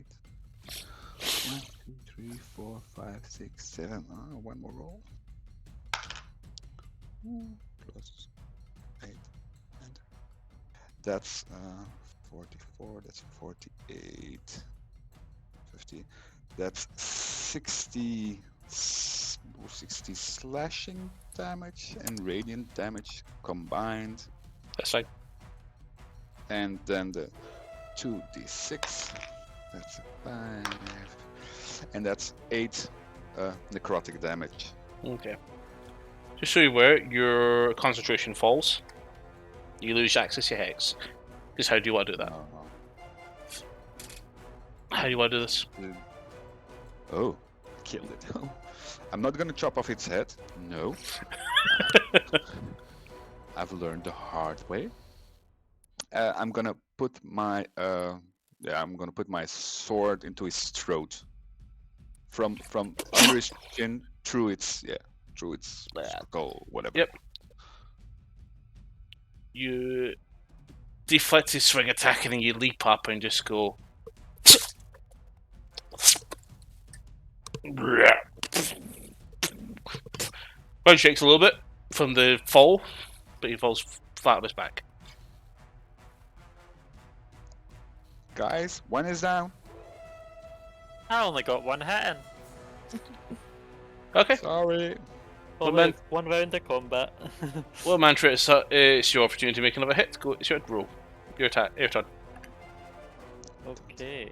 1, 2, 3, 4, 5, 6, 7. One more roll. Plus 8. And that's 44. That's 48. 50. That's 60 slashing damage and radiant damage combined. That's fine. And then the 2d6. That's 5. And that's 8 necrotic damage. Okay. Just so you're aware, your concentration falls. You lose access to your hex. Because how do you want to do that? How do you want to do this? Oh, I killed it. I'm not gonna chop off its head. No. I've learned the hard way. I'm gonna put my I'm gonna put my sword into his throat. From under his chin through its skull, whatever. Yep. You deflect his swing attack and then you leap up and just go. Ground shakes a little bit from the fall, but he falls flat on his back. Guys, one is down. I only got one hit in. Okay. Sorry. Well, Only man- one round of combat. Well, Mantra, it's your opportunity to make another hit. Go. It's your roll. Your attack. Your turn. Okay.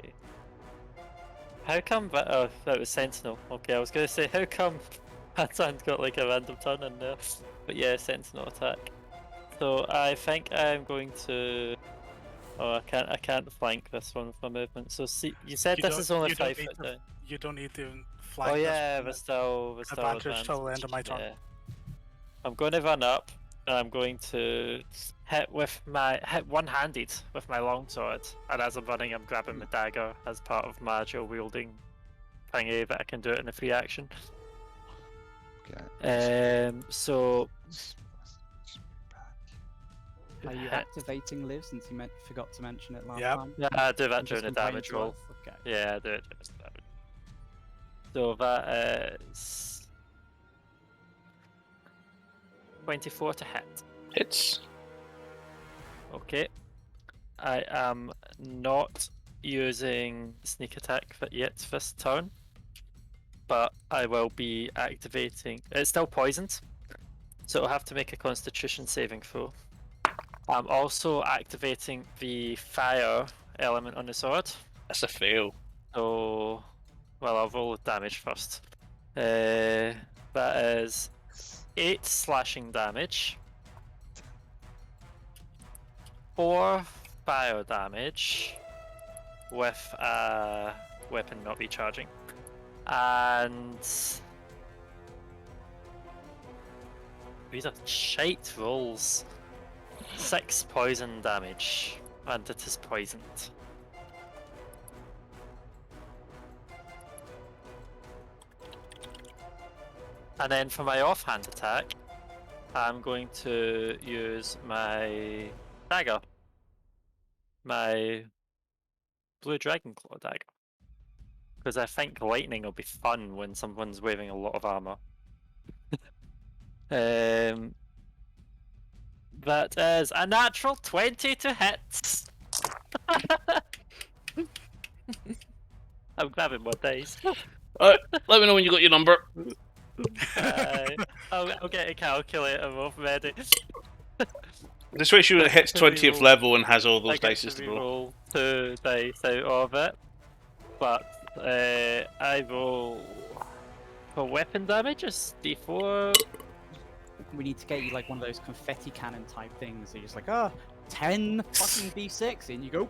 How come oh, that was Sentinel. Okay, I was gonna say how come Hatan's got like a random turn in there. But yeah, Sentinel attack. So I think I'm going to I can't flank this one with my movement. So see you said You this don't- is only you don't 5 need foot to- down. You don't need to flank Oh this yeah, one. we're still Advantage till the end of my turn. Yeah. I'm going to run up and I'm going to hit one-handed with my longsword. And as I'm running, I'm grabbing the dagger as part of my dual wielding thingy, but I can do it in a free action. Okay. So Are you hit- activating live since you forgot to mention it last Yep. time? Yeah, I do that I'm just during the complaining damage to roll. us? Okay. Yeah, I do it during the damage. So that is 24 to hit. Hits. Okay. I am not using sneak attack yet this turn, but I will be activating. It's still poisoned, so it'll have to make a Constitution saving throw. I'm also activating the fire element on the sword. That's a fail. So, well, I'll roll damage first. That is 8 slashing damage, 4 fire damage with a weapon not recharging, and these are shite rolls. 6 poison damage, and it is poisoned. And then for my offhand attack, I'm going to use my dagger. My blue dragon claw dagger. Because I think lightning will be fun when someone's wearing a lot of armor. That is a natural 20 to hit. I'm grabbing more dice. Let me know when you got your number. I'll get a calculator off ready. This way, when it hits 20th level and has all I those get dice to roll. roll 2 dice out of it, but I roll for weapon damage is D4. We need to get you like one of those confetti cannon type things. You're just like, 10 fucking D6, and you go.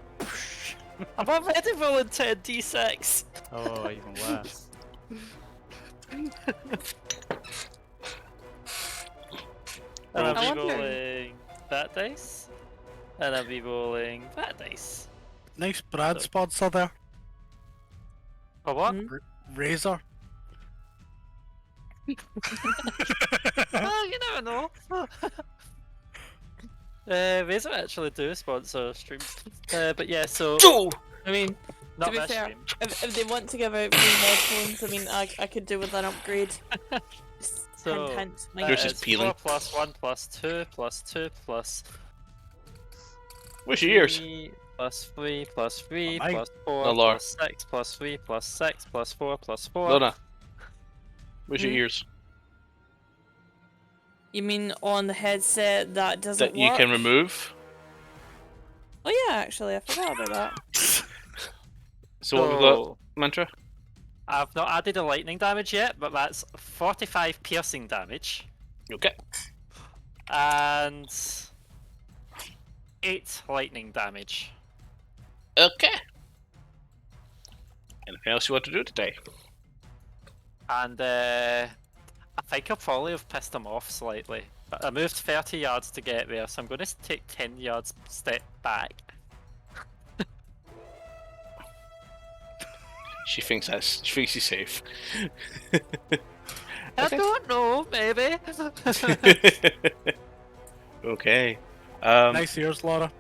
I'm already rolling 10 D6. Oh, even worse. And I'll I be wonder- rolling that dice, and I'll be rolling that dice. Nice Brad sponsor there. For what? Hmm? Razor. Oh, you never know. Razor actually do sponsor streams. But yeah, so Go! I mean, not to be this fair, stream. if they want to give out free headphones, I mean, I could do with an upgrade. Just So, hint, hint. Yours is it's peeling. 4 plus 1 plus 2 plus 2 plus Where's your ears? 3 plus 3 plus 3 mine. plus 4 No, Laura. plus 6 plus 3 plus 6 plus 4 plus 4. Lona. Where's your Hmm? ears? You mean on the headset that doesn't That you work? can remove. Oh yeah, actually, I forgot about that. So what have we got, Mantra? I've not added a lightning damage yet, but that's 45 piercing damage Okay. and 8 lightning damage. Okay. Anything else you want to do today? And I think I probably have pissed him off slightly. But I moved 30 yards to get there, so I'm going to take 10 yards step back. She thinks he's safe. I Okay. don't know, maybe. Okay. Nice ears, Laura.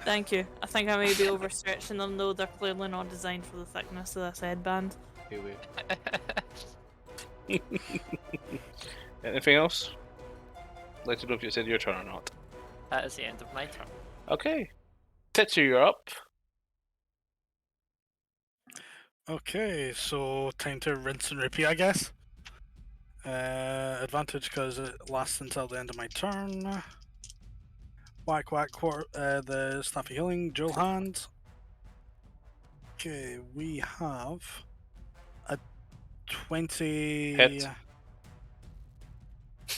Thank you. I think I may be overstretching them though. They're clearly not designed for the thickness of this headband. Anything else? I'd like to know if you said your turn or not. That is the end of my turn. Okay. Tetsu, you're up. Okay, so time to rinse and repeat, I guess. Advantage because it lasts until the end of my turn. Whack whack the staff of healing, dual hand. Okay, we have a 20. Hit.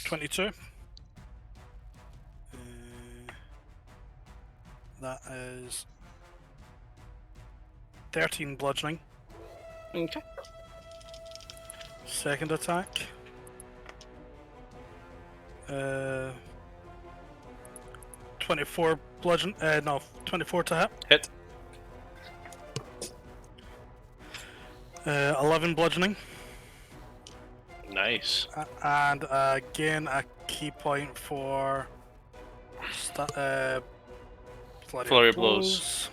22. That is 13 bludgeoning. Okay. Second attack. 24 bludgeon. No, 24 to hit. Hit. 11 bludgeoning. Nice. And again a key point for Flurry of blows.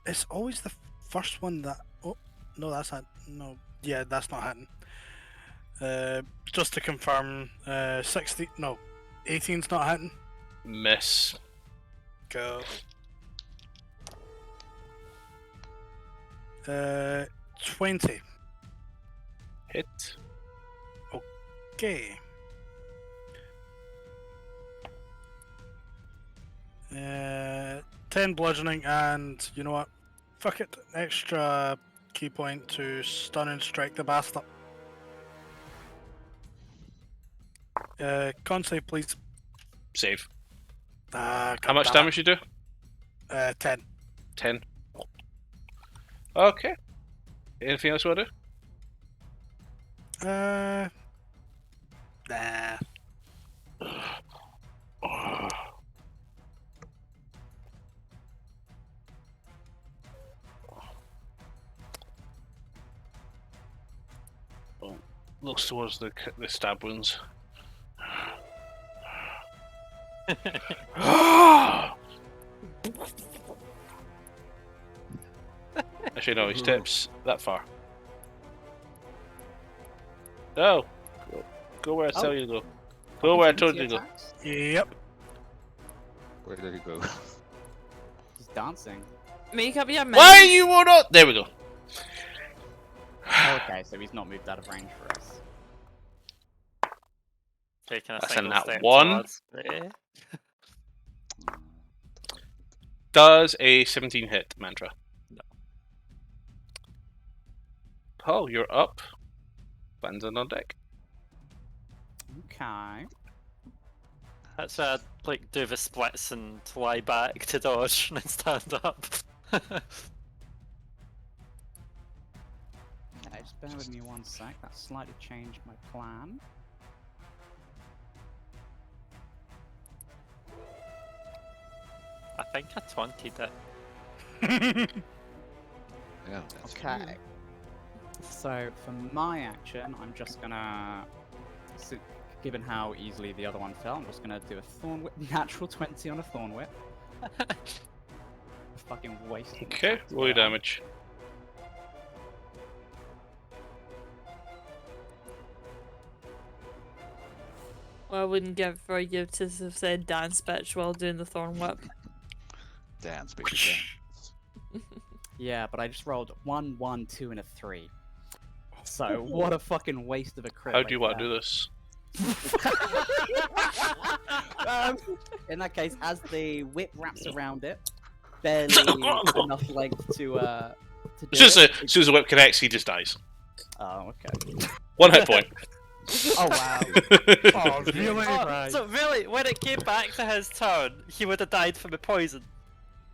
It's always the first one that. Oh no, that's not. No, yeah, that's not hitting. Just to confirm, 60. No, 18's not hitting. Miss. Go. 20. Hit. Okay. 10 bludgeoning, and you know what? Fuck it. Extra key point to stun and strike the bastard. Con save, please. Save. How How much damage you do? 10. 10. Okay. Anything else you want to do? Nah. Looks towards the stab wounds. Actually, no, he steps that far. No! Go where I tell you to go. Go where I told you to go. Attacks? Yep. Where did he go? He's dancing. Make up your mind. Why you will not? There we go. Okay, so he's not moved out of range for us. Taking a That's a single nat step 1. towards me. Does a 17 hit, Mantra? No. Paul, you're up. Bandit on deck. Okay. That's where I'd like do the splits and lie back to dodge and then stand up. Okay, just bear with me one sec. That slightly changed my plan. I think I 20'd it. Yeah, that's Okay. So for my action, I'm just gonna, given how easily the other one fell, I'm just gonna do a thorn whip, natural 20 on a thorn whip. Fucking waste. of Okay, attacks roll your there. damage. Well, I wouldn't give for you to have said dance bitch while doing the thorn whip. Dance, baby, dance. Yeah, but I just rolled 1, 1, 2, and a 3. So what a fucking waste of a crit. How do you want to do this? In that case, as the whip wraps around it, barely enough length to do As soon it. as the whip connects, he just dies. Oh, okay. 1 hit point. Oh wow. Oh, really? Oh, so really, when it came back to his turn, he would have died from the poison.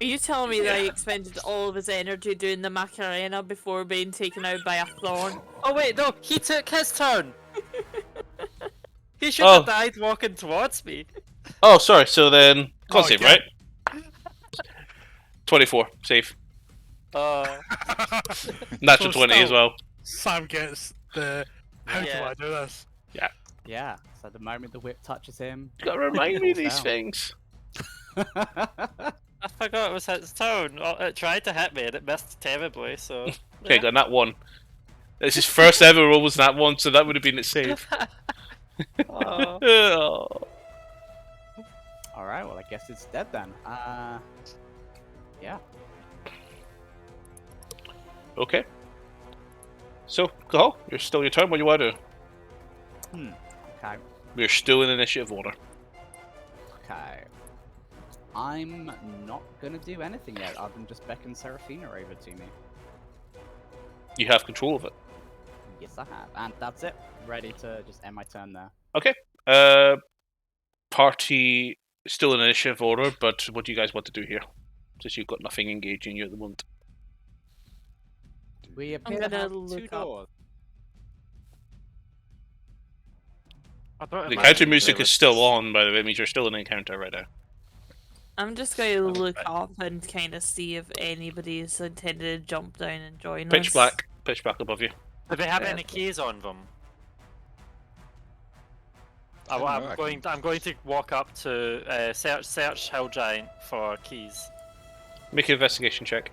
Are you telling me that he expended all of his energy doing the Macarena before being taken out by a thorn? Oh wait, no, he took his turn. He should Oh. have died walking towards me. Oh, sorry. So then, con Oh, save, yeah. right? 24, save. Natural So 20 as still- well. Sam gets the. How do Yeah. I do this? Yeah. So the moment the whip touches him. You gotta remind me of these Down. things. I forgot it was his turn. Oh, it tried to hit me and it missed terribly, so... Okay, got that one. This is first ever roll was that one, so that would have been its save. Oh. Oh. Alright, well, I guess it's dead then. Yeah. Okay. So, Cahal, you're still your turn. What do you want to do? Okay. We're still in initiative order. Okay. I'm not gonna do anything yet other than just beckon Seraphina over to me. You have control of it. Yes, I have. And that's it. Ready to just end my turn there. Okay. Party still in initiative order, but what do you guys want to do here? Since you've got nothing engaging you at the moment. We I'm appear to gonna have two look up. doors. I don't The imagine encounter there music is was- still on, by the way. It means you're still in an encounter right now. I'm just going to look Okay. up and kind of see if anybody's intended to jump down and join us. Pitch black above you. Do they have Yeah, any but- keys on them? I don't know, I'm going to walk up to search Hill Giant for keys. Make an investigation check.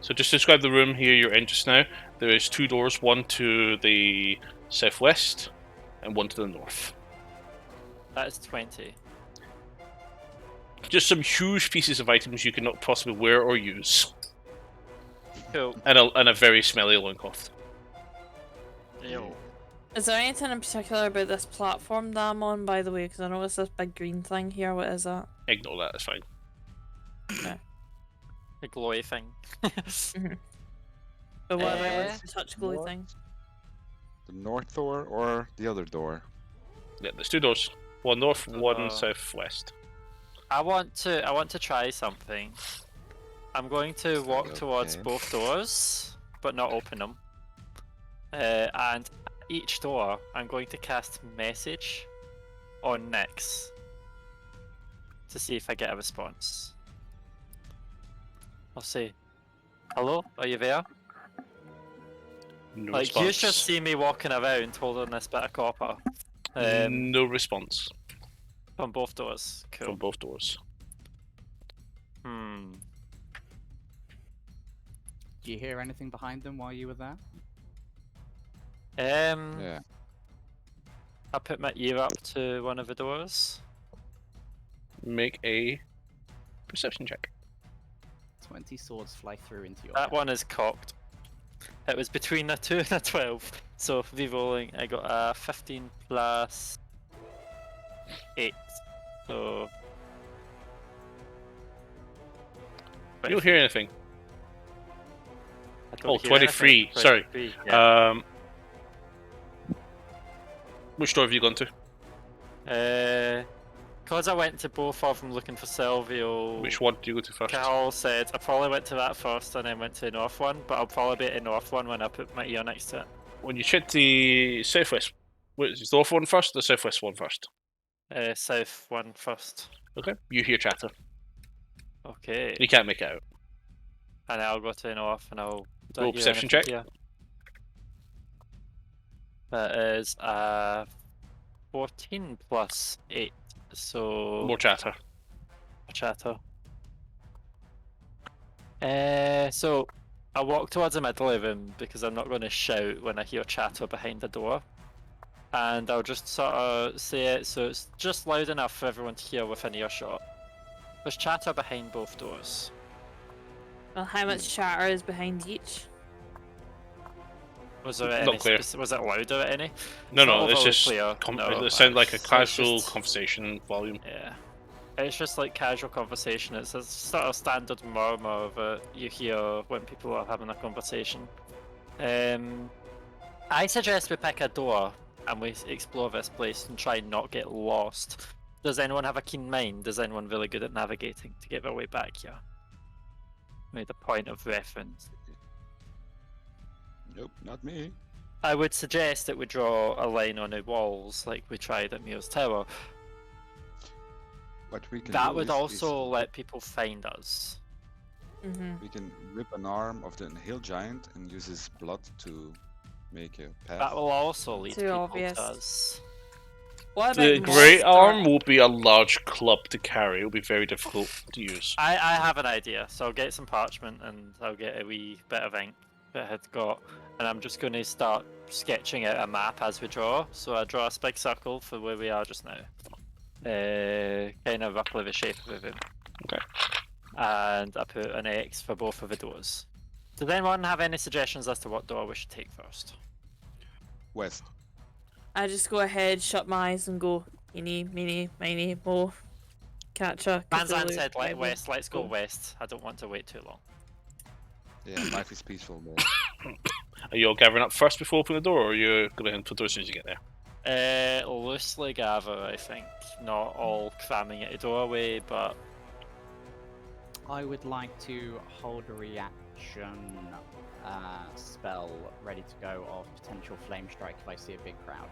So just describe the room here you're in just now. There is two doors, one to the southwest and one to the north. That is 20. Just some huge pieces of items you cannot possibly wear or use. Cool. And a very smelly loincloth. Ew. Is there anything in particular about this platform that I'm on, by the way? Because I noticed this big green thing here. What is that? Ignore that, it's fine. The glowy thing. But what about Eh, this touch glowy what? thing? The north door or the other door? Yeah, there's two doors. One north, one Uh, southwest. I want to try something. I'm going to walk towards Okay. both doors, but not open them. And each door, I'm going to cast message on Nyx to see if I get a response. I'll say, "Hello, are you there?" No Like response. you just see me walking around holding this bit of copper. No response From both doors. Cool. from both doors. Hmm. Do you hear anything behind them while you were there? Yeah. I put my ear up to one of the doors. Make a perception check. 20 swords fly through into your That hand. one is cocked. It was between a 2 and a 12. So re-rolling, I got a 15 plus 8. So You don't hear anything. I don't Oh, hear 23, anything. sorry. 23, yeah. Which door have you gone to? Because I went to both of them looking for Silvio. Which one do you go to first? Carol said I probably went to that first and then went to the north one, but I'll probably be at the north one when I put my ear next to it. When you check the southwest, wait, is the north one first or the southwest one first? South one first. Okay. You hear chatter. Okay. You can't make it out. And I'll go to the north and I'll do Roll perception check. Here. That is 14 plus 8. So More chatter. chatter. So I walk towards the middle of him because I'm not going to shout when I hear chatter behind the door. And I'll just sort of say it so it's just loud enough for everyone to hear within earshot. There's chatter behind both doors. Well, how much chatter is behind each? Was there Not any? clear. Was it louder at any? No, It's not no, it's overly just clear. No, it sounds like a it's casual just- conversation volume. Yeah. It's just like casual conversation. It's a sort of standard murmur that you hear when people are having a conversation. I suggest we pick a door and we explore this place and try and not get lost. Does anyone have a keen mind? Is anyone really good at navigating to get their way back here? Made a point of reference. Nope, not me. I would suggest that we draw a line on the walls like we tried at Mir's Tower. What we can That do would is also let people find us. Mm-hmm. we can rip an arm of the hill giant and use his blood to make a path. That will also lead Too people obvious. to us. What The about great monster- arm will be a large club to carry. It'll be very difficult to use. I have an idea, so I'll get some parchment and I'll get a wee bit of ink that I had got, and I'm just going to start sketching out a map as we draw. So I draw a big circle for where we are just now. kind of roughly the shape of the room. Okay. And I put an X for both of the doors. Does anyone have any suggestions as to what door we should take first? West. I just go ahead, shut my eyes, and go eeny, meeny, miny, mo. Catcha. Manzan Cthulhu, said like whatever. west. Let's go Go. west. I don't want to wait too long. Yeah, life is peaceful, man. Are you all gathering up first before opening the door, or are you going to enter the door as soon as you get there? Loosely gather, I think. Not all cramming at a doorway, but I would like to hold a reaction spell ready to go of potential flame strike if I see a big crowd.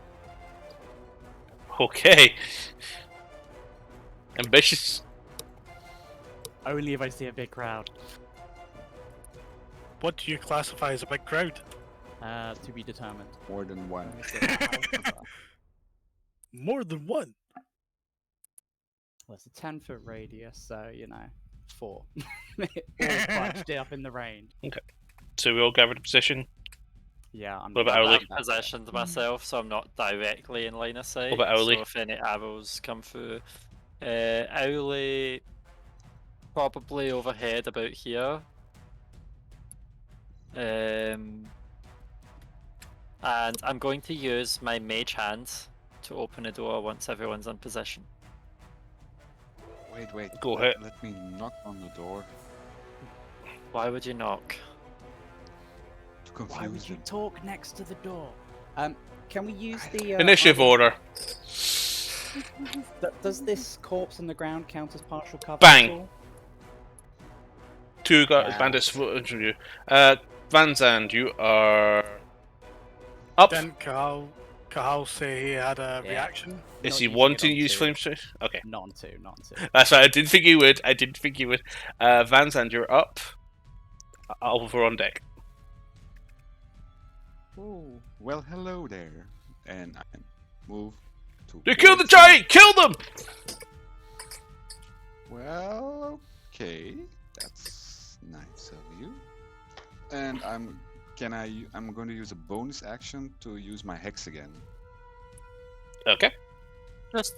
Okay. Ambitious. Only if I see a big crowd. What do you classify as a big crowd? To be determined. More than one. Let me see what that was. More than one. Well, it's a 10-foot radius, so, 4. All bunched up in the range. So we all gathered a position. Yeah, I'm What about not Owly? that bad. positioned myself, so I'm not directly in line of sight. about Owly? So if any arrows come through, Owly probably overhead about here. And I'm going to use my mage hand to open a door once everyone's in position. Wait. Go ahead. Let me knock on the door Why would you knock? to Why would confuse you them. talk next to the door? Can we use the Initiative order. Does this corpse on the ground count as partial cover? Bang. at all? Two Yeah. bandits from you. Van Zandt, you are up. Didn't Kahal say he had a Yeah. reaction? Is Not he using wanting it to on use two. flame strike? Okay. Not on two. That's right. I didn't think you would. Van Zandt, you're up. Over on deck. Ooh. Well, hello there. And I move to. You killed the giant! Kill them! Well, okay. That's nice of you. And I'm going to use a bonus action to use my hex again. Okay. Just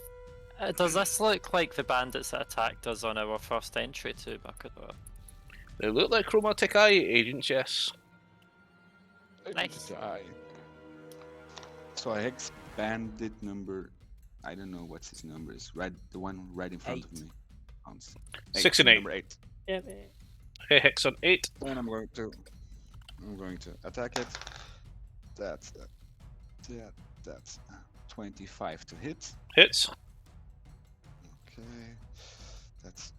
does this look like the bandits that attacked us on our first entry to Bakador? They look like chromatic eye agents, yes. Nice. Die. So I hex bandit number. I don't know what's his number is. Right, the one right in front of 8. me. Hans. 6 and 8. Number 8. Yep. Okay, hex on 8. And I'm going to attack it. That's 25 to hit. Hits. Okay, that's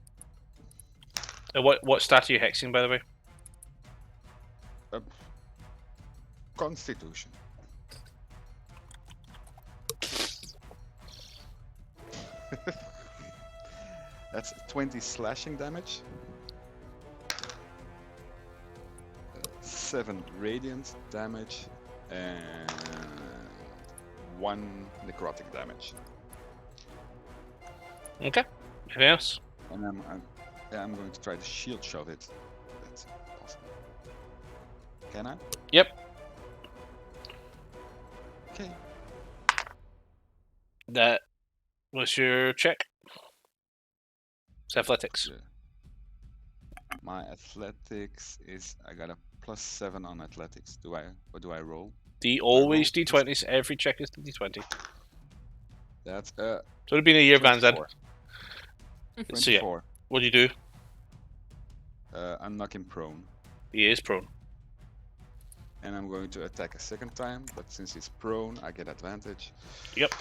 What stat are you hexing, by the way? Constitution. That's 20 slashing damage. 7 radiant damage and 1 necrotic damage. Okay. Anything else? And I'm going to try to shield shove it. That's possible. Can I? Yep. Okay. That was your check. It's athletics. Yeah. My athletics is I got a +7 on athletics. What do I roll? Always roll D20s. Every check is the D20. That's So it'd been a year, Van Zandt. 24. So yeah, 24. what do you do? I'm knocking prone. He is prone. And I'm going to attack a second time, but since he's prone, I get advantage. Yep.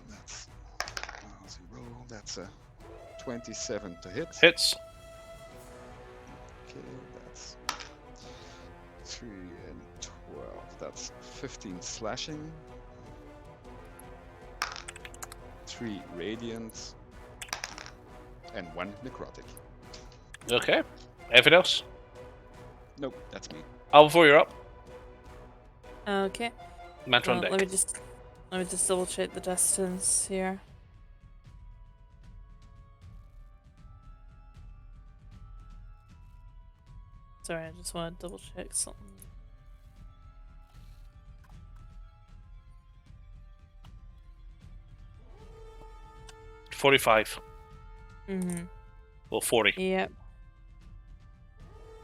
That's how's he roll? That's a 27 to hit. Hits. Okay, that's 3 and 12. That's 15 slashing. 3 radiant. And 1 necrotic. Okay. Anything else? Nope, that's me. Alvor, you're up. Okay. Mantron Well, deck. let me just double check the distance here. Sorry, I just want to double check something. 45. Mm-hmm. Well, 40. Yep.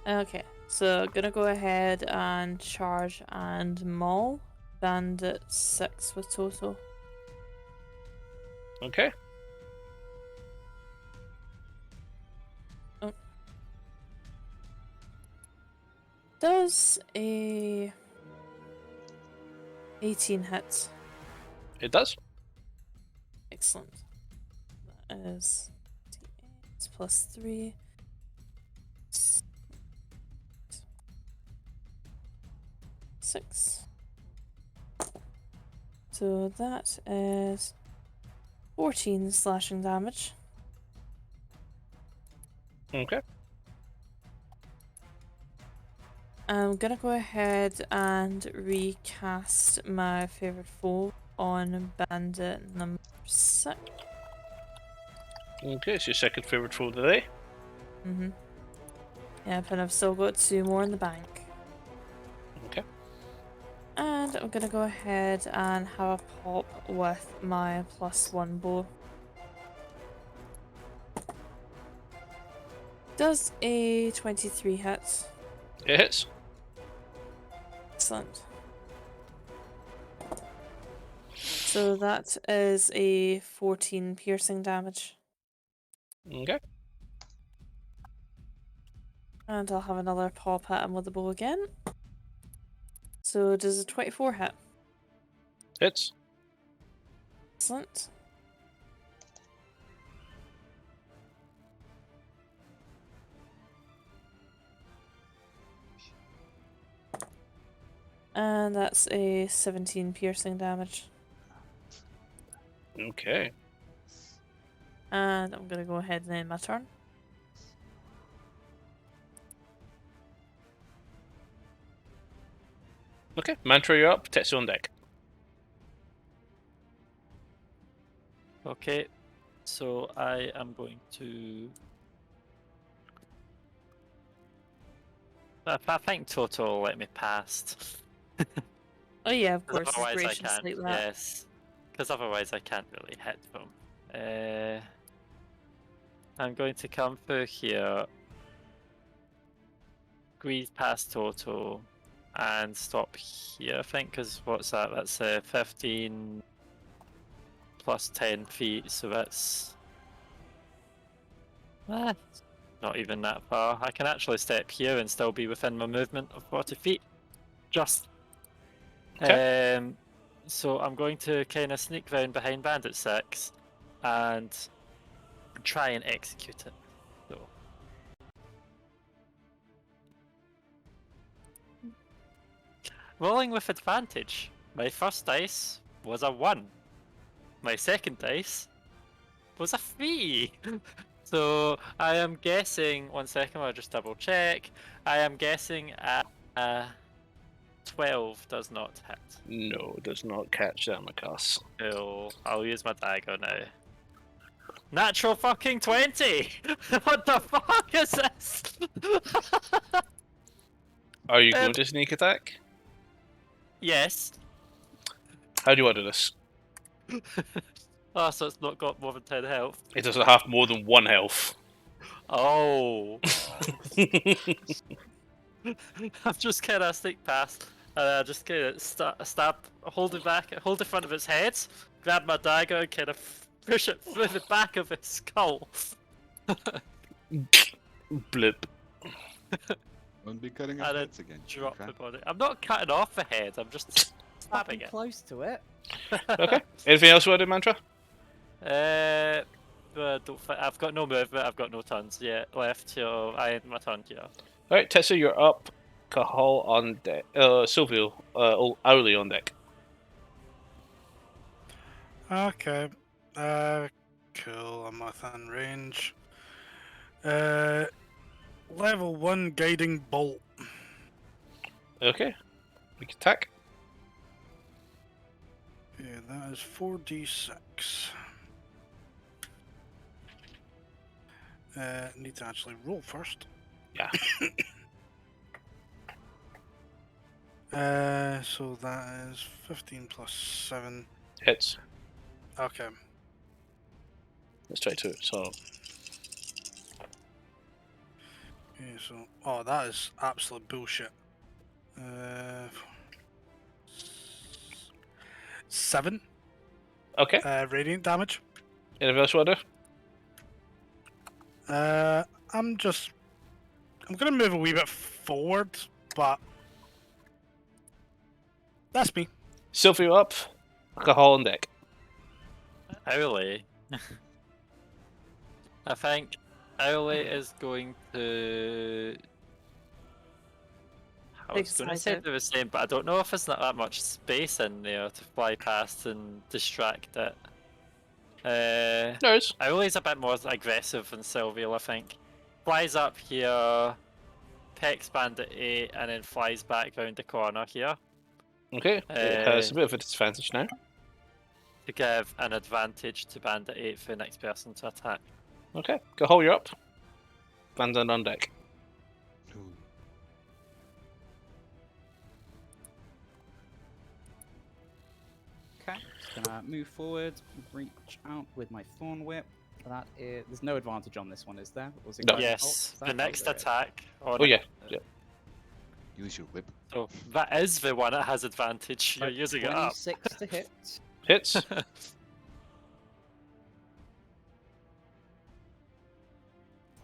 Okay, so gonna go ahead and charge and maul. Bandit 6 with total. Okay. Does a 18 hit? It does. Excellent. That is D8 plus 3. 6. So that is 14 slashing damage. Okay. I'm gonna go ahead and recast my favorite foe on bandit number 6. Okay, it's your second favorite food of the day. Yep, and I've still got 2 more in the bank. Okay. And I'm gonna go ahead and have a pop with my +1 bow. Does a 23 hit? It hits. Excellent. So that is a 14 piercing damage. Okay. And I'll have another pop at him with the bow again. So does a 24 hit? Hits. Excellent. And that's a 17 piercing damage. Okay. And I'm gonna go ahead and end my turn. Okay. Mantra, you're up. Tetsu on deck. Okay, so I am going to. I think Toto will let me past. Oh yeah, of 'Cause course, it's otherwise I gracious can't. like that. Yes, because otherwise I can't really hit them. I'm going to come through here, squeeze past Toto, and stop here. I think because what's that? That's 15 plus 10 feet, so that's not even that far. I can actually step here and still be within my movement of 40 feet. Just. Okay. So I'm going to kind of sneak round behind Bandit 6 and try and execute it. So. Rolling with advantage. My first dice was a 1. My second dice was a 3. So I am guessing, 1 second, I'll just double check. I am guessing at 12 does not hit. No, it does not catch that, Macass. Cool. I'll use my dagger now. Natural fucking 20! What the fuck is this? Are you going to sneak attack? Yes. How do you want to do this? Oh, so it's not got more than 10 health. It doesn't have more than 1 health. Oh. I'm just kind of sneak past, and I just kind of stab, hold it back, hold the front of its head, grab my dagger, and kind of push it through the back of its skull. Blip. Don't be cutting And our then heads again. drop the Chief, body. I'm not cutting off the head. I'm just stabbing Fucking it. close to it. Okay. Anything else you want to do, Mantra? I've got no movement. I've got no turns yet left, so I end my turn here. Alright, Tetsu, you're up. Cahal on deck. Silvio, Owly on deck. Okay. Cool. I'm within range. Level 1 guiding bolt. Okay. We can attack. Yeah, that is 4d6. Need to actually roll first. Yeah. So that is 15 plus 7. Hits. Okay. It's 22. So Yeah, so, oh, that is absolute bullshit. 7 okay. radiant damage. Anything else you want to do? I'm gonna move a wee bit forward, but that's me. Silver you up. Alcohol on deck. Owly. I think Owly is going to. I was going to say Excited. do the same, but I don't know if there's not that much space in there to fly past and distract it. There's. Owly's a bit more aggressive than Sylvial, I think. Flies up here, pecks Bandit 8, and then flies back round the corner here Okay. It has a bit of a disadvantage now. to give an advantage to Bandit 8 for the next person to attack. Okay. Alcohol, you're up. Vandal on deck. Ooh. Okay, just gonna move forward, reach out with my Thorn Whip. That is, there's no advantage on this one, is there? Or was it No. guided bolt? Yes, Is the that- next there is. attack. Oh yeah. Yeah. Use your whip. So that is the one that has advantage. You're So using it up. 26 to hit. Hits.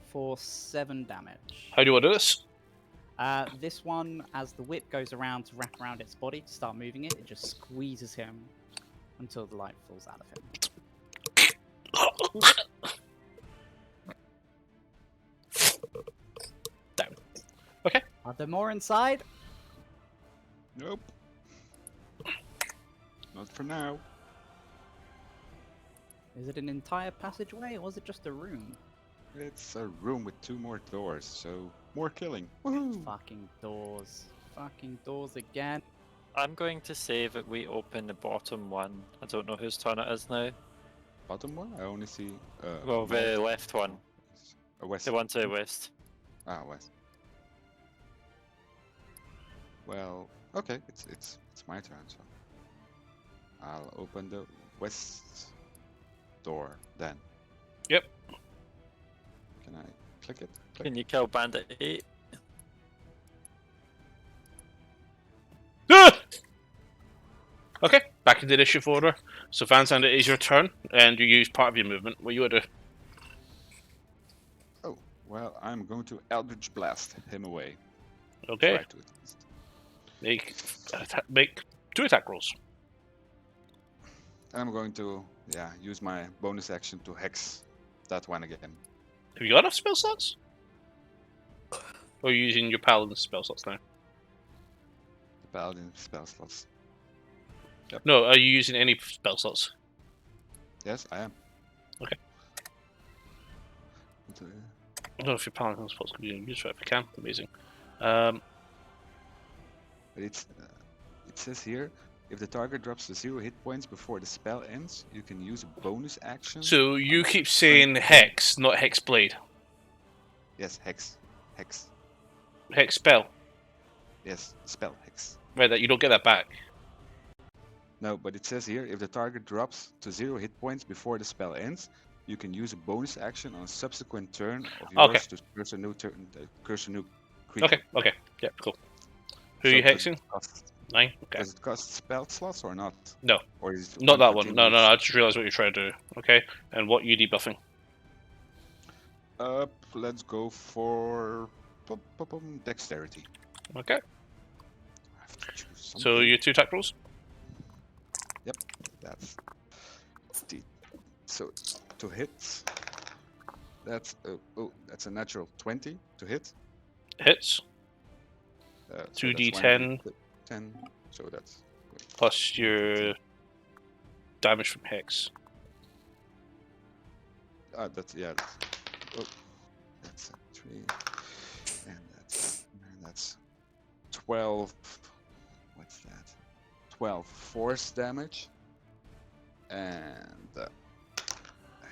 For 7 damage. How do you want to do this? This one, as the whip goes around to wrap around its body to start moving it, it just squeezes him until the life falls out of him. Down. Okay. Are there more inside? Nope. Not for now. Is it an entire passageway or was it just a room? It's a room with 2 more doors, so more killing. Woohoo! Fucking doors. Fucking doors again. I'm going to say that we open the bottom one. I don't know whose turn it is now. Bottom one? I only see. Well, the north, left one. west. The one to the west. Ah, west. Well, okay, it's my turn, so I'll open the west door then. Yep. Can I click it? Click. Can you kill Bandit 8? Ah! Okay, back into initiative order. So Van Zandt, it is your turn, and you use part of your movement. What you want to do? Oh, well, I'm going to Eldritch Blast him away. Okay, Try to at least. make 2 attack rolls. And I'm going to, use my bonus action to hex that one again. Have you got enough spell slots? Or are you using your paladin spell slots now? The paladin spell slots. No, are you using any spell slots? Yes, I am. Okay. But, I don't know if your paladin spells can be used for it. If you can, amazing. but it's it says here, if the target drops to 0 hit points before the spell ends, you can use a bonus action. So you keep saying hex, not hex blade. Yes, hex. Hex spell. Yes, spell hex. Right, that you don't get that back. No, but it says here, if the target drops to 0 hit points before the spell ends, you can use a bonus action on a subsequent turn of yours Okay. to curse a new creature. Okay, yeah, cool. Who are So you does hexing? it cost- 9? Okay. Does it cost spell slots or not? No. Or is it Not that one. No, continuous? I just realised what you're trying to do. Okay, and what you debuffing? Let's go for dexterity. Okay, I have to choose so something. your 2 attack rolls? That's the so to hit. That's that's a natural 20 to hit. Hits, So that's 2d10. 10. So that's plus your damage from hex. that's that's 3, and that's 12. What's that? 12 force damage, and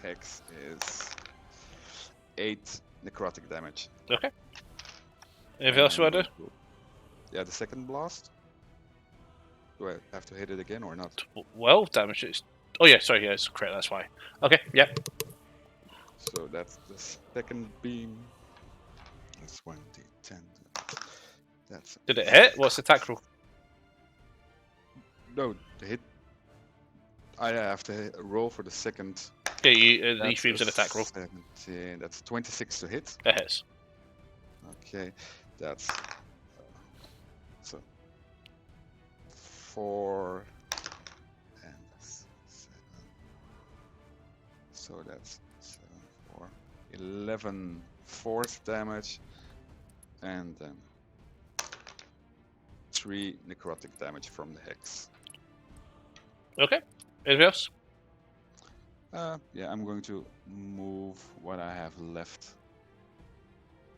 hex is 8 necrotic damage. Okay. Anything else you want to do? Yeah, the second blast. Do I have to hit it again or not? Well, damage is. Oh yeah, sorry, yeah, it's correct. That's why. Okay, yeah. So that's the second beam. That's 20, 10. That's Did it hit? What's the attack roll? no the hit. I have to roll for the second. Yeah, each That's beam's a an attack roll. 17. That's 26 to hit. It hits. Okay, that's so 4 and 7. So that's 7, 4, 11 force damage, and then 3 necrotic damage from the hex. Okay. Anything else? Yeah, I'm going to move what I have left.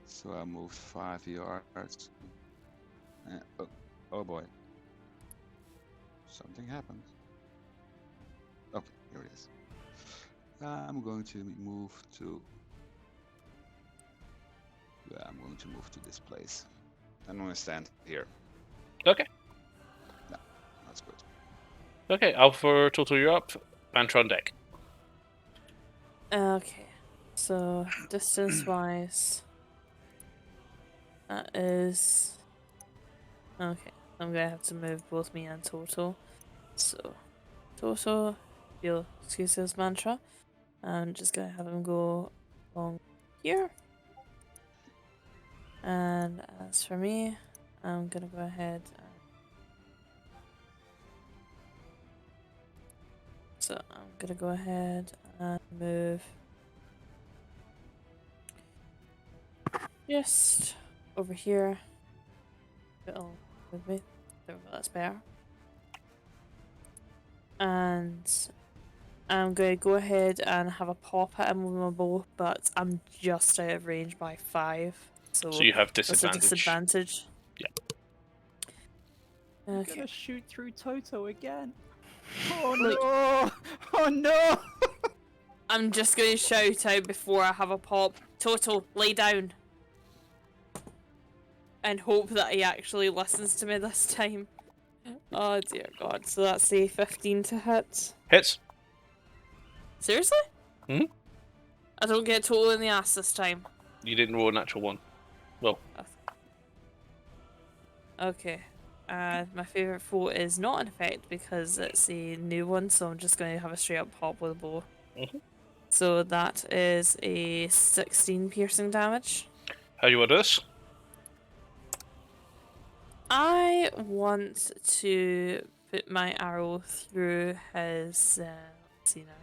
So I moved 5 yards. Oh boy. Something happened. Okay, here it is. I'm going to move to... Yeah, I'm going to move to this place. I'm going to stand here. Okay. No, that's good. Okay, Alpha, Total, you're up. Mantra on deck. Okay. So, distance-wise, that is... Okay, I'm gonna have to move both me and Toto. So, Toto, you'll excuse his mantra. I'm just gonna have him go along here. And as for me, I'm gonna go ahead and... So, I'm gonna go ahead and move just over here. It'll move me. There we go, that's better. And I'm going to go ahead and have a pop at him with my bow, but I'm just out of range by 5. So So you have that's a disadvantage. disadvantage. Yeah. I'm Okay. gonna shoot through Toto again. Oh no! Oh no! I'm just going to shout out before I have a pop. Toto, lay down. And hope that he actually listens to me this time. Oh dear god. So that's a 15 to hit. Hits. Seriously? Hmm? I don't get Toto in the ass this time. You didn't roll a natural 1. Well, Okay. My favourite foe is not in effect because it's a new one, so I'm just going to have a straight up pop with a bow. Mhm. So that is a 16 piercing damage. how you want this? I want to put my arrow through his. Let's see now.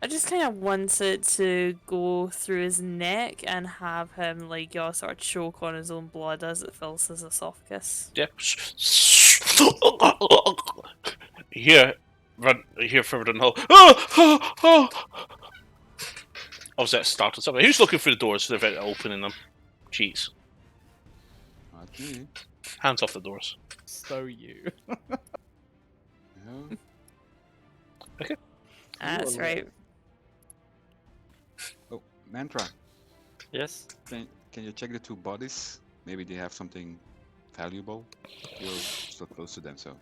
I just kind of want it to go through his neck and have him, like, sort of choke on his own blood as it fills his esophagus. Yeah. Here further than hole. Obviously that started something. Who's looking through the doors so they're opening them? Jeez. Not me. Hands off the doors. So you. Yeah. That's right. Oh, Mantra. Yes. Can you check the 2 bodies? Maybe they have something valuable. You're so close to them, so.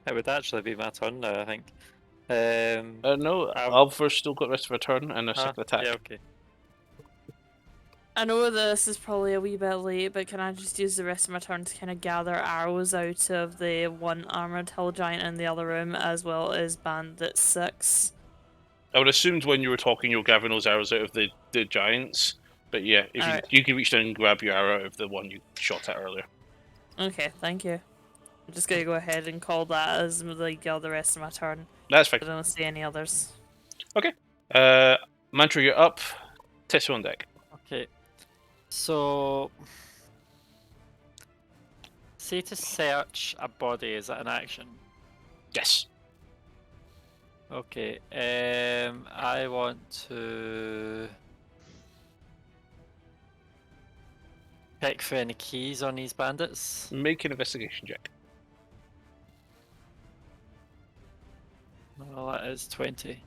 It would actually be my turn now, I think. No, I've- Alpha's still got the rest of her turn and a second attack. Yeah, okay. I know this is probably a wee bit late, but can I just use the rest of my turn to kind of gather arrows out of the one armored hill giant in the other room, as well as Bandit 6? I would assume when you were talking, you were gathering those arrows out of the giants. But yeah, if Alright. you can reach down and grab your arrow out of the one you shot at earlier. Okay, thank you. I'm just gonna go ahead and call that as like the rest of my turn. That's fine. I don't see any others. Mantra, you're up. Tessu on deck. Okay. So, say to search a body, is that an action? Yes. Okay. I want to check for any keys on these bandits. Make an investigation check. Well, that is 20.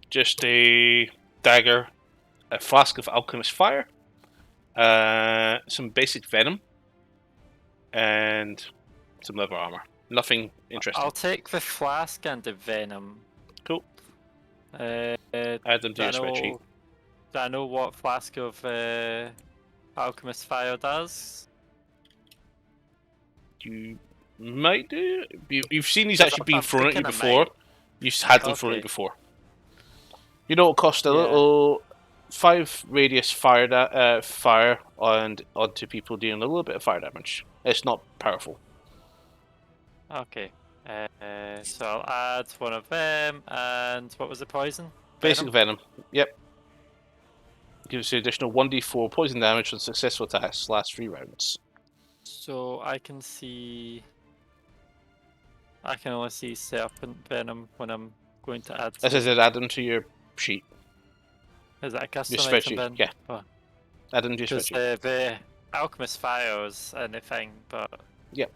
Just a dagger, a flask of alchemist fire, some basic venom, and some leather armor. Nothing interesting. I'll take the flask and the venom. Cool. Uh, Add them to do your spreadsheet. I know what flask of alchemist fire does? You might do. You've seen these Yes, actually being I'm thrown at you thinking I before. might. You've had them thrown at you Okay. before. You know, it cost a Yeah. little 5 radius fire onto people dealing a little bit of fire damage. It's not powerful. Okay. So I'll add one of them, and what was the poison? Basic venom. Yep. Gives you additional 1d4 poison damage on successful attacks. Last 3 rounds. So I can only see serpent venom when I'm going to add. As I said, add them to your sheet. Is that a Your custom item spreadsheet. then? Yeah. Oh. Add them to your Because spreadsheet. the alchemist fire is anything, but Yep.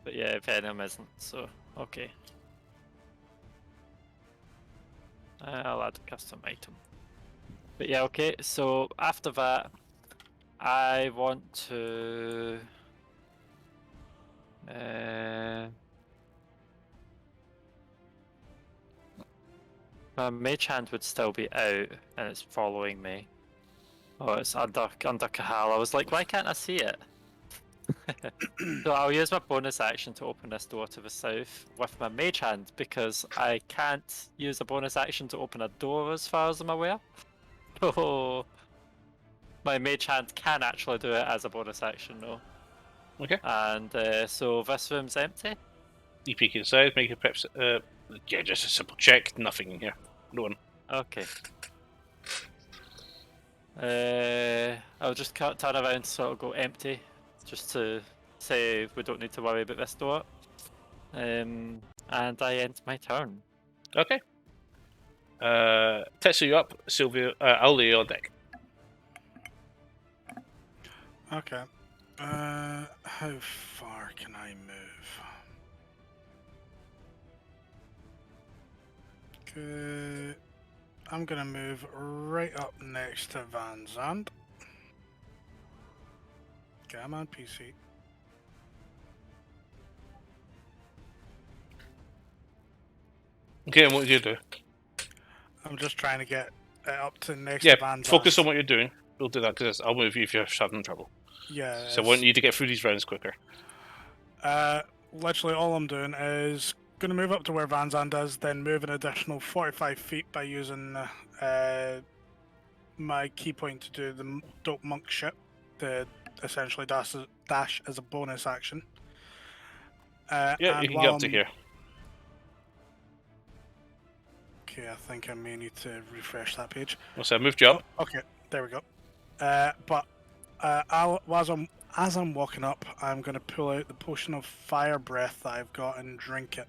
but yeah, venom isn't. So okay. I'll add a custom item. But yeah, okay. So after that, I want to. My mage hand would still be out, and it's following me. Oh, it's under Kahal. I was like, why can't I see it? So I'll use my bonus action to open this door to the south with my mage hand because I can't use a bonus action to open a door as far as I'm aware. Oh, my mage hand can actually do it as a bonus action though. Okay. And so this room's empty. You peek inside, make a perhaps. Yeah, just a simple check. Nothing in here. No one. Okay. I'll just turn around so it'll go empty, just to say we don't need to worry about this door. And I end my turn. Okay. Tetsu, you up. Sylvia, I'll lay you on deck. Okay. How far can I move? Okay. I'm gonna move right up next to Van Zandt. Okay, I'm on PC. Okay, and what do you do? I'm just trying to get it up to next Yeah, to Van Zandt. focus on what you're doing. We'll do that because I'll move you if you're having trouble. Yeah. So I want you to get through these rounds quicker. Literally all I'm doing is going to move up to where Van Zandt is, then move an additional 45 feet by using my key point to do the dope monk shit, to essentially dash as a bonus action. Yeah, and you can while get up to I'm- here. Okay, I think I may need to refresh that page. So I moved you up. Oh, okay, there we go. As I'm walking up, I'm going to pull out the potion of fire breath that I've got and drink it.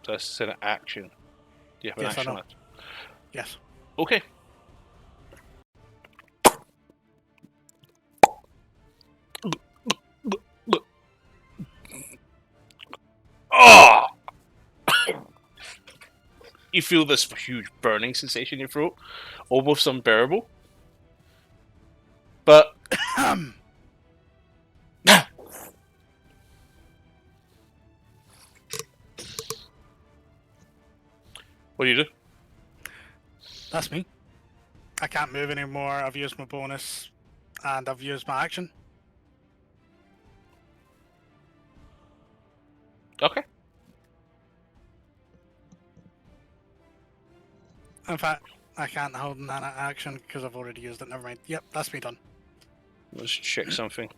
So that's an action. Do you have an Yes, I action know. left? Yes. Okay. Oh! You feel this huge burning sensation in your throat, almost unbearable. But what do you do? That's me. I can't move anymore. I've used my bonus, and I've used my action. Okay. In fact, I can't hold that action because I've already used it. Never mind. Yep, that's me done. Let's check something.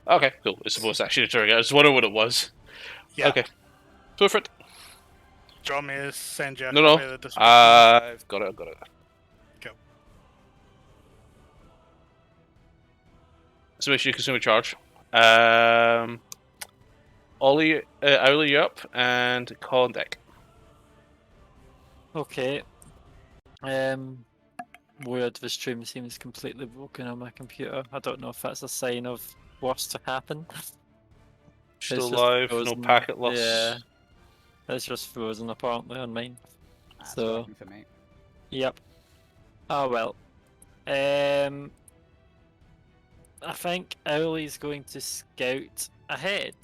Okay, cool. It's supposed to actually turn. I was wondering what it was. Yeah. Okay. Go for it. Do you want me to send you a No, copy no. of the description? I've got it. Go. So make sure you consume a charge. Ollie, Owlie, you up, and call on deck. Okay. Weird, the stream seems completely broken on my computer. I don't know if that's a sign of worst to happen. Still just alive, no frozen. packet loss. Yeah, it's just frozen apparently on mine. That's So- working for me. Yep. Oh well. I think Owlie's going to scout ahead.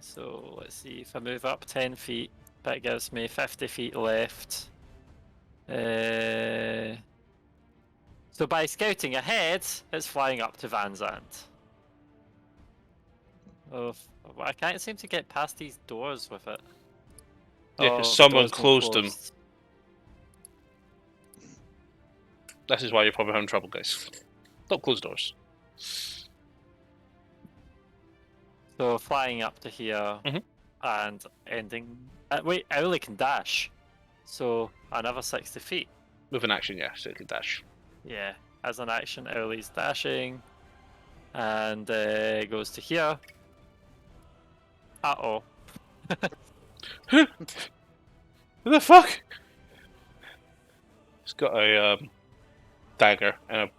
So let's see, if I move up 10 feet, that gives me 50 feet left. So by scouting ahead, it's flying up to Van Zandt. Oh, I can't seem to get past these doors with it. Yeah, Oh, because the someone door's been closed them. closed. This is why you're probably having trouble, guys. Don't close doors. So flying up to here Mhm. and ending. Wait, Owlie can dash. So another 60 feet. With an action, yeah, so you can dash. Yeah, as an action, Owlie's dashing. And goes to here. Uh-oh. Who the fuck? He's got a dagger and a.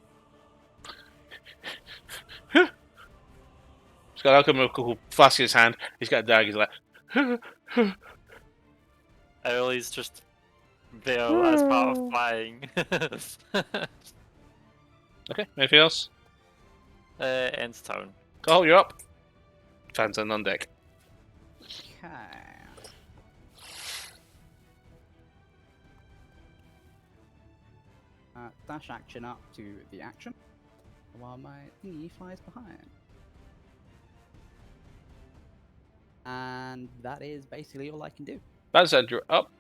He's got an alchemical flask in his hand. He's got a dagger. He's like. Owlie's just there as part of flying. Okay, anything else? Ends turn. Oh, you're up. Fans on deck. Okay. Dash action up to the action, while my thingy flies behind. And that is basically all I can do. Van Zandt, you're up.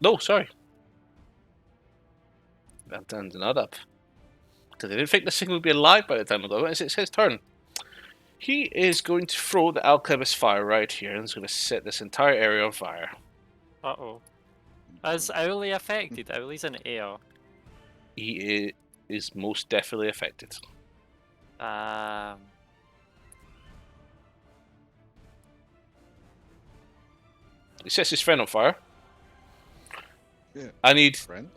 No, sorry. Van Zandt's not up. Because I didn't think this thing would be alive by the time I go. It's his turn. He is going to throw the alchemist fire right here, and he's going to set this entire area on fire. Uh-oh. Is Owlie affected? Owlie's in air. He is most definitely affected. He sets his friend on fire. Yeah. I need Friend?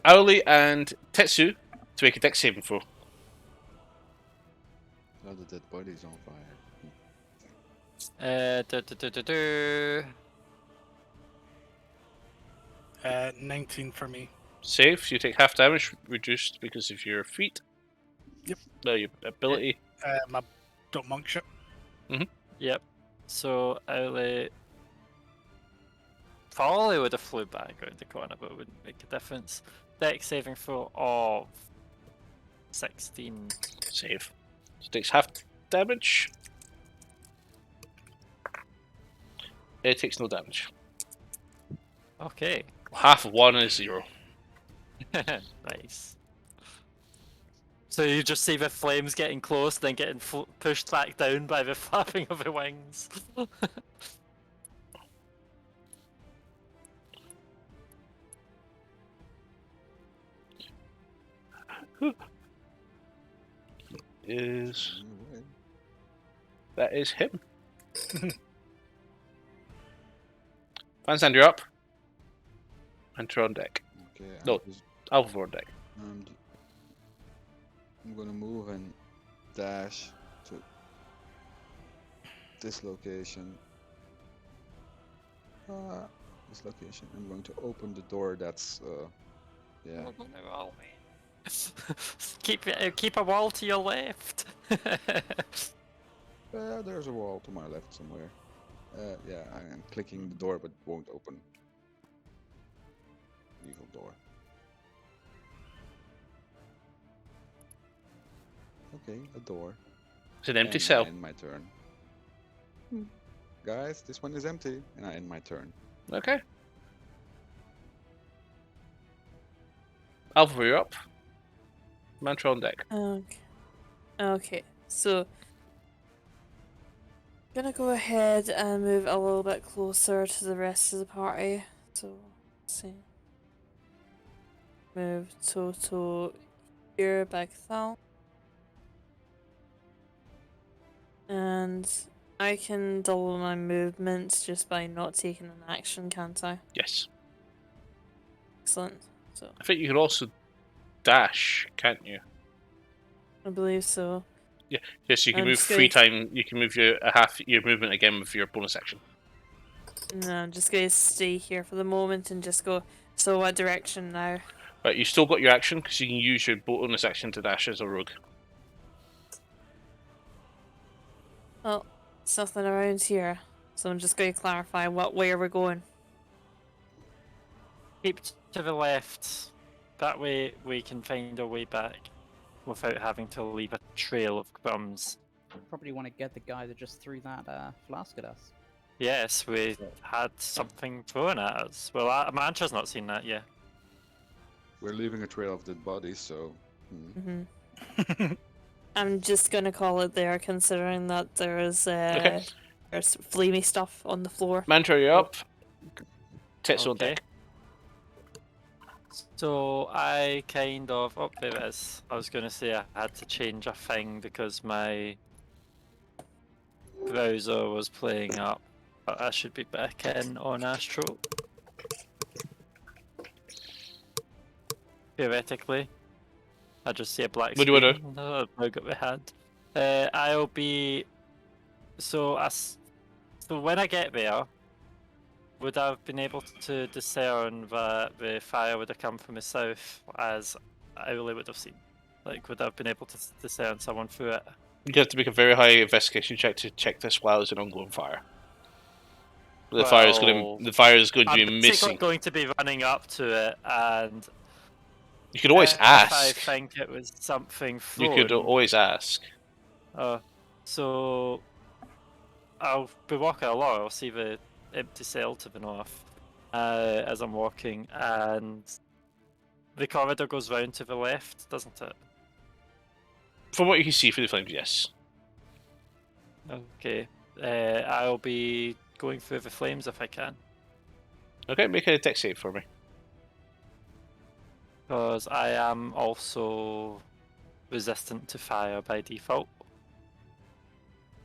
Owlie and Tetsu to make a dex saving throw. Oh, the dead body's on fire. 19 for me. Save, so you take half damage reduced because of your feat. Yep. No, your ability. My don't monk ship. Yep. So Owlie probably would have flew back around the corner, but it wouldn't make a difference. Dex saving throw of 16. Save. So takes half damage. It takes no damage. Okay. Half of 1 is 0. Nice. So you just see the flames getting close, then getting pushed back down by the flapping of the wings. Is Anyway, that is him. Van Zandt, you're up. Enter on deck. okay. No. Alpha on deck. And I'm gonna move and dash to this location. This location. I'm going to open the door that's yeah. Keep a wall to your left. There's a wall to my left somewhere. Yeah, I am clicking the door but it won't open. Evil door. Okay, a door. It's an empty And cell. I end my turn. Guys, this one is empty, and I end my turn. Okay. Alpha, you're up. Mantra on deck. Okay. Okay. So gonna go ahead and move a little bit closer to the rest of the party. So let's see. Move Toto here, back down. And I can double my movements just by not taking an action, can't I? Yes. Excellent. So I think you can also dash, can't you? I believe so. Yes, you can I'm move just 3 gonna- times. You can move your half your movement again with your bonus action. No, I'm just gonna stay here for the moment and just go. So what direction now? Right, you still got your action because you can use your bonus action to dash as a rogue. Well, it's nothing around here, so I'm just gonna clarify what way are we going. Keep to the left. That way we can find our way back without having to leave a trail of crumbs. Probably want to get the guy that just threw that flask at us. Yes, we had something thrown at us. Well, Mantra's not seen that yet. We're leaving a trail of dead bodies, so. I'm just gonna call it there, considering that there's Okay. there's flamey stuff on the floor. Mantra, you're up. Tits on deck. So I kind of... Oh, there it is. I was going to say I had to change a thing because my browser was playing up. But I should be back in on Astro. Theoretically. I just see a black What do screen. you wanna do? No, I've got my hand. I'll be... So when I get there, would I have been able to discern that the fire would have come from the south as I really would have seen? Like, would I have been able to discern someone through it? You have to make a very high investigation check to check this while it's an ongoing fire. The fire is going to I'm be basically missing. going to be running up to it, and You could always if ask. I think it was something You thrown, could always ask. so I'll be walking along. I'll see the empty cell to the north as I'm walking, and the corridor goes round to the left, doesn't it? From what you can see through the flames, yes. Okay. I'll be going through the flames if I can, Okay, make a dex save for me. because I am also resistant to fire by default.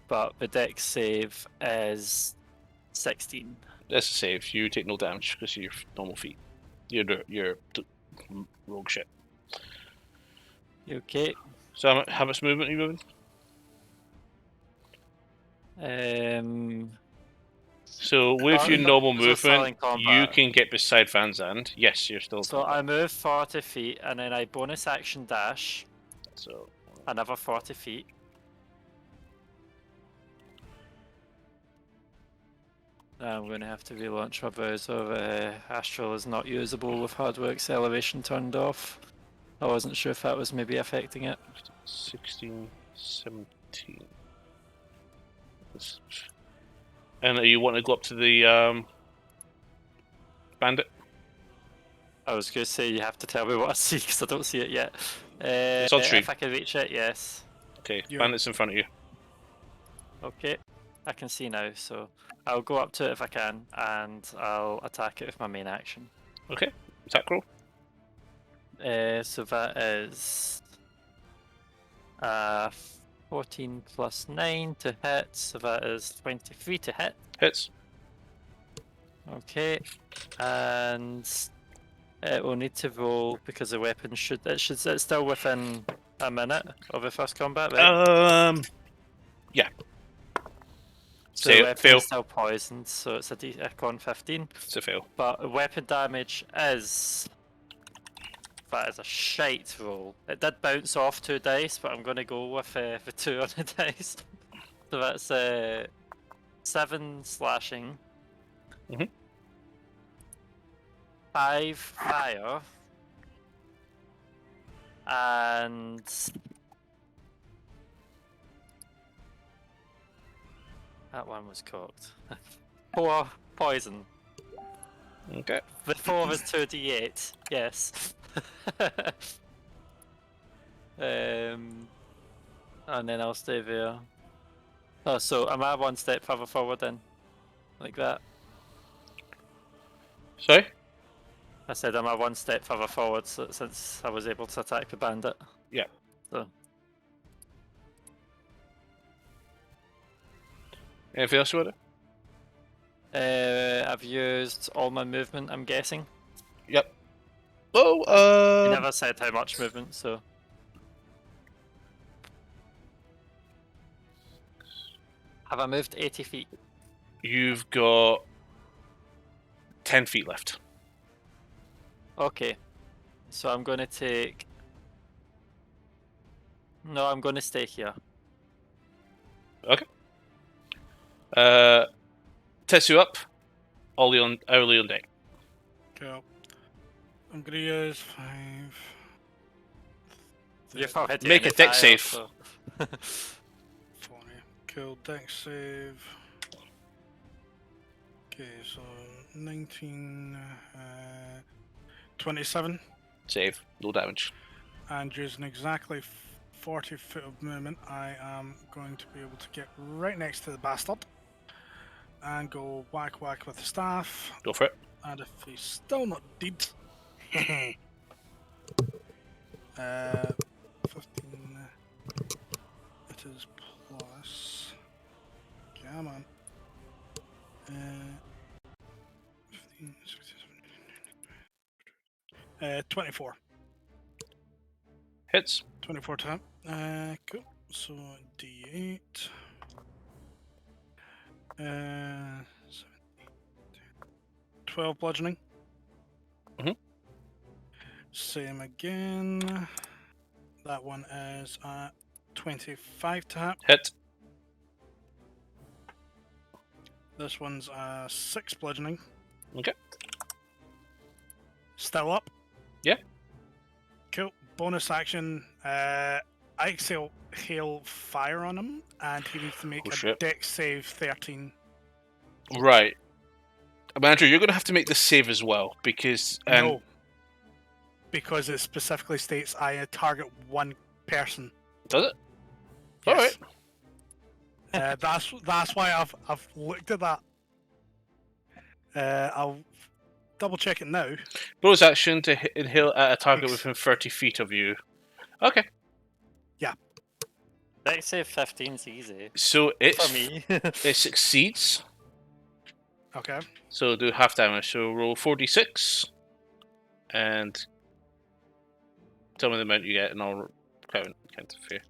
But the dex save is 16. That's a save. You take no damage because of your normal feet. Your rogue shit. Okay. So how much movement are you moving? So with your normal so still in movement, you combat. can get beside Van Zandt. Yes, you're still in So combat. I move 40 feet, and then I bonus action dash So another 40 feet. I'm going to have to relaunch my browser. Astral is not usable with hardware acceleration turned off. I wasn't sure if that was maybe affecting it. 16, 17. And you want to go up to the bandit? I was going to say you have to tell me what I see because I don't see it yet. It's on stream. If I can reach it, yes. Okay, You're- bandit's in front of you. Okay, I can see now, so I'll go up to it if I can, and I'll attack it with my main action. Okay, attack roll. So that is 14 plus 9 to hit, so that is 23 to hit. Hits. Okay, and it will need to roll because the weapon it's still within a minute of the first combat, right? Yeah. So the weapon Fail. is still poisoned, so it's a con 15. It's a fail. But weapon damage is... That is a shite roll. It did bounce off 2 dice, but I'm going to go with the 2 on the dice. So that's 7 slashing. Mhm. 5 fire. And... That one was cocked. 4 poison. Okay. The 4 is 2d8, yes. And then I'll stay there. Oh, so am I 1 step further forward then? Like that? Sorry? I said am I 1 step further forward since I was able to attack the bandit? Yeah. So, Anything else you want to? I've used all my movement, I'm guessing. Yep. Oh, You never said how much movement, so... Have I moved 80 feet? You've got 10 feet left. Okay. So I'm going to take... No, I'm going to stay here. Tetsu up. Hourly on deck. Cool. I'm gonna use 5. You've already Make a any deck fire, save. so- 40. Cool, deck save. Okay, so 19, 27, Save. No damage. and using exactly 40 foot of movement, I am going to be able to get right next to the bastard and go whack whack with the staff. Go for it. And if he's still not dead, 15. It is plus. Come on. 15, 16, 17, 24. Hits. 24 time. Cool. So D8. 12 bludgeoning. Mhm. Same again. That one is at 25 to hit. Hit. This one's 6 bludgeoning. Okay. Still up. Yeah. Cool. Bonus action. I exhale hail fire on him, and he needs to make Oh, a shit. dex save 13. Right. Andrew, you're going to have to make this save as well, because... No. Because it specifically states I target one person. Does it? Yes. Alright. That's why I've looked at that. I'll double check it now. Bonus action to inhale at a target Ex- within 30 feet of you. Okay. Deck save 15's easy. So For me. it succeeds. Okay. So do half damage. So roll 4d6. And tell me the amount you get, and I'll count for you.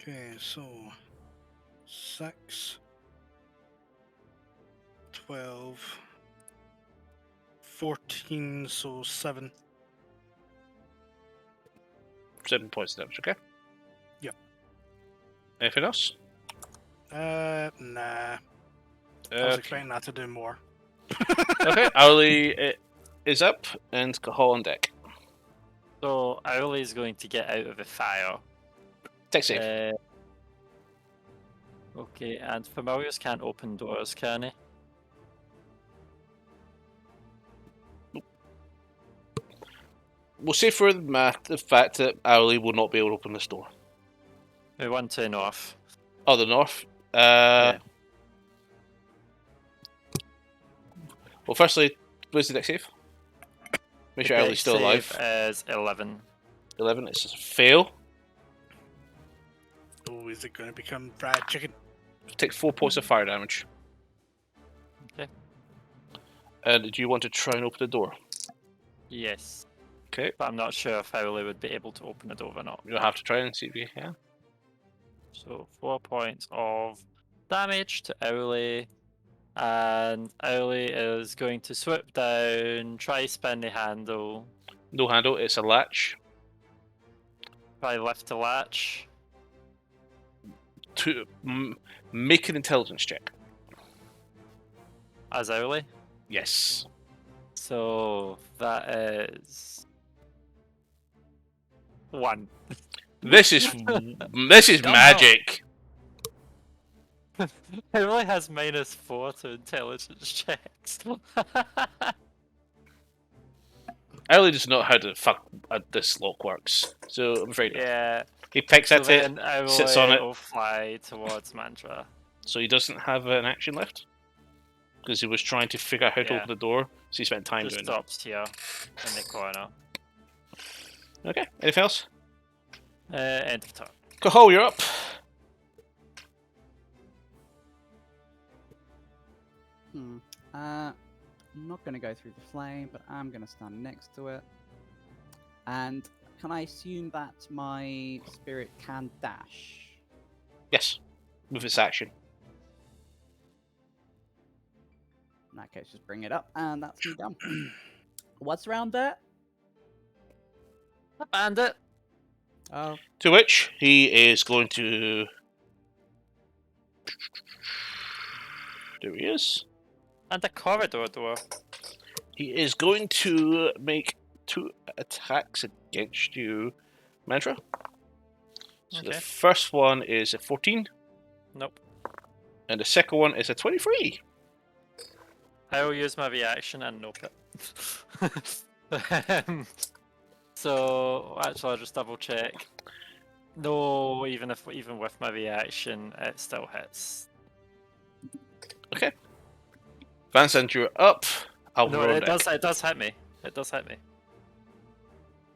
Okay, so 6, 12, 14, so 7. 7 points of damage, okay? Yep. Anything else? Nah. I was Okay. expecting that to do more. Okay, Owly is up, and Cahal on deck. So Owly is going to get out of the fire. Deck save. Okay, and familiars can't open doors, can he? We'll say for the fact that Owly will not be able to open this door. We want to north. Oh, the north. Yeah. Well, firstly, where's the deck save? Make sure The Owly's still dex alive. save is 11. 11. It's just a fail. Oh, is it going to become fried chicken? Take 4 points of fire damage. Okay. And do you want to try and open the door? Yes. Okay. But I'm not sure if Owly would be able to open the door or not. You'll have to try and see if you can. So 4 points of damage to Owly. And Owly is going to swoop down, try spin the handle, No handle. It's a latch. try lift the latch. To make an intelligence check. As Owly. Yes. So that is 1. This is Don't magic. Owly has -4 to intelligence checks. Owly does not know how to fuck this lock works, so I'm afraid not. Yeah. He picks So at it, then Owly sits on it. will fly towards Mantra. so he doesn't have an action left because he was trying to figure out how to Yeah. open the door. So he spent time Just doing stops here in the corner. that. Okay. Anything else? End of turn. Cahal, you're up. I'm not going to go through the flame, but I'm going to stand next to it. And can I assume that my spirit can dash? Yes, with its action. In that case, just bring it up, and that's me done. What's around there? A bandit. Oh, To which he is going to. There he is. And a corridor door. He is going to make 2 attacks against you, Mantra. So the Okay. first one is a 14, Nope. and the second one is a 23. I will use my reaction and nope it. So actually, I'll just double check. No, even with my reaction, it still hits. Okay. Vincent, you're up. I'll No, roll it back. does. It does hit me. It does hit me.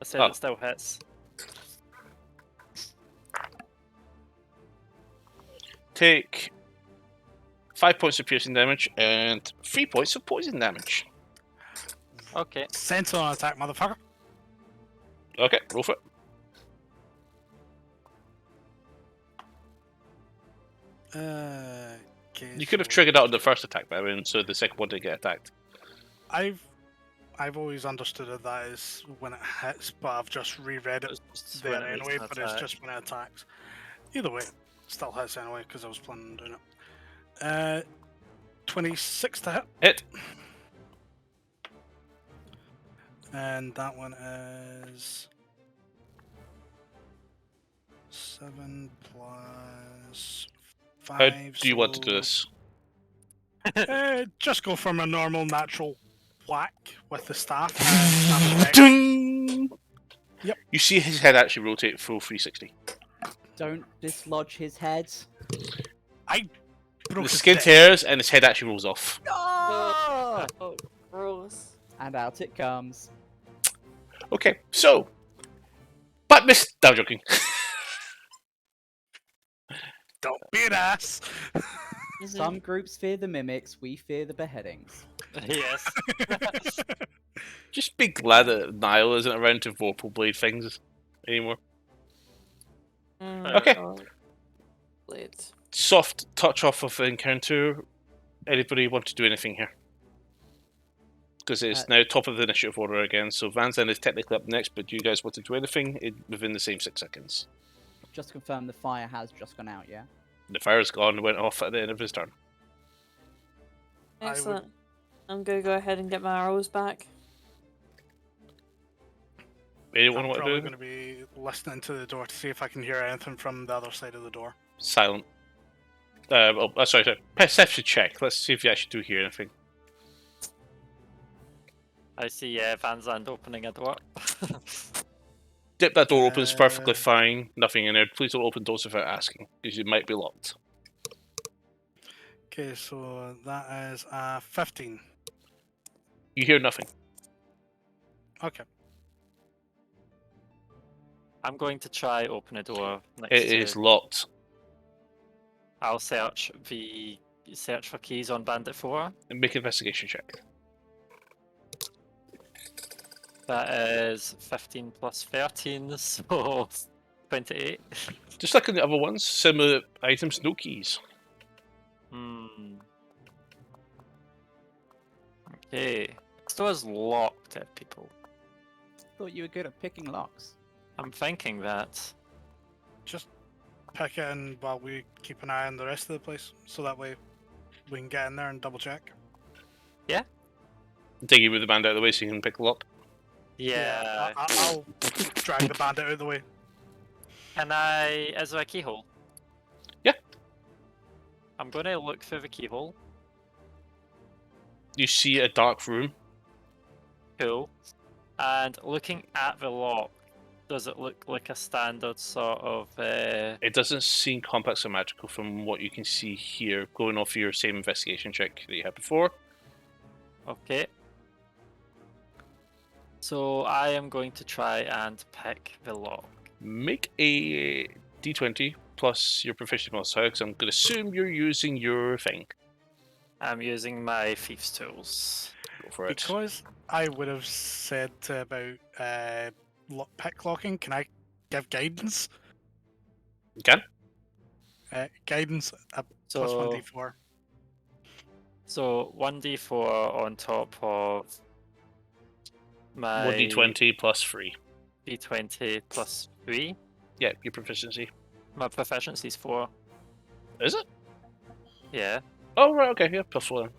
I said Oh. it still hits. Take 5 points of piercing damage and 3 points of poison damage. Okay. Sentinel attack, motherfucker. Okay, roll for it. Okay, You could have so triggered out on the first attack, by the way, so the second one didn't get attacked. I've always understood it that is when it hits, but I've just reread it It's just there when it makes anyway. an But it's attack. just when it attacks. Either way, still hits anyway because I was planning on doing it. 26 to hit, Hit. and that one is 7 plus 5. How do you want to do so- this? Just go from a normal, natural whack with the staff and snap his neck. Ding! Yep. You see his head actually rotate full 360. don't dislodge his head. Broke The his skin neck. tears and his head actually rolls off. Oh! Oh, gross. And out it comes. Okay, so. But miss. No, I'm joking. Don't be an ass. Some groups fear the mimics, we fear the beheadings. Yes. Just be glad that Niall isn't around to Vorpal Blade things anymore. Okay. Blades. Soft touch off of the encounter. Anybody want to do anything here? Because it's now top of the initiative order again, so Van Zen is technically up next, but do you guys want to do anything within the same 6 seconds? Just to confirm the fire has just gone out, yeah? The fire's gone and went off at the end of his turn. I would- Excellent. I'm gonna go ahead and get my arrows back. Anyone I'm want to probably do going to be listening to the door to see if I can hear anything from the other side of the door. Silent. Sorry. Perception check. Let's see if you actually do hear anything. I see Van Zandt opening a door. Dip that door open, it's perfectly Uh, fine. Nothing in there. Please don't open doors without asking, because you might be locked. Okay, so that is 15. You hear nothing. Okay. I'm going to try open a door next It to. is locked. I'll search for keys on Bandit 4. Make an investigation check. That is 15 plus 13, so 28. Just like in the other ones, similar items, no keys. Okay. This door's locked at people. Thought you were good at picking locks. I'm thinking that. Just pick it in while we keep an eye on the rest of the place, so that way we can get in there and double check. Take you with the band out of the way so you can pick the lock. Yeah. I'll drag the bandit out of the way. Is there a keyhole? Yeah. I'm gonna look through the keyhole. You see a dark room. Cool. And looking at the lock, does it look like a standard sort of It doesn't seem complex or magical from what you can see here, going off your same investigation check that you had before. Okay. So I am going to try and pick the lock. Make a d20 plus your proficiency modifier, because I'm going to assume you're using your thing. I'm using my thief's tools. Go for it. Because I would have said about pick locking, can I give guidance? You can. Guidance plus So 1d4. so 1d4 on top of my 1d20 plus 3. d20 plus 3. Yeah, your proficiency. My proficiency is 4. Is it? Yeah. Oh, right, okay, yeah, plus 4 then.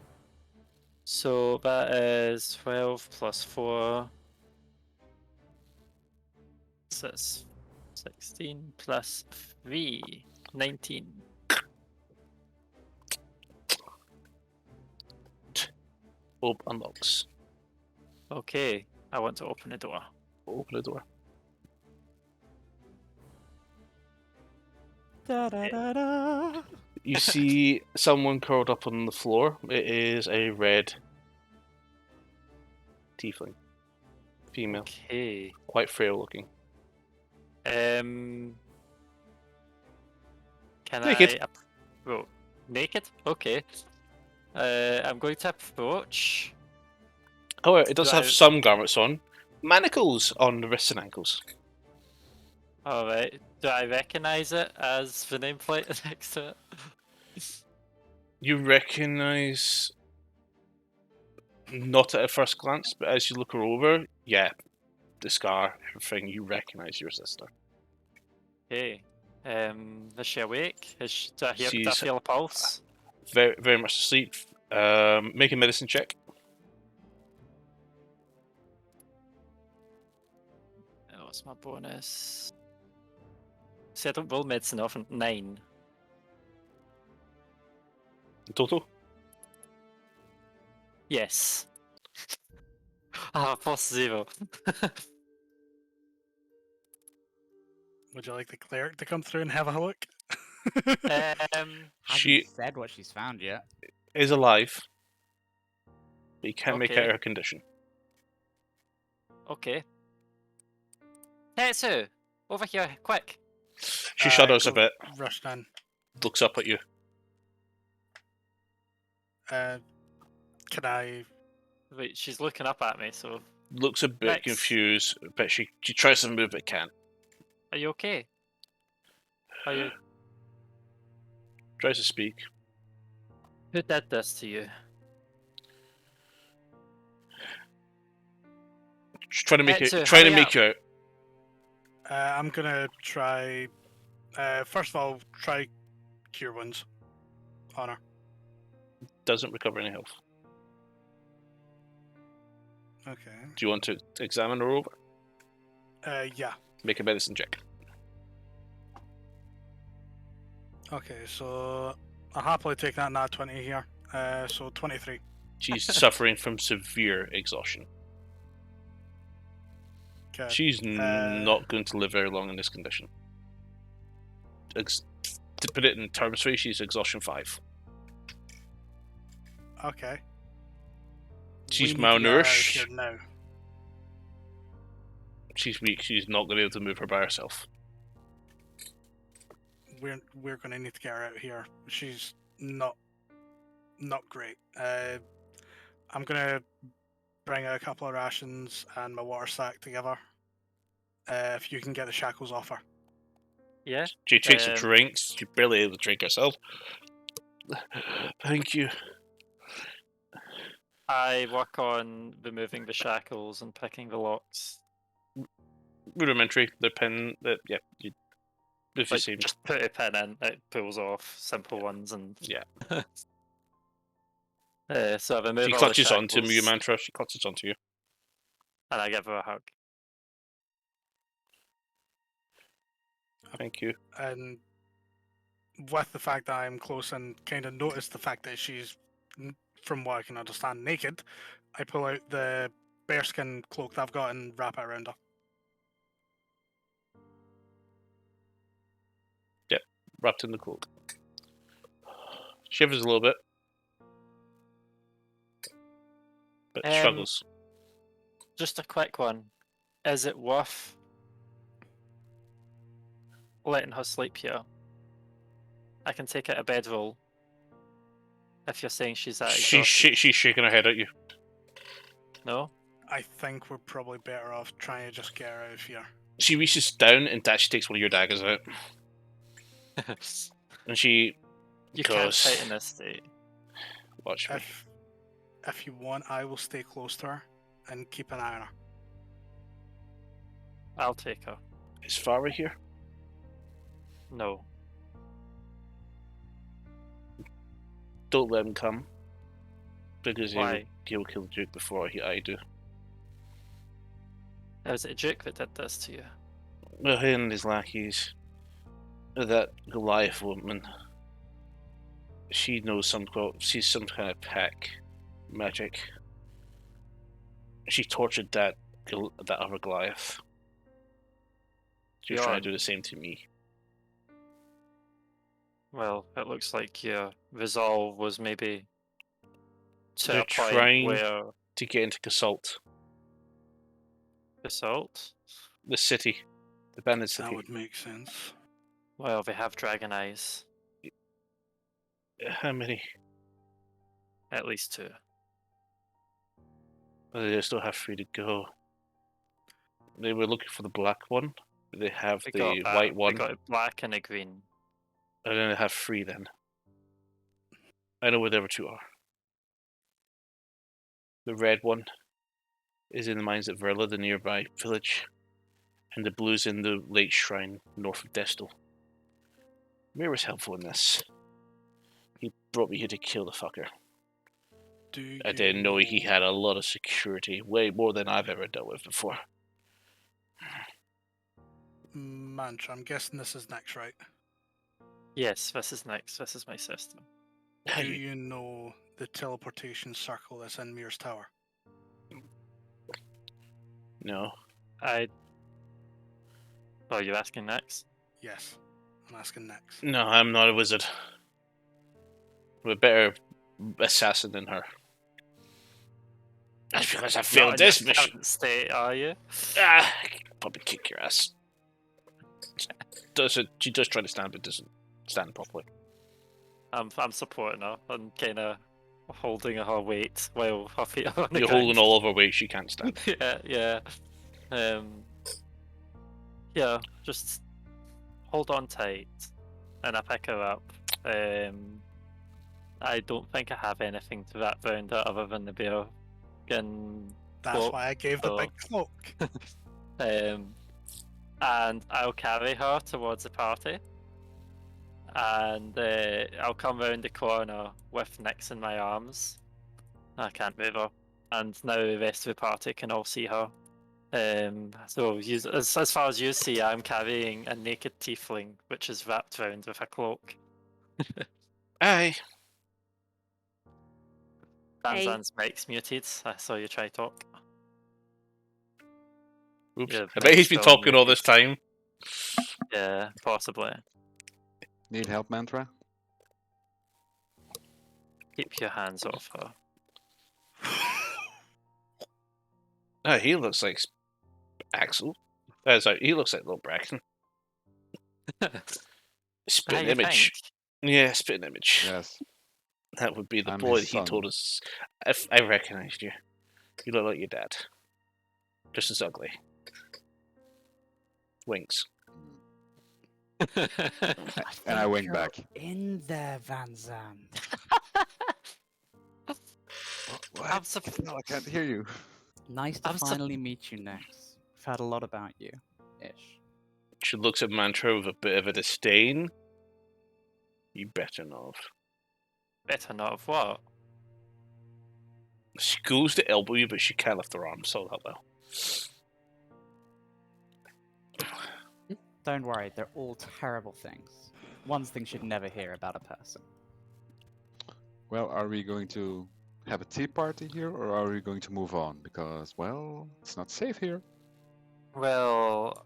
So that is 12 plus 4. So it's 16 plus 3. 19. Orb unlocks. Okay, I want to open the door. Open the door. Da, da, da, da. You see someone curled up on the floor. It is a red tiefling. Female. Okay. Quite frail looking. Can Naked. Oh, naked? Okay. I'm going to approach. However, it does have Right. some garments on. Manacles on the wrists and ankles. Alright. Do I recognize it as the nameplate next to it? You recognise, not at a first glance, but as you look her over, yeah, the scar, everything, you recognise your sister. Okay. Is she awake? Do I She's- feel a pulse? Very, very much asleep. Make a medicine check. What's my bonus? See, I don't roll medicine often. 9. In total. Yes. Plus 0. Would you like the cleric to come through and have a look? Um. She Hasn't said what she's found yet. is alive, but you can't make Okay. out her condition. Okay. Tetsu! Over here, quick! She shudders a Go bit, Rushed in. looks up at you. Can I? Wait, she's looking up at me, so. Looks a bit Rex. confused, but she tries to move but can't. Are you okay? Are you. Tries to speak. Who did this to you? She's trying to make Tetsu, it. Trying to hurry make up. you out. I'm gonna try. First of all, try cure wounds on her. Doesn't recover any health. Okay. Do you want to examine her over? Yeah. Make a medicine check. Okay, so I'll happily take that nat 20 here. So 23. She's suffering from severe exhaustion. Okay. She's not going to live very long in this condition. To put it in terms for you, she's exhaustion 5. Okay. She's We need to get her out of malnourished. here now. She's weak. She's not going to be able to move her by herself. We're gonna need to get her out of here. She's not great. I'm gonna bring out a couple of rations and my water sack together. If you can get the shackles off her. Yeah? She takes a Um, drink. She's barely able to drink herself. Thank you. I work on removing the shackles and picking the locks. Rudimentary. The pin. Yeah. If you Like, see. just put a pin in, it pulls off. Simple ones, and. Yeah. So I remove She all clutches the onto you, shackles, Mantra. She clutches onto you. and I give her a hug. Thank you. And with the fact that I'm close and kind of notice the fact that she's, from what I can understand, naked, I pull out the bearskin cloak that I've got and wrap it around her. Wrapped in the cloak. Shivers a little bit. But struggles. Just a quick one. Is it worth letting her sleep here? I can take out a bedroll. If you're saying she's that exhausted. She's shaking her head at you. No? I think we're probably better off trying to just get her out of here. She reaches down and she takes one of your daggers out. And she You can't goes, fight in this state. watch me. If you want, I will stay close to her and keep an eye on her. I'll take her. Is Farah here? No. Don't let him come. Because Why? he'll kill the Duke before I do. Was it a Duke that did this to you? Well, him and his lackeys. That Goliath woman. She knows she's some kind of pack magic. She tortured that other Goliath. She was trying to do the same to me. Well, it looks like your resolve was maybe to They're a point trying where to get into Casalt, assault. the city, the bandit city. That would make sense. Well, they have dragon eyes. How many? At least 2. Well, they still have 3 to go. They were looking for the black one. They have They the got that. white one. They got a black and a green. And then they have 3 then. I know where the other 2 are. The red one is in the mines at Verla, the nearby village. And the blue's in the lake shrine north of Destal. Mir was helpful in this. He brought me here to kill the fucker. I didn't know he had a lot of security, way more than I've ever dealt with before. Mantra, I'm guessing this is next, right? Yes, this is next. This is my system. Do you know the teleportation circle that's in Mir's tower? No. Oh, you're asking next? Yes, I'm asking next. No, I'm not a wizard. I'm a better assassin than her. That's because I failed this mission. State, are you? Ah, I can probably kick your ass. She does try to stand, but doesn't stand properly. I'm supporting her. I'm kind of holding her weight while her feet are on the You're ground. holding all of her weight, she can't stand. Yeah. Yeah, just hold on tight, and I pick her up. I don't think I have anything to wrap around her other than the bear skin. That's cloak, why I gave the so- big cloak. And I'll carry her towards the party. And I'll come round the corner with Nyx in my arms. I can't move her. And now the rest of the party can all see her. So as far as you see, I'm carrying a naked tiefling, which is wrapped round with a cloak. Aye. Hey. Danzan's mic's muted. I saw you try talk. Oops. Yeah, I bet he's been mic's still talking all this time. Yeah, possibly. Need help, Mantra? Keep your hands off her. Oh, he looks like Axel. Sorry, he looks like Little Braxton. Spitting you image. think? Yeah, spitting image. Yes. That would be the I'm boy his that he told son. us. I recognized you. You look like your dad. Just as ugly. Winks. And I wink back. In there, Van Zandt. What? I'm surprised. No, I can't hear you. Nice to I'm so- finally meet you next. We've heard a lot about you, ish. She looks at Mantra with a bit of a disdain. You better not. Better not have what? She goes to elbow you, but she can't lift her arm, so that well. Don't worry, they're all terrible things. One thing should never hear about a person. Well, are we going to have a tea party here, or are we going to move on? Because, well, it's not safe here. Well,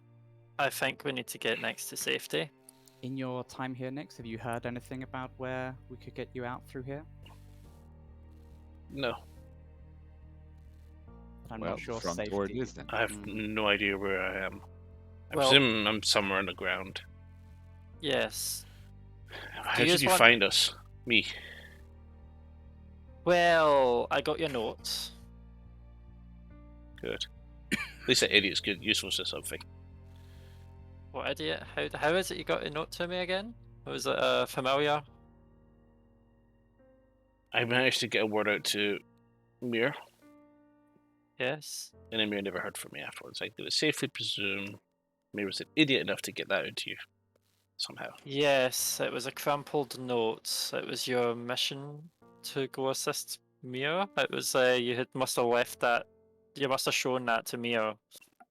I think we need to get next to safety. In your time here, Nix, have you heard anything about where we could get you out through here? No, I'm well, not sure front safety. door it is then. I have no idea where I am. I Well- presume I'm somewhere on the ground. Yes. How you did just you want- find us? Me. Well, I got your notes. Good. At least that idiot's good, useful to something. What idiot? How is it you got a note to me again? Was it familiar? I managed to get a word out to Mir, Yes. and then Mir never heard from me afterwards. I could safely presume Mir was an idiot enough to get that out to you somehow. Yes, it was a crumpled note. It was your mission to go assist Mia. It was must have left that. You must have shown that to Mia,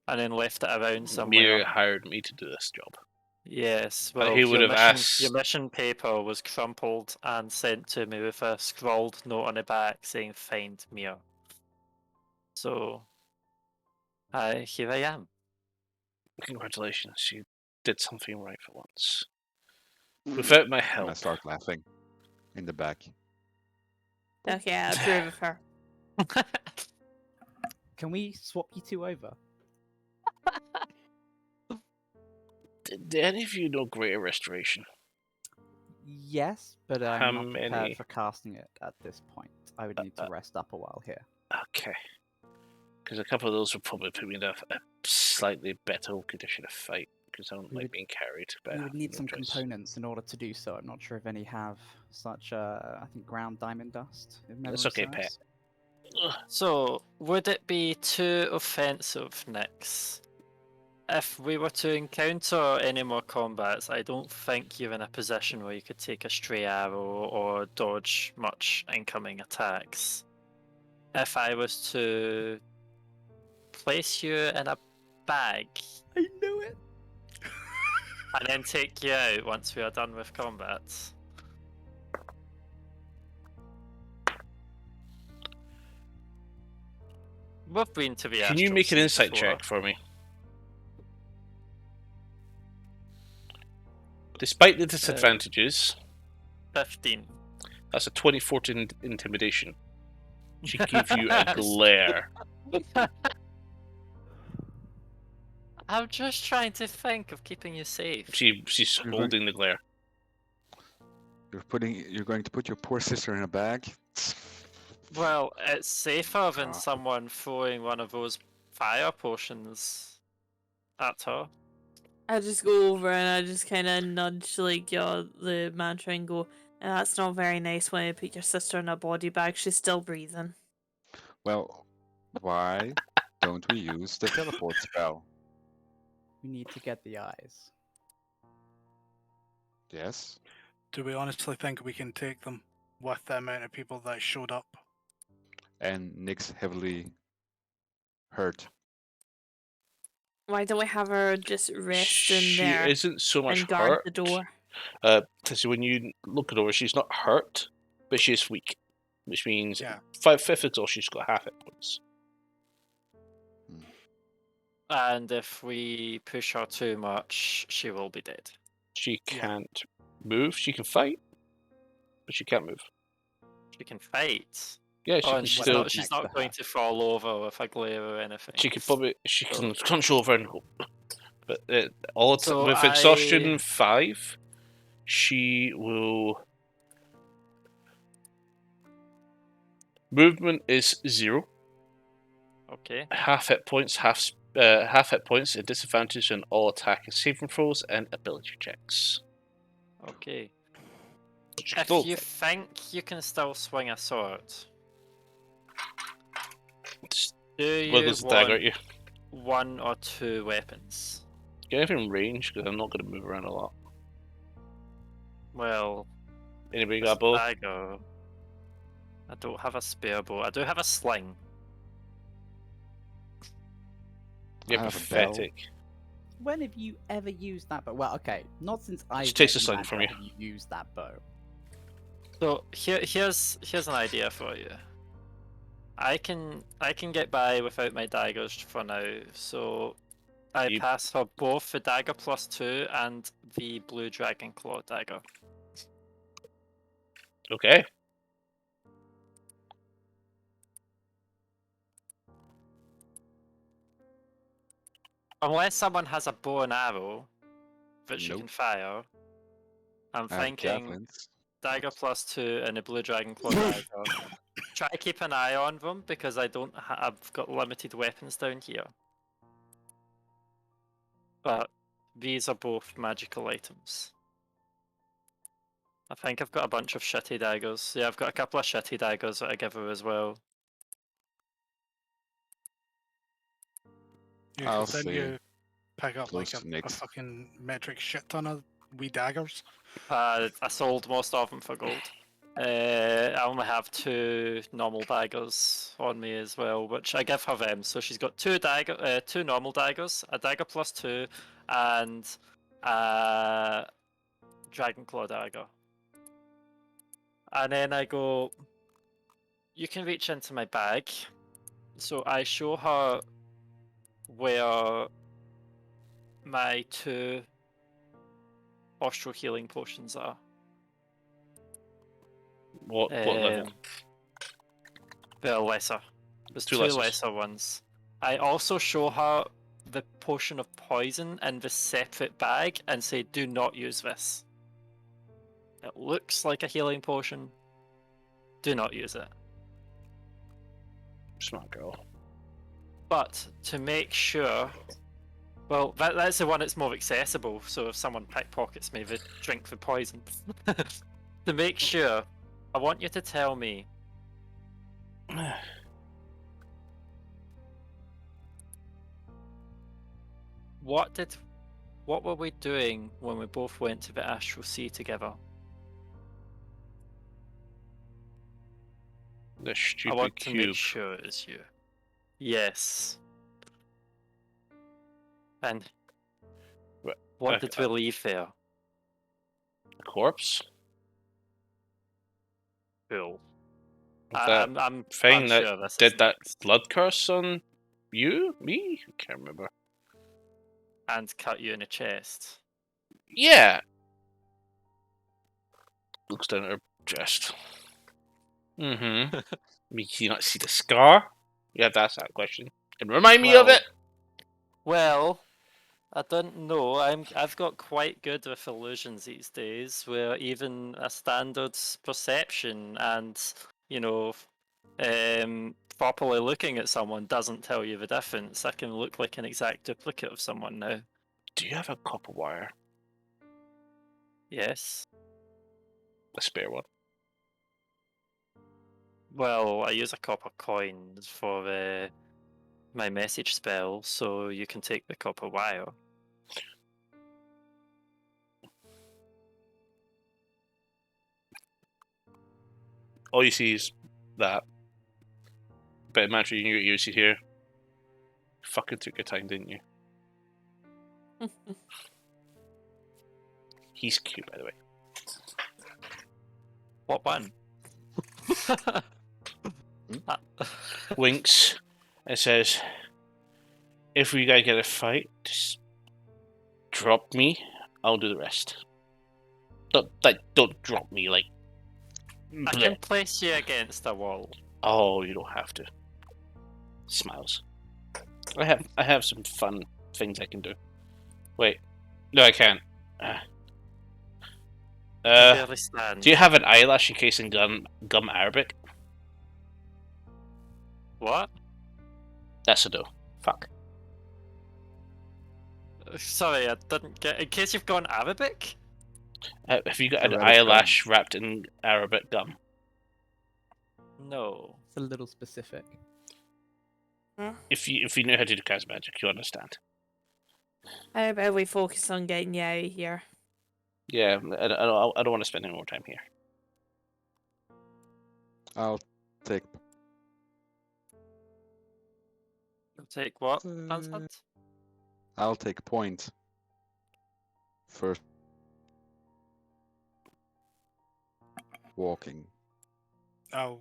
and then left it around somewhere. Mir hired me to do this job. Yes, But well, he would your have mission, asked. your mission paper was crumpled and sent to me with a scrawled note on the back saying "Find Mia." So, here I am. Congratulations, you did something right for once. Without my And I help. start laughing in the back. Okay, I approve of her. Can we swap you two over? Did any of you know Greater Restoration? Yes, but How I'm not prepared many? for casting it at this point. I would need to rest up a while here. Okay. Because a couple of those would probably put me in a slightly better condition to fight. Because I don't We like would- being carried. But We I would have need no some choice. components in order to do so. I'm not sure if any have such, I think, ground diamond dust. If memory That's okay, Pet. serves. Ugh. So, would it be too offensive, Nix? If we were to encounter any more combats, I don't think you're in a position where you could take a stray arrow or dodge much incoming attacks. If I was to place you in a bag I knew it! and then take you out once we are done with combat. We've been to the Can you Astral make an Sea insight before. check for me? Despite the disadvantages, 15. that's a 24 to intimidation. She gives you a glare. I'm just trying to think of keeping you safe. She's Mhm. holding the glare. You're going to put your poor sister in a bag? Well, it's safer than God. someone throwing one of those fire potions at her. I just go over and I just kind of nudge like the mantra and go, that's not very nice when you put your sister in a body bag. She's still breathing. Well, why don't we use the teleport spell? We need to get the eyes. Yes? Do we honestly think we can take them with the amount of people that showed up? And Nick's heavily hurt. Why don't we have her just rest in She there isn't so much and guard hurt. the door? So when you look at her, she's not hurt, but she's weak, which means Yeah. 5/5 exhaustion. She's got half hit points. And if we push her too much, she will be dead. She Yeah. can't move. She can fight, but she can't move. She can fight. Yeah, she Oh, can and she's still. not, she's next to not going her. to fall over with a glare or anything. She can crunch over and hope. But So with exhaustion 5, she will. Movement is 0. Okay. Half hit points, half hit points, a disadvantage on all attack and saving throws and ability checks. Okay. She If still- you think you can still swing a sword, just do you wiggles the dagger at want you. 1 or 2 weapons? Get anything in range because I'm not going to move around a lot. Well, Anybody this got a bow? dagger. I don't have a spare bow. I do have a sling. You're I have a bell. pathetic. When have you ever used that bow? Well, okay, not since I takes a sling from you. have you used that bow. So here's an idea for you. I can get by without my daggers for now. So I You- pass her both the dagger +2 and the blue dragon claw dagger. Okay. Unless someone has a bow and arrow that she Nope. can fire. I'm I have thinking javelins. dagger +2 and a blue dragon claw dagger. try to keep an eye on them because I don't. I've got limited weapons down here. But these are both magical items. I think I've got a bunch of shitty daggers. Yeah, I've got a couple of shitty daggers that I give her as well. Yeah, I'll 'cause then say you pick up like close to a Nick's. fucking metric shit ton of wee daggers. I sold most of them for gold. I only have 2 normal daggers on me as well, which I give her them. So she's got 2 normal daggers, a dagger plus 2, and a dragon claw dagger. And then I go, you can reach into my bag. So I show her where my 2 Austral healing potions are. What level? They're lesser. There's 2 2 lessers. lesser ones. I also show her the potion of poison in the separate bag and say, do not use this. It looks like a healing potion. Do not use it. Smart girl. But to make sure, well, that's the one that's more accessible. So if someone pickpockets me, they drink the poison. To make sure, I want you to tell me what were we doing when we both went to the Astral Sea together? The I stupid want to make cube. sure it's you. Yes. And what did we leave there? Corpse? Cool. That I'm thing that sure this did is that next. blood curse on you? Me? I can't remember. And cut you in the chest. Yeah. Looks down at her chest. Mm-hmm. Me, can you not see the scar? You have to ask that question. And remind me of it! Well, I don't know. I've got quite good with illusions these days, where even a standard perception and properly looking at someone doesn't tell you the difference. I can look like an exact duplicate of someone now. Do you have a copper wire? Yes. A spare one. Well, I use a copper coin for my message spell, so you can take the copper wire. All you see is that. But imagine you get used to here. Fucking took your time, didn't you? He's cute, by the way. What one? Winks and says, if we gotta get a fight, just drop me. I'll do the rest. Don't drop me like. I can place you against a wall. Oh, you don't have to. Smiles. I have some fun things I can do. Wait, no, I can't. Barely stand. Do you have an eyelash encasing gum Arabic? What? That's a no. Fuck. Sorry, I didn't get. In case you've gone Arabic? Have you got an Arabic gum. eyelash wrapped in Arabic gum? No. It's a little specific. If you know how to do cast magic, you understand. How about we focus on getting you out of here? Yeah, I don't want to spend any more time here. I'll take Take what? Answered? I'll take point. First walking. I'll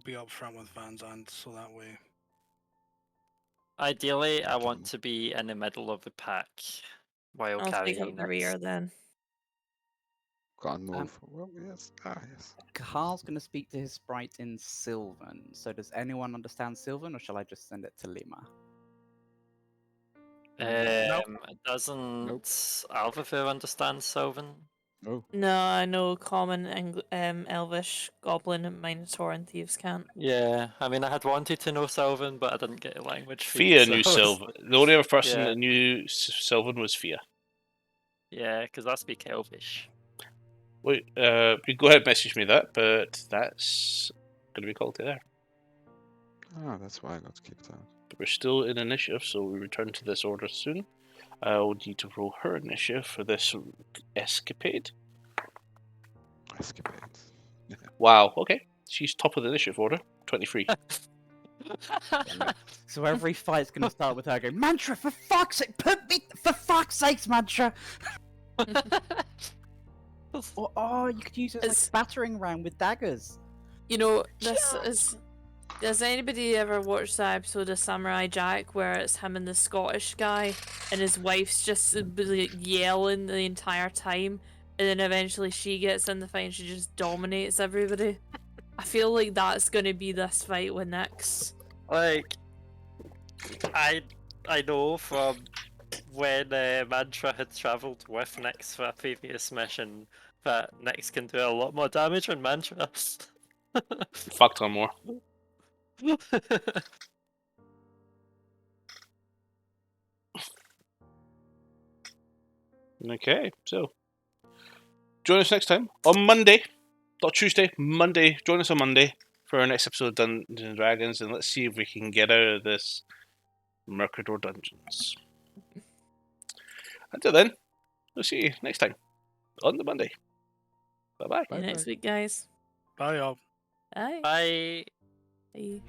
be up front with Van Zandt, so that way. Ideally, I want to be in the middle of the pack while I'll take carrying up the it. rear then. Can't move. Well, yes. Yes. Carl's going to speak to his sprite in Sylvan. So does anyone understand Sylvan, or shall I just send it to Lima? Doesn't Alvafair understand Sylvan? Oh, No, I know common, Elvish, Goblin, Minotaur, and Thieves can't. Yeah, I mean, I had wanted to know Sylvan, but I didn't get a language feat. Fia so knew I was- Sylvan. The only other person Yeah. that knew Sylvan was Fia. Yeah, because I speak Elvish. Wait, you go ahead and message me that, but that's going to be called to there. that's why I got kicked out. But we're still in initiative, so we return to this order soon. I will need to roll her initiative for this escapade. Escapade. Wow, okay. She's top of the initiative order, 23. So every fight's gonna start with her going, Mantra, for fuck's sake, for fuck's sakes, Mantra! Or, oh, you could use it as like It's- a battering ram with daggers. You know, this is. Does anybody ever watch that episode of Samurai Jack where it's him and the Scottish guy and his wife's just like, yelling the entire time, and then eventually she gets in the fight and she just dominates everybody? I feel like that's gonna be this fight with Nyx. Like, I know from when Mantra had travelled with Nyx for a previous mission that Nyx can do a lot more damage than Mantra. Fuck ton more. Okay, so join us next time on Monday, not Tuesday, Monday. Join us on Monday for our next episode of Dungeons and Dragons, and let's see if we can get out of this Mercador Dungeons. Until then, we'll see you next time on the Monday. Bye bye. See you next week, guys. Bye, all. Bye. Bye. Bye.